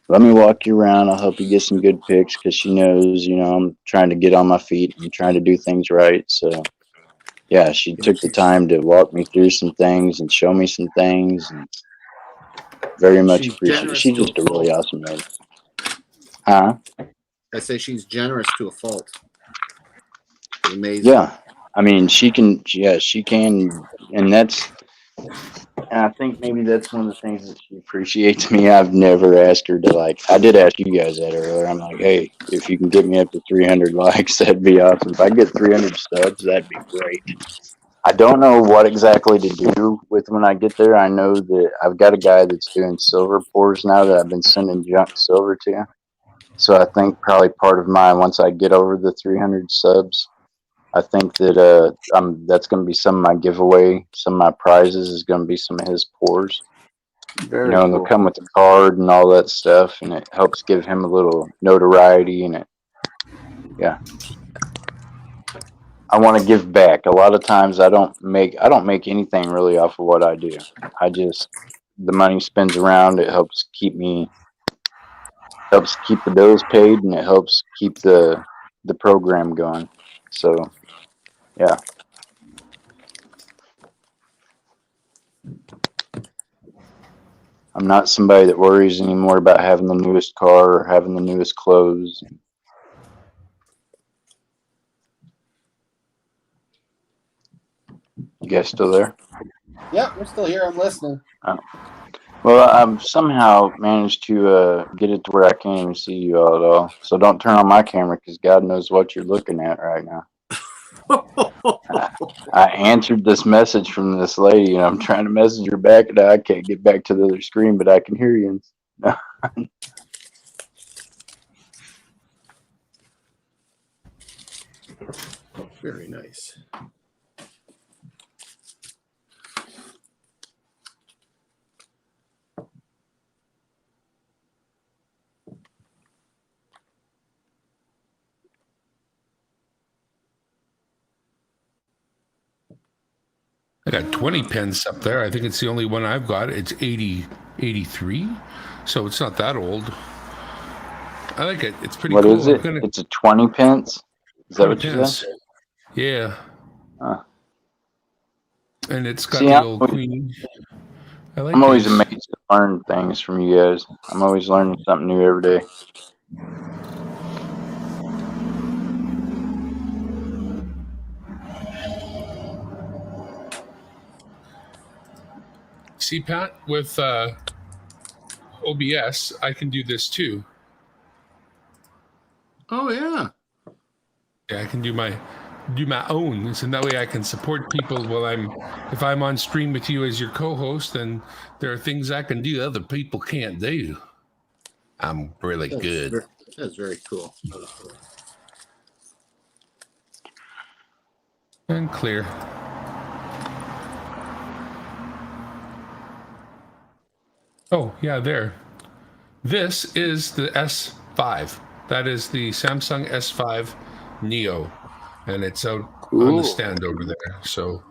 "Let me walk you around. I'll help you get some good pics," because she knows, I'm trying to get on my feet. I'm trying to do things right. So yeah, she Yeah, took the time to walk me through some things and show me some things, and very much she's appreciated. generous She's to a just a really fault. awesome lady. Huh? I say she's generous to a fault. Amazing. Yeah. I mean, she can. Yeah, she can, and and I think maybe that's one of the things that she appreciates me. I've never asked her to like. I did ask you guys that earlier. I'm like, hey, if you can get me up to 300 likes, that'd be awesome. If I get 300 subs, that'd be great. I don't know what exactly to do with when I get there. I know that I've got a guy that's doing silver pours now that I've been sending junk silver to. So I think probably part of my, once I get over the 300 subs, I think that that's going to be some of my giveaway. Some of my prizes is going to be some of his pours. Very And they'll cool. come with a card and all that stuff, and it helps give him a little notoriety. And yeah, I want to give back. A lot of times I don't make anything really off of what I do. The money spins around. It helps keep the bills paid, and it helps keep the program going. So yeah. I'm not somebody that worries anymore about having the newest car or having the newest clothes. You guys still there? Yeah, we're still here. I'm listening. Oh. Well, I've somehow managed to get it to where I can't even see you all at all. So don't turn on my camera, because God knows what you're looking at right now. I answered this message from this lady, and I'm trying to message her back, and I can't get back to the other screen, but I can hear you. Very nice. I got 20 pence up there. I think it's the only one I've got. It's 83. So it's not that old. I like it. It's pretty What cool. is it? It's a 20 pence? Is that 20 what you pence. said? Yeah. Huh. And it's got See, the old queen. I like I'm always these. amazed to learn things from you guys. I'm always learning something new every day. See, Pat, with OBS, I can do this too. Oh yeah. Yeah, I can do my own, so that way I can support people if I'm on stream with you as your co-host, then there are things I can do other people can't do. I'm really good. That's very cool. And clear. Oh, yeah, there. This is the S5. That is the Samsung S5 Neo, and it's out on the Cool. stand over there. So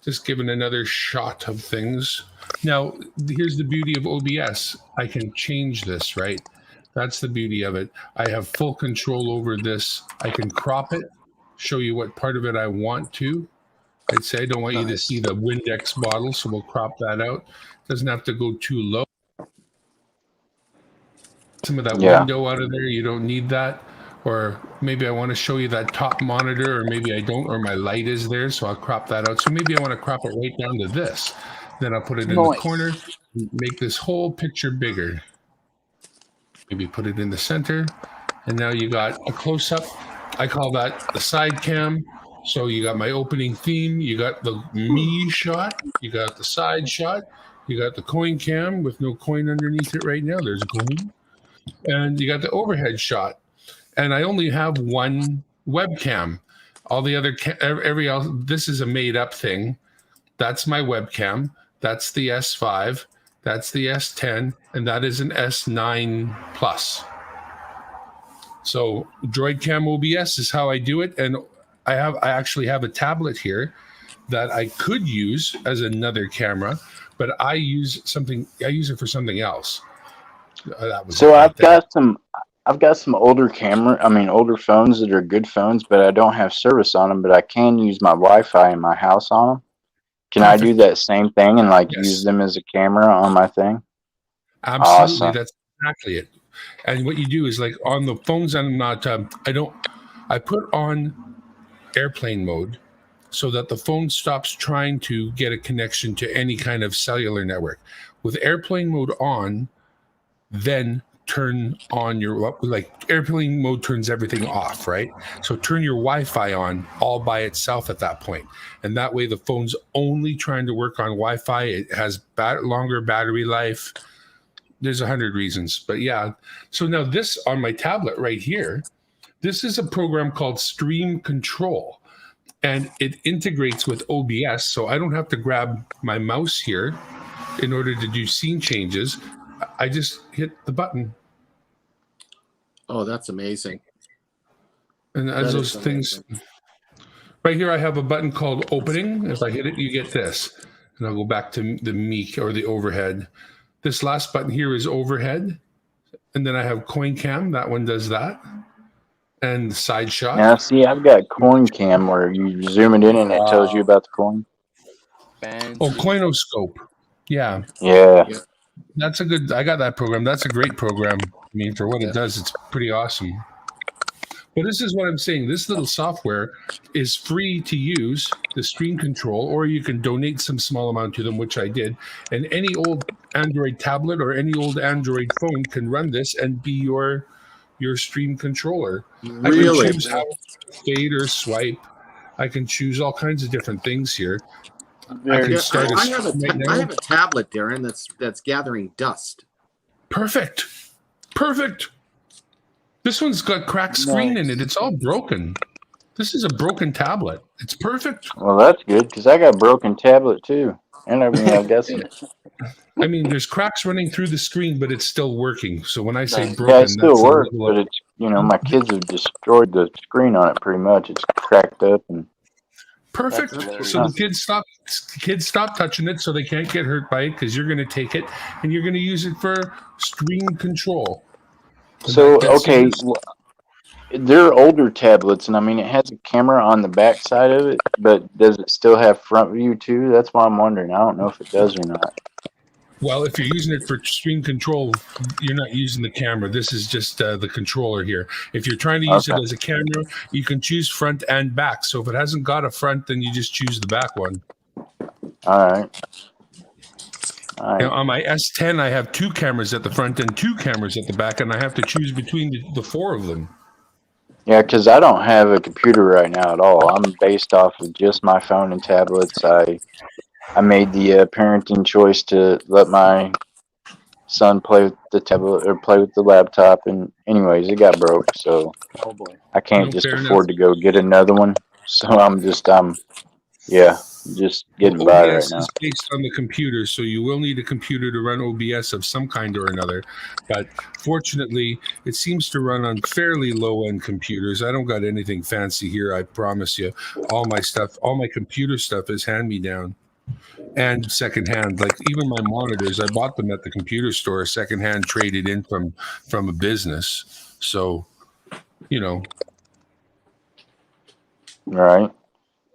just giving another shot of things. Now, here's the beauty of OBS. I can change this, right? That's the beauty of it. I have full control over this. I can crop it, show you what part of it I want to. I'd say I don't want you to see the Windex bottle, so we'll crop that out. Doesn't have to go too low. Some of that Yeah. window out of there, you don't need that. Or maybe I want to show you that top monitor, or maybe I don't, or my light is there, so I'll crop that out. So maybe I want to crop it right down to this. Then I'll put it in the corner, make this whole picture bigger. Maybe put it in the center. And now you got a close up. I call that the side cam. So you got my opening theme, you got the me shot, you got the side shot, you got the coin cam with no coin underneath it right now. There's coin. And you got the overhead shot. And I only have one webcam. All the other every else, this is a made up thing. That's my webcam. That's the S5. That's the S10, and that is an S9 Plus. So DroidCam OBS is how I do it, and I actually have a tablet here that I could use as another camera, but I use it for something else. That was So right I've got some older older phones that are good phones, but I don't have service on them. But I can use my Wi-Fi in my house on them. Can I do that same thing and use them as a camera on my thing? Absolutely, Awesome. that's exactly it. And what you do is on the phones, I'm not. I put on airplane mode so that the phone stops trying to get a connection to any kind of cellular network. With airplane mode on, then turn on your airplane mode turns everything off, right? So turn your Wi-Fi on all by itself at that point, and that way the phone's only trying to work on Wi-Fi. It has longer battery life. There's 100 reasons, but yeah. So now this on my tablet right here, this is a program called Stream Control, and it integrates with OBS, so I don't have to grab my mouse here in order to do scene changes. I just hit the button. Oh, that's amazing. And as those things, right here, I have a button called opening. If I hit it, you get this. And I'll go back to the me or the overhead. This last button here is overhead. And then I have coin cam. That one does that. And side shot. Now, see, I've got coin cam where you zoom it in and it tells you about the coin. Fancy. Oh, Coinoscope. Yeah. Yeah. That's I got that program. That's a great program. I mean, for what it does, it's pretty awesome. But this is what I'm saying. This little software is free to use, the Stream Control, or you can donate some small amount to them, which I did. And any old Android tablet or any old Android phone can run this and be your stream controller. Really? I can choose how to fade or swipe. I can choose all kinds of different things here. I can start I have a tablet, Darren, that's gathering dust. Perfect. This one's got cracked screen in it. It's all broken. This is a broken tablet. It's perfect. Well, that's good because I got a broken tablet too, and I've got some. I mean, there's cracks running through the screen, but it's still working. So when I say broken, Yeah, it still works, but it's my kids have destroyed the screen on it pretty much. It's cracked up and. Perfect. So the kids stop touching it, so they can't get hurt by it because you're going to take it and you're going to use it for stream control. So okay, they're older tablets, and I mean it has a camera on the back side of it, but does it still have front view too? That's why I'm wondering. I don't know if it does or not. Well, if you're using it for stream control, you're not using the camera. This is just the controller here. If you're trying to use it as a camera, you can choose front and back. So if it hasn't got a front, then you just choose the back one. All right. Now, on my S10, I have 2 cameras at the front and 2 cameras at the back, and I have to choose between the 4 of them. Yeah, because I don't have a computer right now at all. I'm based off of just my phone and tablets. I made the parenting choice to let my son play with the tablet or play with the laptop, and anyways, it got broke, so I can't just afford to go get another one. So I'm Yeah, just getting Well, by right OBS now. is based on the computer, so you will need a computer to run OBS of some kind or another. But fortunately, it seems to run on fairly low-end computers. I don't got anything fancy here, I promise you. All my computer stuff is hand-me-down and secondhand. Like even my monitors, I bought them at the computer store, secondhand, traded in from a business. So, you know, Right.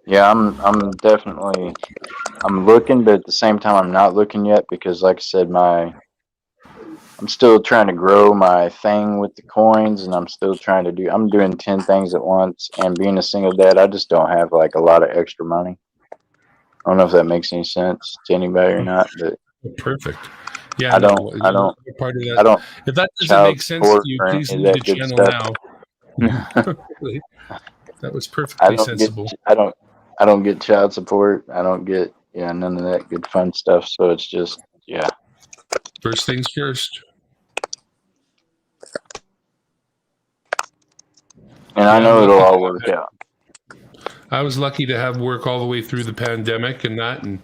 Yeah, I'm definitely I'm looking, but at the same time I'm not looking yet because like I said, I'm still trying to grow my thing with the coins and I'm doing 10 things at once, and being a single dad, I just don't have like a lot of extra money. I don't know if that makes any sense to anybody or not, but perfect. Yeah, I no, don't I don't part of I that. don't If that doesn't child make sense to support you, or please any of leave the that good channel stuff. now. That was I perfectly don't get sensible. I don't get child support. I don't get none of that good fun stuff. So it's just First things first. and I Yeah, know it'll all work out. I was lucky to have work all the way through the pandemic and that, and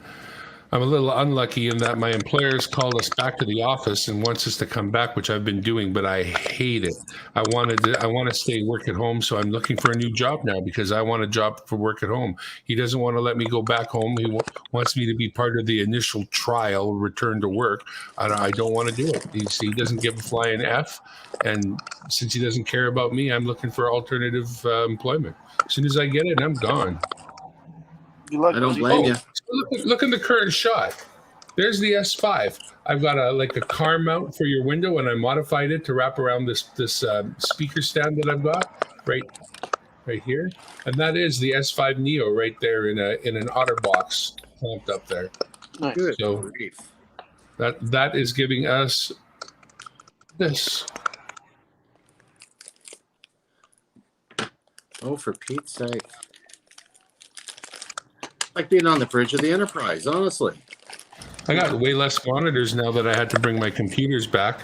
I'm a little unlucky in that my employers called us back to the office and wants us to come back, which I've been doing, but I hate it. I want to stay work at home, so I'm looking for a new job now because I want a job for work at home. He doesn't want to let me go back home. He wants me to be part of the initial trial, return to work. I don't want to do it. He doesn't give a flying F, and since he doesn't care about me, I'm looking for alternative employment. As soon as I get it, I'm gone. I don't blame you. Look at the current shot. There's the S5. I've got a car mount for your window, and I modified it to wrap around this speaker stand that I've got right here, and that is the S5 Neo right there in an OtterBox clamped up there. Nice. Good So grief. that is giving us this. Oh, for Pete's sake. Like being on the bridge of the Enterprise, honestly. I got way less monitors now that I had to bring my computers back.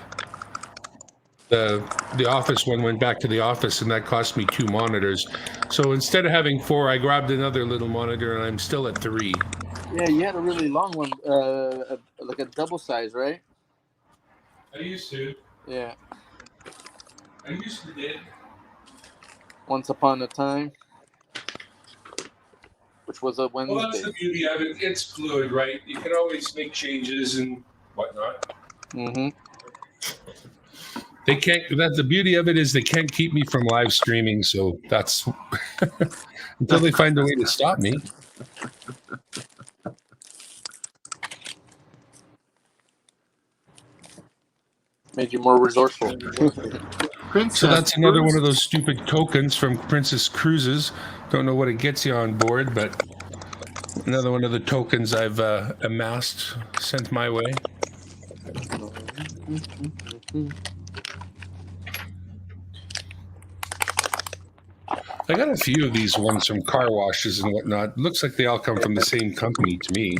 The office one went back to the office, and that cost me 2 monitors. So instead of having 4, I grabbed another little monitor, and I'm still at 3. Yeah, you had a really long one, like a double size, right? I used to. Yeah. I used to did. Once upon a time, which was a Well, that's Wednesday. the beauty of it. It's fluid, right? You can always make changes and whatnot. Mm-hmm. They can't. That's the beauty of it is they can't keep me from live streaming. So that's until they find a way to stop me. Made you more resourceful. So that's another one of those stupid tokens from Princess Cruises. Don't know what it gets you on board, but another one of the tokens I've amassed, sent my way. I got a few of these ones from car washes and whatnot. Looks like they all come from the same company to me.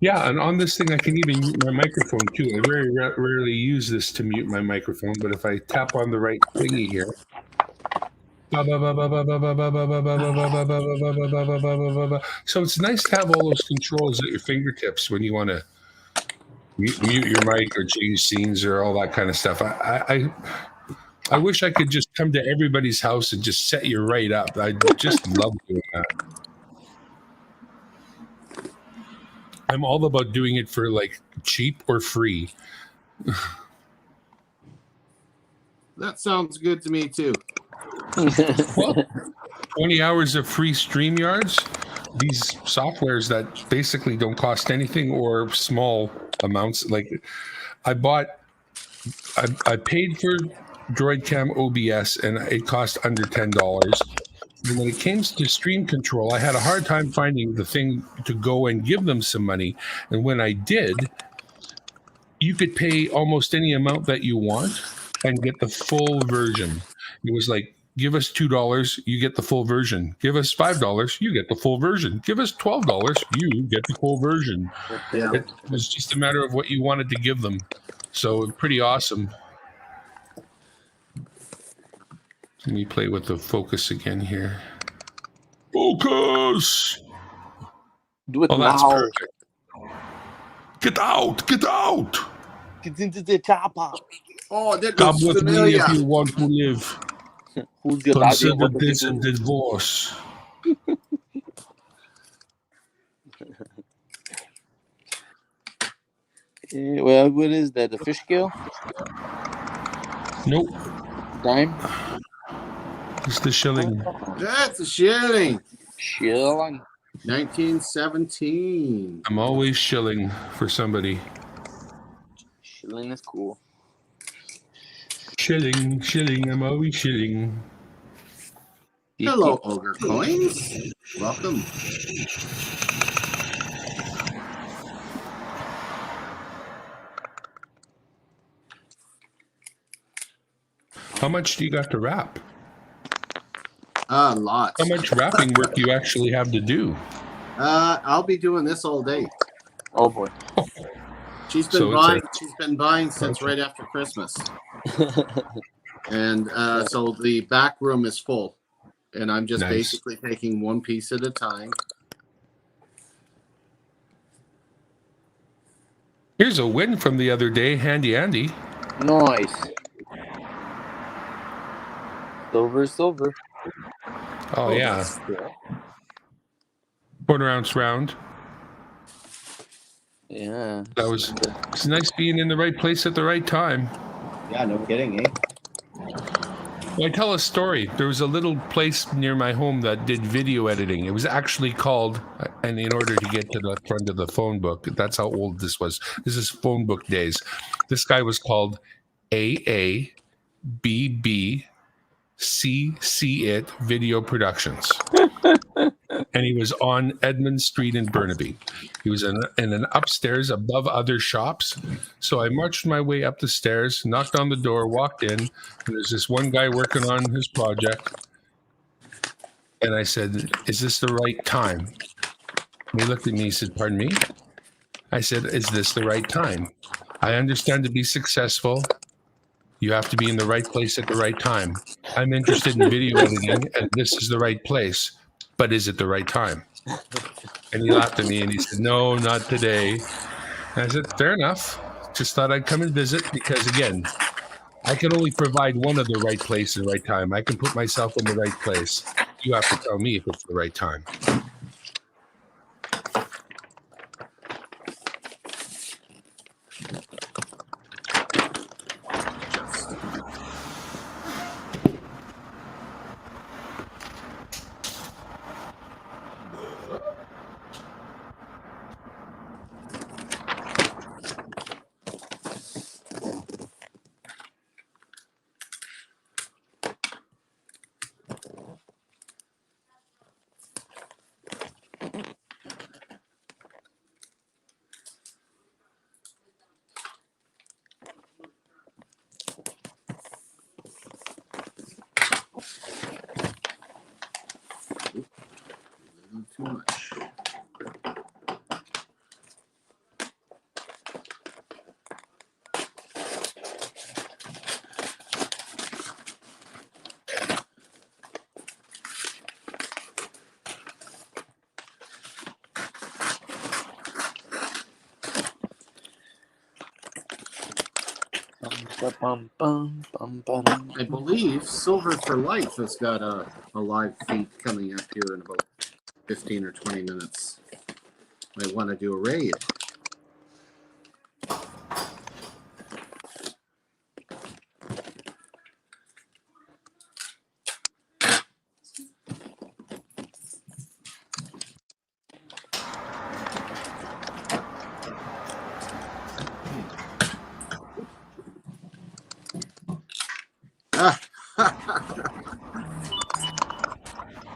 Yeah, and on this thing, I can even mute my microphone too. I very rarely use this to mute my microphone, but if I tap on the right thingy here. So it's nice to have all those controls at your fingertips when you want to mute your mic or change scenes or all that kind of stuff. I wish I could just come to everybody's house and just set you right up. I just love doing that. I'm all about doing it for like cheap or free. That sounds good to me too. Well, 20 hours of free StreamYards, these softwares that basically don't cost anything or small amounts. Like I paid for DroidCam OBS and it cost under $10. And when it came to stream control, I had a hard time finding the thing to go and give them some money. And when I did, you could pay almost any amount that you want and get the full version. It was like, give us $2, you get the full version. Give us $5, you get the full version. Give us $12, you get the full version. Yeah. It was just a matter of what you wanted to give them. So pretty awesome. Let me play with the focus again here. Focus! Do it Oh, that's now. perfect. Get out! Get out! Get into the chopper. Oh, that Come looks with me familiar. if you want to live. Who's your daddy? Consider What does he this a do? divorce. Well, what is that? A fish scale? Nope. Dime? It's the shilling. That's a shilling. Shilling. 1917. I'm always shilling for somebody. Shilling is cool. Shilling, shilling, I'm always shilling. Hello, Ogre Coins. Welcome. How much do you got to wrap? Lots. How much wrapping work do you actually have to do? I'll be doing this all day. Oh boy. She's been So it's buying. She's been buying since right after Christmas, and so the back room is full, and I'm just Nice. basically taking one piece at a time. Here's a win from the other day, Handy Andy. Nice. Silver, silver. Oh, yeah. That's cool. Quarter ounce round. Yeah. That was it's nice being in the right place at the right time. Yeah, no kidding, eh? Well, I tell a story. There was a little place near my home that did video editing. It was actually called, and in order to get to the front of the phone book, that's how old this was. This is phone book days. This guy was called AABB CC It Video Productions. And he was on Edmund Street in Burnaby. He was in an upstairs above other shops. So I marched my way up the stairs, knocked on the door, walked in, and there's this one guy working on his project. And I said, "Is this the right time?" And he looked at me, he said, "Pardon me?" I said, "Is this the right time? I understand to be successful, you have to be in the right place at the right time. I'm interested in video editing, and this is the right place. But is it the right time?" And he laughed at me and he said, "No, not today." And I said, "Fair enough. Just thought I'd come and visit because, again, I can only provide one of the right place and right time. I can put myself in the right place. You have to tell me if it's the right time." Too much. I believe Silver for Life has got a live feed coming up here in about 15 or 20 minutes. Might want to do a raid.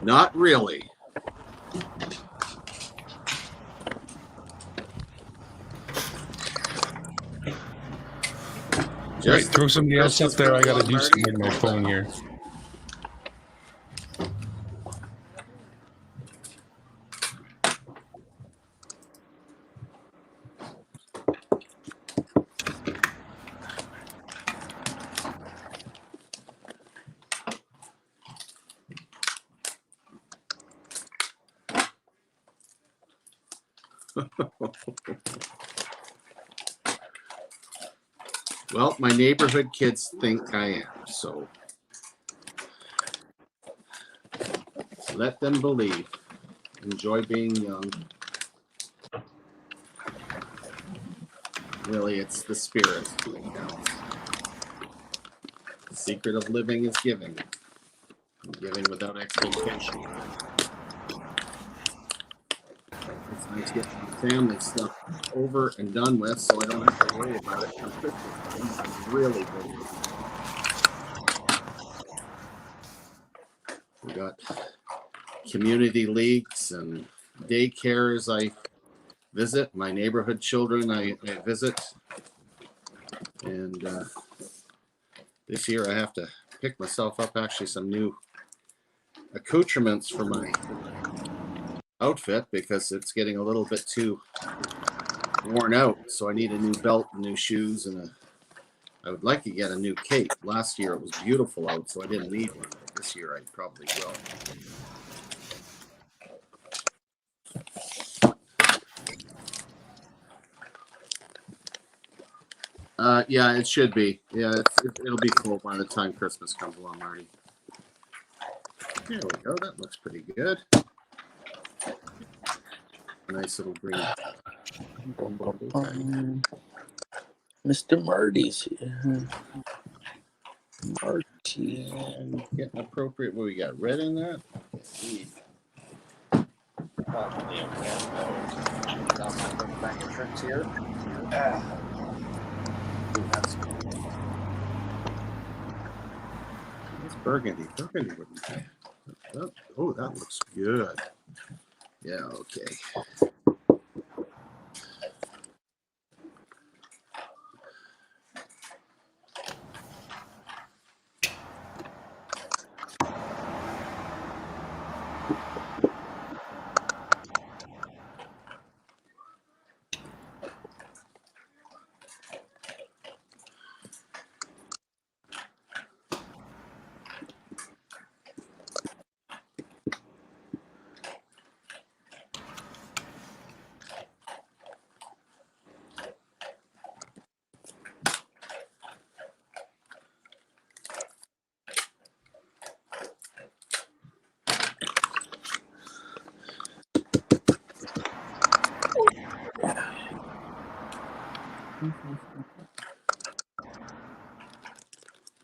Not really. Right, throw somebody else up there. I got to do something with my phone here. Well, my neighborhood kids think I am, so let them believe. Enjoy being young. Really, it's the spirit that counts. The secret of living is giving. Giving without expectation. It's nice to get my family stuff over and done with, so I don't have to worry about it come Christmas time. I'm really busy. We got community leagues and daycares I visit. My neighborhood children I visit. And this year I have to pick myself up actually some new accoutrements for my outfit because it's getting a little bit too worn out. So I need a new belt, new shoes, and I would like to get a new cape. Last year it was beautiful out, so I didn't need one. But this year I probably will. Yeah, it should be. Yeah, it'll be full by the time Christmas comes along, Marty. There we go. That looks pretty good. Nice little green. Mr. Marty's here. Marty. Getting appropriate. What we got? Red in that? Okay. Probably okay. Got my little bag of tricks here. Ooh, that's burgundy. Burgundy wouldn't be. Oh, that looks good. Yeah, okay.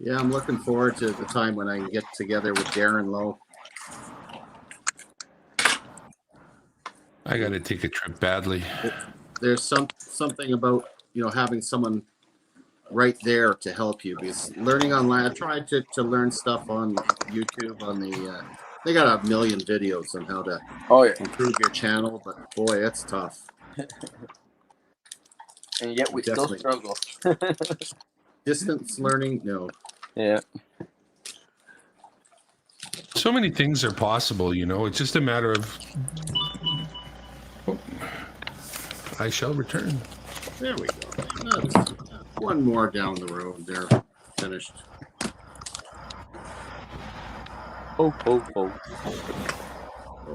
Yeah, I'm looking forward to the time when I can get together with Darren Lowe. I got to take a trip badly. There's something about having someone right there to help you, because learning online, I tried to learn stuff on YouTube on the they got a million videos on how to improve your channel, but boy, it's tough. And yet we still struggle. Distance learning, no. Yeah. So many things are possible, It's just a matter of. Oh, I shall return. There we go. That's one more down the road. They're finished. Oh. Oh,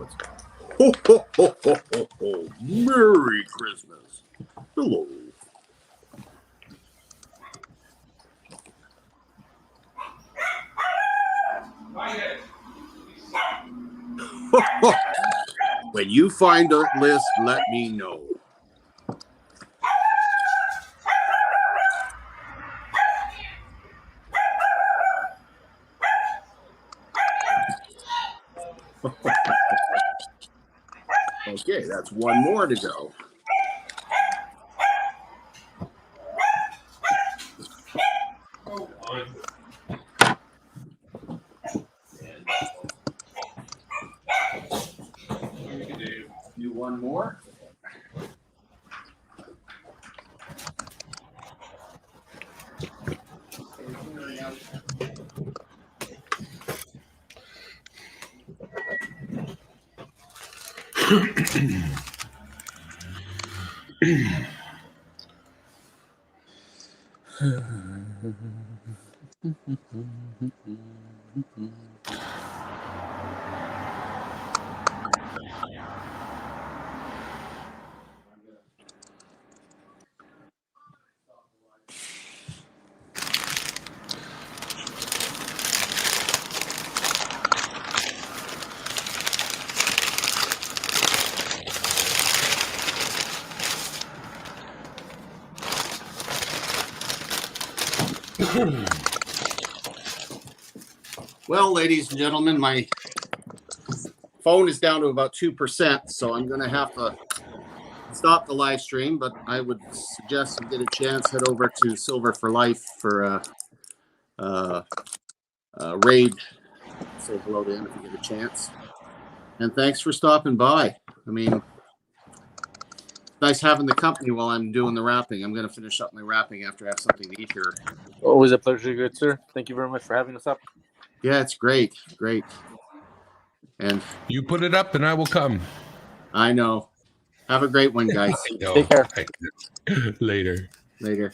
it's ho, ho, ho, ho, ho, ho. Merry Christmas. Hello. When you find a list, let me know. Okay, that's one more to go. Do one more. Well, ladies and gentlemen, my phone is down to about 2%, so I'm going to have to stop the live stream, but I would suggest you get a chance, head over to Silver for Life for a raid. Say hello to him if you get a chance. And thanks for stopping by. I mean, nice having the company while I'm doing the wrapping. I'm going to finish up my wrapping after I have something to eat here. Always a pleasure, good sir. Thank you very much for having us up. Yeah, it's great. Great. And You put it up and I will come. I know. Have a great one, guys. No, Take care. Later. Later.